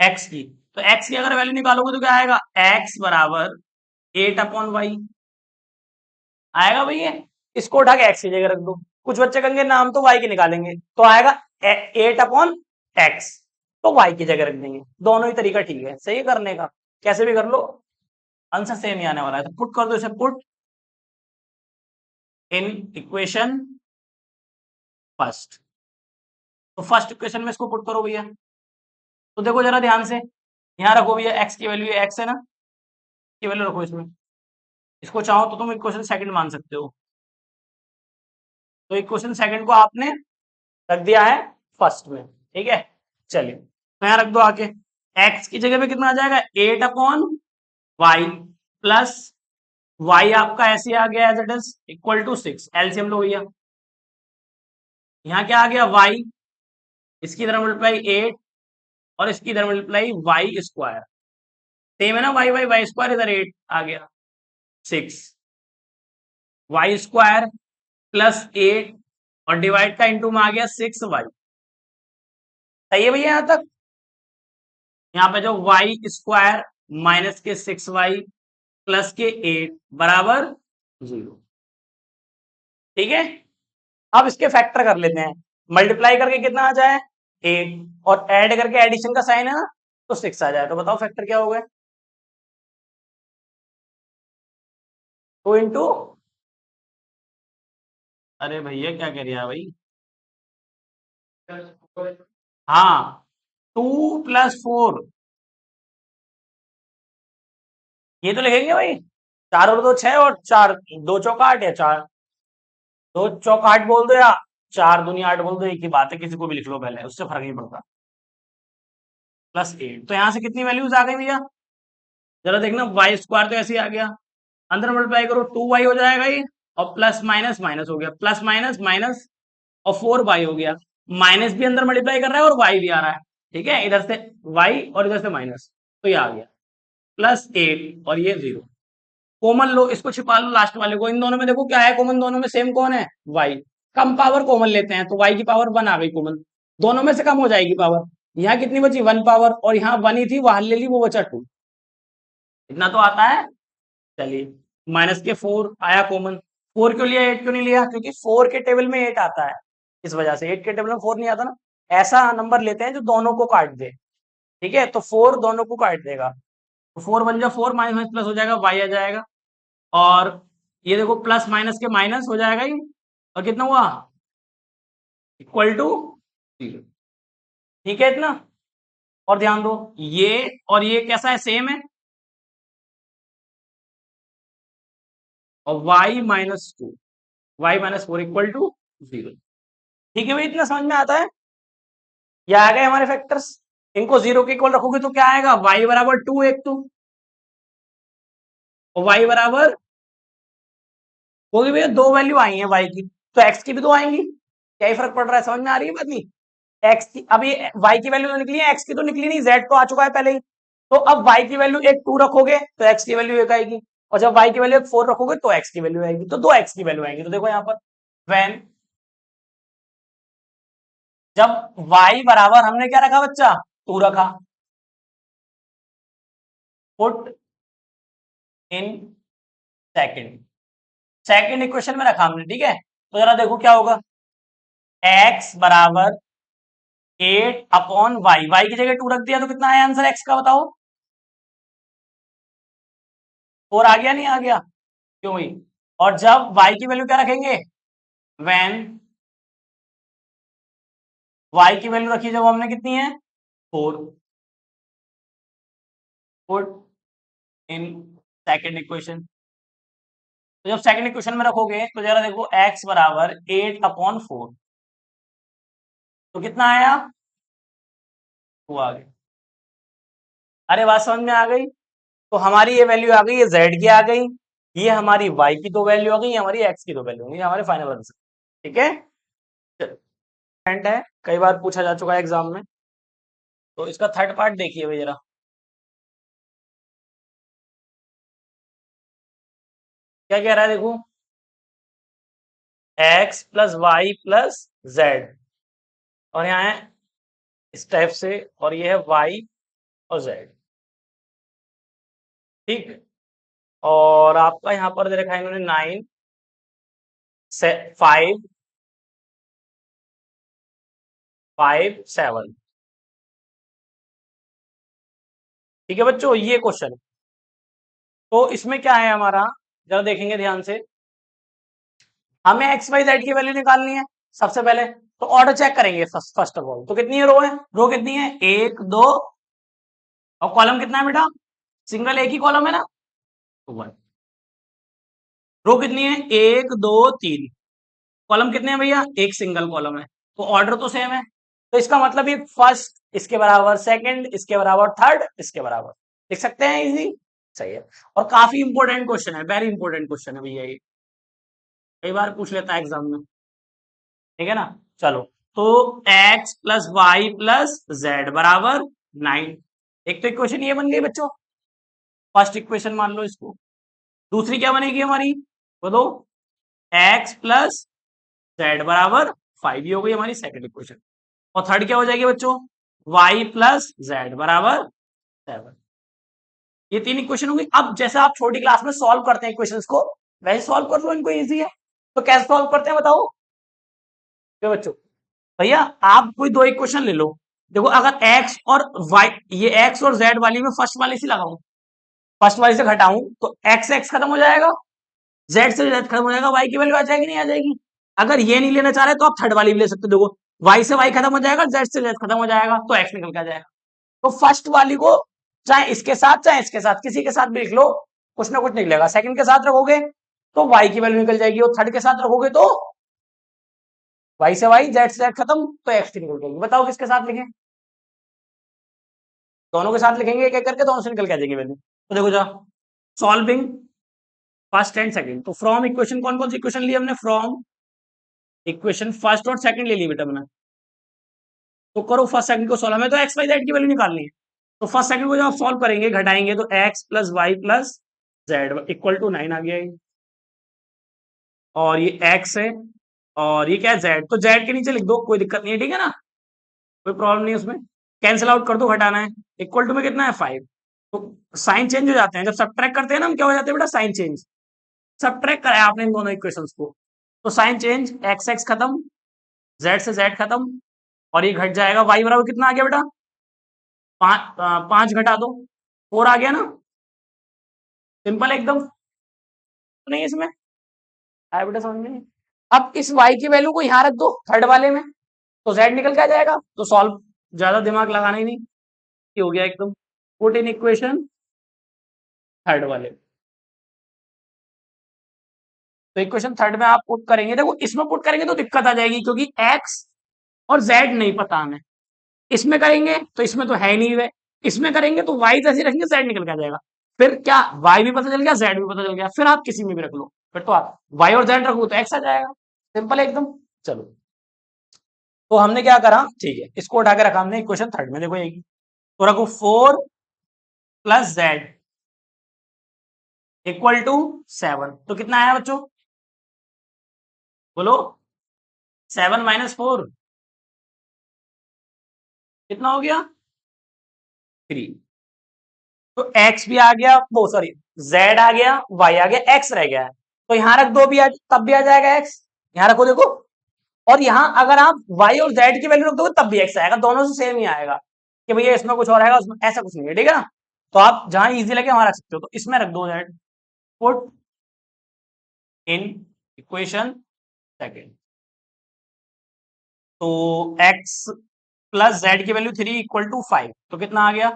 x की, तो x की अगर वैल्यू निकालोगे तो क्या आएगा, x बराबर 8/y आएगा भैया। इसको उठा के x की जगह रख दो। कुछ बच्चे कहेंगे नाम तो y के निकालेंगे, तो आएगा 8/x, तो y की जगह रख देंगे। दोनों ही तरीका ठीक है, सही है करने का, कैसे भी कर लो, आंसर सेम ही आने वाला है। तो पुट कर दो इसे, पुट इन इक्वेशन फर्स्ट। तो फर्स्ट इक्वेशन में इसको पुट करो भैया। तो देखो जरा ध्यान से, यहां रखो भैया, x की वैल्यू x है ना, की वैल्यू रखो इसमें। इसको चाहो तो तुम इक्वेशन सेकंड मान सकते हो। तो इक्वेशन सेकंड को आपने रख दिया है फर्स्ट में, ठीक है। चलिए तो यहां रख दो आके, x की जगह पे कितना आ जाएगा, 8/y प्लस y आपका ऐसे आ गया as it is equal to 6, LCM लो भैया। यहाँ क्या आ गया, y, इसकी तरह मल्टीप्लाई 8 और इसकी तरह मल्टीप्लाई वाई स्क्वायर, सेम है ना, वाई स्क्वायर, इधर 8 आ गया, 6 वाई स्क्वायर प्लस 8 और डिवाइड का इंटू में आ गया 6y। सही है भैया यहां तक? यहाँ पे जो वाई स्क्वायर माइनस के 6y प्लस के 8 बराबर 0। ठीक है, अब इसके फैक्टर कर लेते हैं, मल्टीप्लाई करके कितना आ जाए 8, और ऐड करके एडिशन का साइन है ना, तो 6 आ जाए। तो बताओ फैक्टर क्या हो गए, 2 इंटू, अरे भैया क्या कह रहा है भाई, हाँ 2 + 4, ये तो लिखेंगे भाई, 4 और 2 6, और 4 2 चौका 8 या 4 2 चौका 8 बोल दो, या 4 दूनी 8 बोल दो, एक ही बात है, किसी को भी लिख लो पहले, उससे फर्क नहीं पड़ता। +8, तो यहां से कितनी वैल्यूज आ गई भैया, जरा देखना, वाई स्क्वायर तो ऐसे ही आ गया, अंदर मल्टीप्लाई करो 2y हो जाएगा ये, और प्लस माइनस माइनस हो गया, प्लस माइनस माइनस, और 4y हो गया, माइनस भी अंदर मल्टीप्लाई कर रहा है और y भी आ रहा है, ठीक है, इधर से y और इधर से माइनस, तो ये आ गया +8 और ये 0। कॉमन लो, इसको छिपा लो लास्ट वाले को, इन दोनों में देखो क्या है कॉमन, दोनों में सेम कौन है, y। कम पावर कॉमन लेते हैं, तो y की पावर 1 आ गई कॉमन, दोनों में से कम हो जाएगी पावर, यहाँ कितनी बची 1 पावर, और यहाँ 1 ही थी, वहां ले ली, वो बचा 2, इतना तो आता है। चलिए, माइनस के 4 आया कॉमन, 4 क्यों लिया 8 क्यों नहीं लिया, क्योंकि 4 के टेबल में 8 आता है, इस वजह से 8 के टेबल में 4 नहीं आता ना। ऐसा नंबर लेते हैं जो दोनों को काट दे, ठीक है, तो 4 दोनों को काट देगा, तो 4 बन जा 4, माइनस माइनस प्लस हो जाएगा, y आ जाएगा, और ये देखो प्लस माइनस के माइनस हो जाएगा ये, और कितना हुआ, इक्वल टू 0। ठीक है इतना, और ध्यान दो ये और ये कैसा है, सेम है, और y-2, y-4 इक्वल टू 0। ठीक है भाई, इतना समझ में आता है, ये आ गए हमारे फैक्टर्स। इनको 0 के इक्वल रखोगे तो क्या आएगा, y बराबर 2 एक 2, और y बराबर होगी भैया, 2 वैल्यू आई है y की, तो x की भी 2 आएंगी, क्या ही फर्क पड़ रहा है, समझ में आ रही है बात नहीं। x की अभी y की वैल्यू तो निकली है, x की तो निकली नहीं, z तो आ चुका है पहले ही, तो अब y की वैल्यू एक 2 रखोगे तो x की वैल्यू एक आएगी, और जब y की वैल्यू एक 4 रखोगे तो x की वैल्यू आएगी, तो 2 x की वैल्यू आएगी। तो देखो यहाँ पर व्हेन, जब y बराबर हमने क्या रखा बच्चा, 2 रखा, put in second, second equation में रखा हमने, ठीक है, तो जरा देखो क्या होगा, x बराबर 8/y, y की जगह 2 रख दिया तो कितना आया आंसर x का, बताओ 4 आ गया नहीं आ गया, क्यों हुई, और जब y की वैल्यू क्या रखेंगे, व्हेन y की वैल्यू रखी जब हमने कितनी है 4, पुट इन सेकंड इक्वेशन, तो जब सेकंड इक्वेशन में रखोगे तो जरा देखो x बराबर 8/4, तो कितना आया, 2 आ गया। अरे बात समझ में आ गई। तो हमारी ये वैल्यू आ गई, ये जेड की आ गई, ये हमारी वाई की दो वैल्यू आ गई, ये हमारी एक्स की दो वैल्यू आ गई, हमारे फाइनल आंसर। ठीक है, है, कई बार पूछा जा चुका है एग्जाम में। तो इसका थर्ड पार्ट देखिए भाई जरा, क्या कह रहा है देखो, X plus Y plus Z, और यहाँ है इस टाइप से, और ये है वाई और जेड। ठीक, और आपका यहाँ पर दे रखा है इन्होंने 9 से 5 5 7। ठीक है बच्चों, ये क्वेश्चन। तो इसमें क्या है हमारा, जरा देखेंगे ध्यान से। हमें एक्स वाई जेड की वैल्यू निकालनी है सबसे पहले। तो ऑर्डर चेक करेंगे फर्स्ट ऑफ ऑल। तो कितनी है, रो कितनी है, एक दो, और कॉलम कितना है बेटा, सिंगल एक ही कॉलम है ना, वन। रो कितनी है, एक दो तीन, कॉलम कितने हैं भैया, एक सिंगल कॉलम है। तो ऑर्डर तो सेम है। तो इसका मतलब ये फर्स्ट इसके बराबर, सेकंड इसके बराबर, थर्ड इसके बराबर, लिख सकते हैं इजी। सही है। और काफी इंपॉर्टेंट क्वेश्चन है, वेरी इंपॉर्टेंट क्वेश्चन है भैया ये, कई बार पूछ लेता है एग्जाम में। ठीक है ना, चलो। तो x plus Y plus Z बराबर 9। एक तो इक्वेशन ये बन गई बच्चों, फर्स्ट इक्वेशन मान लो इसको। दूसरी क्या बनेगी हमारी, बोलो, x प्लस जेड बराबर 5, ये हो गई हमारी सेकंड इक्वेशन। और थर्ड क्या हो जाएगी बच्चों, y प्लस जेड बराबर 7। ये तीन इक्वेशन होंगी। अब जैसे आप छोटी क्लास में सॉल्व करते हैं इक्वेशंस को, वैसे सॉल्व कर लो, इनको इजी है। तो कैसे सॉल्व करते हैं बताओ क्या बच्चों। भैया आप कोई दो इक्वेशन ले लो, देखो अगर x और y, ये x और z वाली में फर्स्ट वाली से लगाऊं, फर्स्ट वाली से घटाऊं, तो x x खत्म हो जाएगा, z से z खत्म हो जाएगा, y की वैल्यू आ जाएगी नहीं आ जाएगी। अगर ये नहीं लेना चाह रहे तो आप थर्ड वाली भी ले सकते हो, देखो y से y खत्म हो जाएगा, z से z खत्म हो जाएगा, तो x निकल के आ जाएगा। तो फर्स्ट वाली को चाहे इसके साथ चाहे इसके साथ किसी के साथ भी लिख लो, कुछ ना कुछ निकलेगा। सेकंड के साथ रखोगे तो y की वैल्यू निकल जाएगी, और थर्ड के साथ रखोगे तो y से y, z से z खत्म, तो x की निकल जाएगी। बताओ किसके साथ लिखें, दोनों के साथ लिखेंगे एक एक करके, दोनों से निकल के आ जाएगी वैल्यू। तो देखो जाओ, सॉल्विंग फर्स्ट एंड सेकंड। तो फ्रॉम इक्वेशन, कौन कौन सी इक्वेशन ली हमने, फ्रॉम इक्वेशन फर्स्ट और सेकंड ले ली बेटा मैंने। तो करो फर्स्ट सेकंड को सॉल्व, हमें तो एक्स वाई जेड की वैल्यू निकालनी है। तो फर्स्ट सेकंड को जब आप सॉल्व करेंगे, घटाएंगे, तो X plus Y plus Z equal to 9 आ गया ये। और ये एक्स है, और ये क्या है, जेड। तो जेड के नीचे लिख दो, कोई दिक्कत नहीं है, ठीक है ना, कोई प्रॉब्लम नहीं है उसमें। कैंसिल आउट कर दो, हटाना है। इक्वल टू में कितना है, 5। तो साइन चेंज हो जाते हैं जब सब्ट्रैक्ट करते हैं ना हम, क्या हो जाते हैं बेटा, साइन चेंज। सब्ट्रैक्ट कराया आपने इन दोनों इक्वेशंस को, तो साइन चेंज, एक्स एक्स खत्म, जेड से जेड खत्म, और ये घट जाएगा। वाई बराबर कितना आ गया बेटा, 5 घटा दो, 4 आ गया ना, सिंपल एकदम। तो नहीं इसमें आया बेटा समझ में। अब इस y की वैल्यू को यहां रख दो थर्ड वाले में, तो z निकल के आ जाएगा। तो सॉल्व, ज्यादा दिमाग लगाना ही नहीं, ये हो गया एकदम। पुट इन इक्वेशन थर्ड वाले। तो इक्वेशन थर्ड में आप पुट करेंगे, देखो इसमें पुट करेंगे तो दिक्कत आ जाएगी, क्योंकि x और z नहीं पता हमें। इसमें करेंगे तो इसमें तो है नहीं वे, इसमें करेंगे तो y जैसे रखेंगे z निकल के आ जाएगा। फिर क्या, y भी पता चल गया, z भी पता चल गया, फिर आप किसी में भी रख लो, फिर तो आप y और z रखो तो x आ जाएगा, सिंपल एकदम। चलो, तो हमने क्या करा, ठीक है, इसको उठा के रखा हमने इक्वेशन थर्ड में, देखो एक, तो रखो 4 प्लस जेड इक्वल टू 7। तो कितना आया बच्चों, बोलो, 7 - 4 कितना हो गया, 3। तो x भी आ गया, वो सॉरी, z आ गया, y आ गया, x रह गया है। तो यहां रख दो भी, तब भी आ जाएगा x, यहां रखो देखो। और यहां अगर आप y और z की वैल्यू रख दोगे तब भी x आएगा, दोनों से सेम ही आएगा, कि भैया इसमें कुछ और आएगा उसमें ऐसा कुछ नहीं है, ठीक है ना। तो आप जहां इजी लगे वहां रख सकते हो, तो इसमें रख दो z, put in equation second. तो x प्लस जेड की वैल्यू 3 इक्वल टू 5, तो कितना आ गया,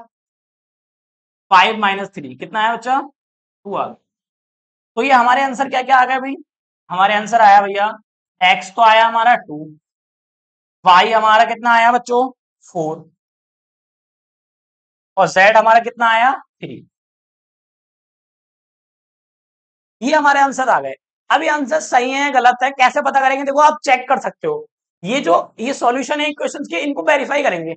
5 - 3 कितना आया बच्चा, 2 आ गया। तो ये हमारे आंसर क्या क्या आ गया भाई, हमारे आंसर आया भैया, x तो आया हमारा 2, y हमारा कितना आया बच्चों, 4, और z हमारा कितना आया 3। ये हमारे आंसर आ गए। अब ये आंसर सही है गलत है कैसे पता करेंगे, देखो आप चेक कर सकते हो। ये सॉल्यूशन है क्वेश्चन के, इनको वेरीफाई करेंगे।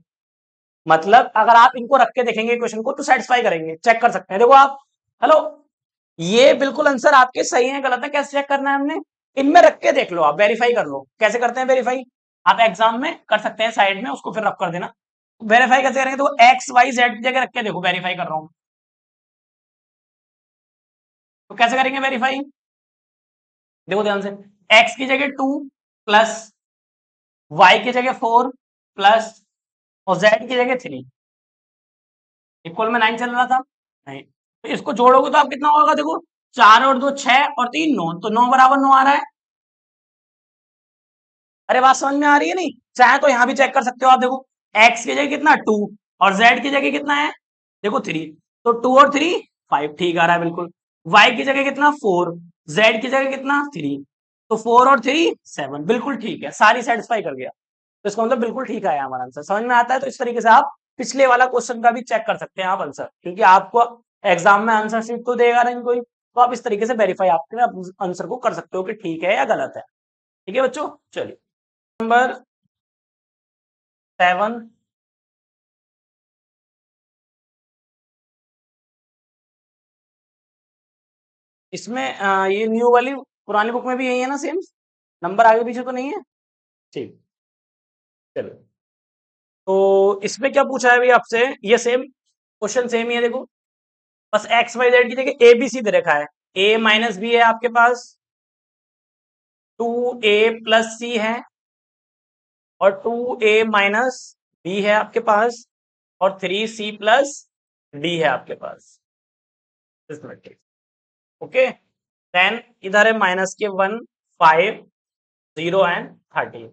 मतलब अगर आप इनको रख के देखेंगे क्वेश्चन को तो सेटिस्फाई करेंगे, चेक कर सकते हैं। देखो आप, हेलो, ये बिल्कुल आंसर आपके सही है गलत है कैसे चेक करना है हमने, इनमें रख के देख लो, आप वेरीफाई कर लो। कैसे करते हैं वेरीफाई, आप एग्जाम में कर सकते हैं साइड में, उसको फिर रख कर देना। वेरीफाई कैसे करेंगे, तो एक्स वाई जेड की जगह रख के देखो, वेरीफाई कर रहा हूं तो कैसे करेंगे वेरीफाई। देखो ध्यान से, एक्स की जगह 2 प्लस वाई की जगह 4 प्लस और जेड की जगह 3, इक्वल में 9 चल रहा था। नहीं, तो इसको जोड़ोगे तो आप कितना होगा, देखो 4 और 2 6 और 3 9, तो 9 बराबर 9 आ रहा है। अरे बात समझ में आ रही है नहीं, चाहे तो यहां भी चेक कर सकते हो आप। देखो एक्स की जगह कितना 2 और जेड की जगह कितना है, देखो 3, तो 2 और 3 5, ठीक आ रहा है बिल्कुल। वाई की जगह कितना 4, जेड की जगह कितना 3, तो 4 और 3 7, बिल्कुल ठीक है, सारी सेटिस्फाई कर गया। तो इसका मतलब बिल्कुल ठीक आया हमारा आंसर, समझ में आता है। तो इस तरीके से आप पिछले वाला क्वेश्चन का भी चेक कर सकते हैं आप आंसर, क्योंकि आपको एग्जाम में आंसर शीट तो देगा नहीं कोई, तो आप इस तरीके से वेरीफाई आपके आंसर को कर सकते हो कि ठीक है या गलत है। ठीक है बच्चों, चलिए नंबर 7। इसमें ये न्यू वाली पुरानी बुक में भी यही है ना सेम, नंबर आगे पीछे तो नहीं है। ठीक, चलो। तो इसमें क्या पूछा है भाई आपसे, ये सेम क्वेश्चन सेम ही है देखो, बस एक्स वाई जेड की जगह ए बी सी दे रखा है। ए माइनस बी है आपके पास, 2a प्लस सी है, और 2a माइनस बी है आपके पास, और 3c प्लस डी है आपके पास। ओके, देन इधर है माइनस के 1 5 0 एंड 13,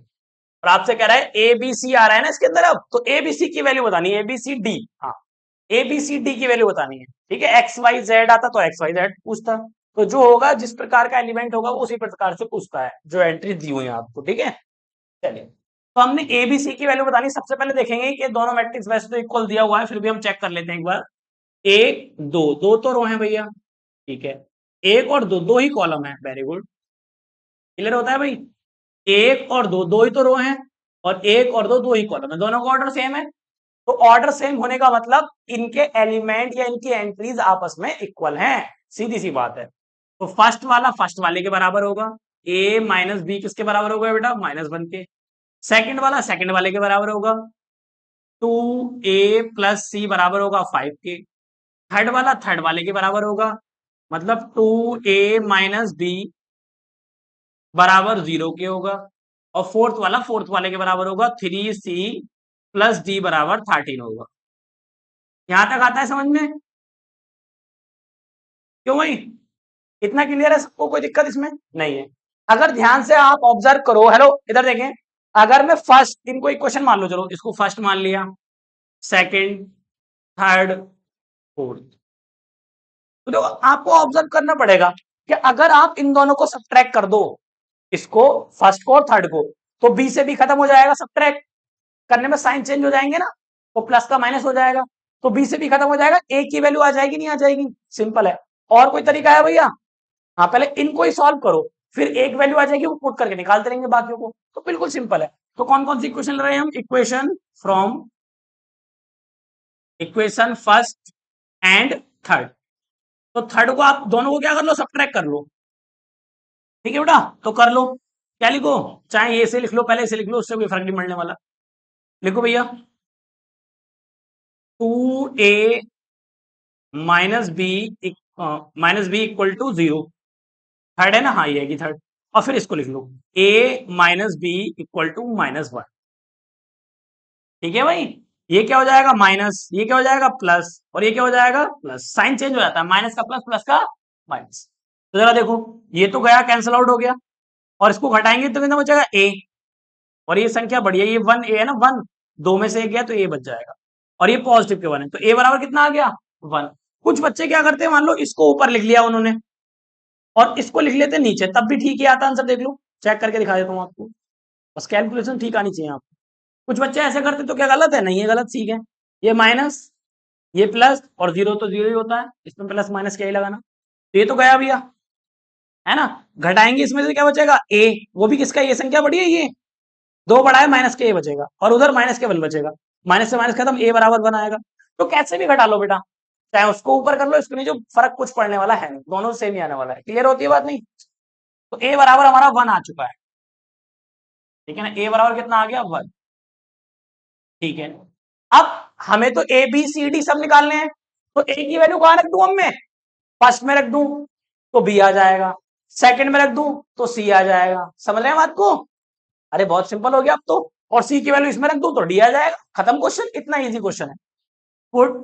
और आपसे कह रहा है ए बी सी आ रहा है ना इसके अंदर, अब तो ए बी सी की वैल्यू बतानी है, ए बी सी डी, हाँ ए बी सी डी की वैल्यू बतानी है। ठीक है, एक्स वाई जेड आता तो एक्स वाई जेड पूछता, तो जो होगा जिस प्रकार का एलिमेंट होगा वो उसी प्रकार से पूछता है, जो एंट्री दी हुई है आपको। ठीक है, चलिए, तो हमने ए बी सी की वैल्यू बतानी। सबसे पहले देखेंगे कि दोनों मैट्रिक्स वैसे तो इक्वल दिया हुआ है, फिर भी हम चेक कर लेते हैं एक बार। एक दो, दो तो रो है भैया, ठीक है, एक और दो, दो ही कॉलम है, वेरी गुड, क्लियर होता है भाई। एक और दो, दो ही तो रो है, और एक और दो, दो ही कॉलम है, दोनों का ऑर्डर सेम है। तो ऑर्डर सेम होने का मतलब इनके एलिमेंट या इनकी एंट्रीज आपस में इक्वल हैं, सीधी सी बात है। तो फर्स्ट वाला फर्स्ट वाले के बराबर होगा, ए माइनस बी किसके बराबर होगा बेटा, -1 के। सेकंड वाला सेकंड वाले के बराबर होगा, 2a प्लस सी बराबर होगा 5 के। थर्ड वाला थर्ड वाले के बराबर होगा, मतलब 2a माइनस बी बराबर 0 के होगा। और फोर्थ वाला फोर्थ वाले के बराबर होगा, 3c प्लस डी बराबर 13 होगा। यहां तक आता है समझ में, क्यों भाई, इतना क्लियर है सबको, कोई दिक्कत इसमें नहीं है। अगर ध्यान से आप ऑब्जर्व करो, हेलो इधर देखें, अगर मैं फर्स्ट इनको इक्वेशन मान लो, चलो इसको फर्स्ट मान लिया, सेकंड, थर्ड, फोर्थ, तो देखो आपको ऑब्जर्व करना पड़ेगा कि अगर आप इन दोनों को सब्ट्रैक्ट कर दो, इसको फर्स्ट को और थर्ड को, तो बी से बी खत्म हो जाएगा, सब्ट्रैक्ट करने में साइन चेंज हो जाएंगे ना, तो प्लस का माइनस हो जाएगा, तो बी से बी खत्म हो जाएगा, ए की वैल्यू आ जाएगी नहीं आ जाएगी, सिंपल है। और कोई तरीका है भैया, हाँ पहले इनको ही सॉल्व करो, फिर एक वैल्यू आ जाएगी वो पुट करके निकालते रहेंगे बाकियों को, तो बिल्कुल सिंपल है। तो कौन कौन सी इक्वेशन ले रहे हैं हम, equation from equation first and third, तो थर्ड को आप दोनों को क्या कर लो, सब्ट्रैक्ट कर लो। ठीक है बेटा, तो कर लो, क्या लिखो, चाहे ये से लिख लो, पहले से लिख लो, उससे कोई फर्क नहीं पड़ने वाला। लिखो भैया, 2a minus B equal to 0, third है ना, हाँ ये है कि थर्ड, और फिर इसको लिख लो, a minus B equal to -1। ठीक है भाई, ये क्या हो जाएगा माइनस, ये क्या हो जाएगा प्लस, और ये क्या हो जाएगा प्लस, साइन चेंज हो जाता है, माइनस का प्लस, प्लस का माइनस। तो जरा देखो, ये तो गया कैंसिल आउट हो गया, और इसको घटाएंगे तो कितना बचेगा a, और ये संख्या बढ़ी है, ये 1a है ना, 1 दो में से एक गया तो a बच जाएगा, और ये पॉजिटिव के 1 है, तो a बराबर कितना आ गया 1। कुछ बच्चे क्या करते हैं, मान लो इसको ऊपर लिख लिया उन्होंने, और इसको लिख लेते नीचे, तब भी ठीक ही आता आंसर, देख लो चेक करके दिखा देता हूँ आपको, बस कैलकुलेशन ठीक आनी चाहिए आपको। कुछ बच्चे ऐसे करते तो क्या गलत है, नहीं है गलत, ठीक है, ये माइनस ये प्लस और जीरो तो जीरो ही होता है, इसमें प्लस माइनस क्या ही लगाना। तो ये तो गया भैया, है ना। घटाएंगे इसमें से क्या बचेगा, ए, वो भी किसका, ये संख्या बड़ी है, ये दो बड़ा है, माइनस के ए बचेगा, और उधर माइनस के वन बचेगा, माइनस से माइनस खत्म, ए बराबर वन आएगा। तो कैसे भी घटा लो बेटा, चाहे उसको ऊपर कर लो, इसको नहीं, जो फर्क कुछ पड़ने वाला है नहीं, दोनों सेम ही आने वाला है। क्लियर होती है बात नहीं। तो ए बराबर हमारा वन आ चुका है, ठीक है ना, ए बराबर कितना आ गया, वन। ठीक है, अब हमें तो ए बी सी डी सब निकालने हैं, तो ए की वैल्यू कहां रख दूं, अब मैं फर्स्ट में रख दूं तो बी आ जाएगा, सेकंड में रख दूं तो सी आ जाएगा। समझ रहे हैं बात को, अरे बहुत सिंपल हो गया अब तो। और सी की वैल्यू इसमें रख दूं तो डी आ जाएगा, खत्म क्वेश्चन, इतना इजी क्वेश्चन है। पुट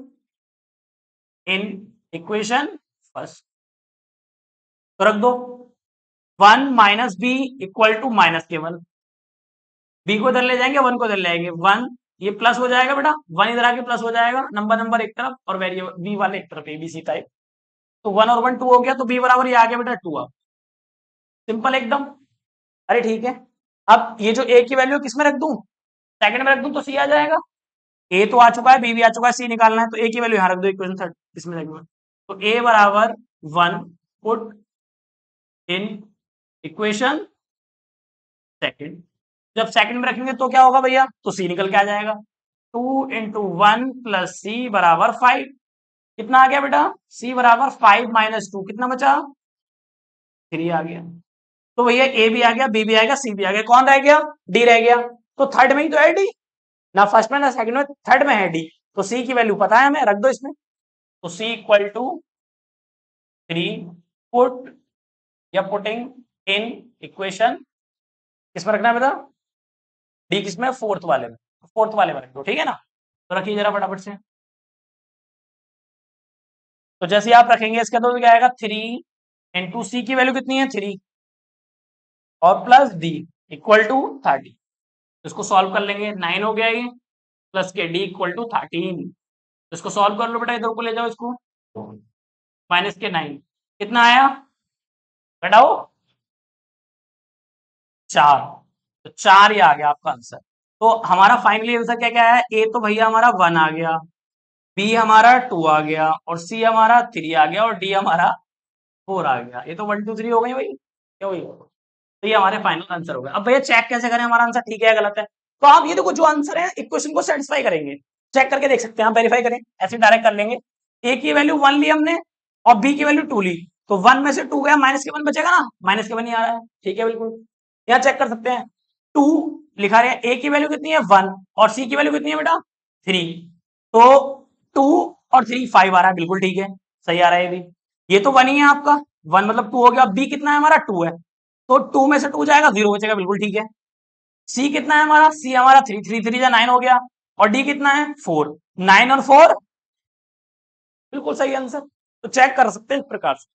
इन इक्वेशन फर्स्ट, तो रख दो one minus B equal to minus के वन, बी को इधर ले जाएंगे, वन को इधर ले आएंगे, वन ये प्लस हो जाएगा बेटा, वन इधर आके प्लस हो जाएगा, नंबर नंबर एक तरफ और वेरिएबल बी वाले एक तरफ, एबीसी टाइप। तो वन और वन टू हो गया, तो बी बराबर ये आ गया बेटा टू। अब सिंपल एकदम। अरे ठीक है, अब ये जो ए की वैल्यू किस में रख दूं, सेकंड में रख दूं तो सी आ जाएगा। ए तो आ चुका है, बी भी आ चुका है, सी निकालना है, तो ए की वैल्यू यहाँ रख दो, इक्वेशन थर्ड इसमें रख दो। तो ए बराबर one, put in equation second. जब सेकंड में रखेंगे तो क्या होगा भैया, तो सी निकल के आ जाएगा, टू इंटू वन प्लस सी बराबर फाइव। कितना आ गया बेटा, सी बराबर फाइव माइनस टू, कितना बचा, थ्री आ गया। तो भैया ए भी आ गया, बी भी आ गया, सी भी आ गया, कौन रह गया, डी रह गया। तो थर्ड में ही तो है डी, ना फर्स्ट में ना सेकंड में, थर्ड में है डी। तो सी की वैल्यू पता है हमें, रख दो इसमें। तो सी इक्वल टू थ्री, पुट या पुटिंग इन इक्वेशन, किसमें रखना है बेटा, डी किसमें, फोर्थ वाले में, फोर्थ वाले में रख दो, ठीक है ना। तो रखिए जरा फटाफट से। तो जैसे आप रखेंगे इसका तो क्या आएगा, थ्री इंटू सी की वैल्यू कितनी है, थ्री, और plus D equal to thirty. इसको सॉल्व कर लेंगे, नाइन हो गया ये, प्लस के डी इक्वल टू थर्टीन। इसको सॉल्व कर लो बेटा, इधर को ले जाओ इसको, माइनस के नाइन, कितना आया, घटाओ चार, तो चार ही आ गया आपका आंसर। तो हमारा फाइनली आंसर क्या क्या है, ए तो भैया हमारा वन आ गया, बी हमारा टू आ गया, और सी हमारा थ्री आ गया, और डी हमारा फोर आ गया। ये तो वन टू थ्री हो गई भाई, क्या हुई। तो ये हमारे फाइनल आंसर हो गए। अब भैया चेक कैसे करें हमारा आंसर ठीक है या गलत है। तो आप ये देखो, जो आंसर है इक्वेशन को सेटिस्फाई करेंगे, चेक करके देख सकते हैं, आप वेरीफाई करें, ऐसे डायरेक्ट कर लेंगे। ए की वैल्यू वन ली हमने, और बी की वैल्यू टू ली, तो वन में से टू गया, माइनस के वन बचेगा ना, माइनस के वन ही आ रहा है, ठीक है बिल्कुल। यहाँ चेक कर सकते हैं, टू लिखा रहे हैं, ए की वैल्यू कितनी है, वन, और सी की वैल्यू कितनी है बेटा, थ्री। तो टू और थ्री फाइव आ रहा है, बिल्कुल ठीक है, सही आ रहा है ये भी। ये तो वन ही है आपका, वन मतलब टू हो गया, बी कितना है हमारा, टू है, तो टू में से टू जाएगा, जीरो बचेगा, बिल्कुल ठीक है। सी कितना है हमारा, सी हमारा थ्री, थ्री थ्री जा नाइन हो गया, और डी कितना है, फोर, नाइन और फोर, बिल्कुल सही आंसर। तो चेक कर सकते हैं इस प्रकार से।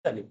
चलिए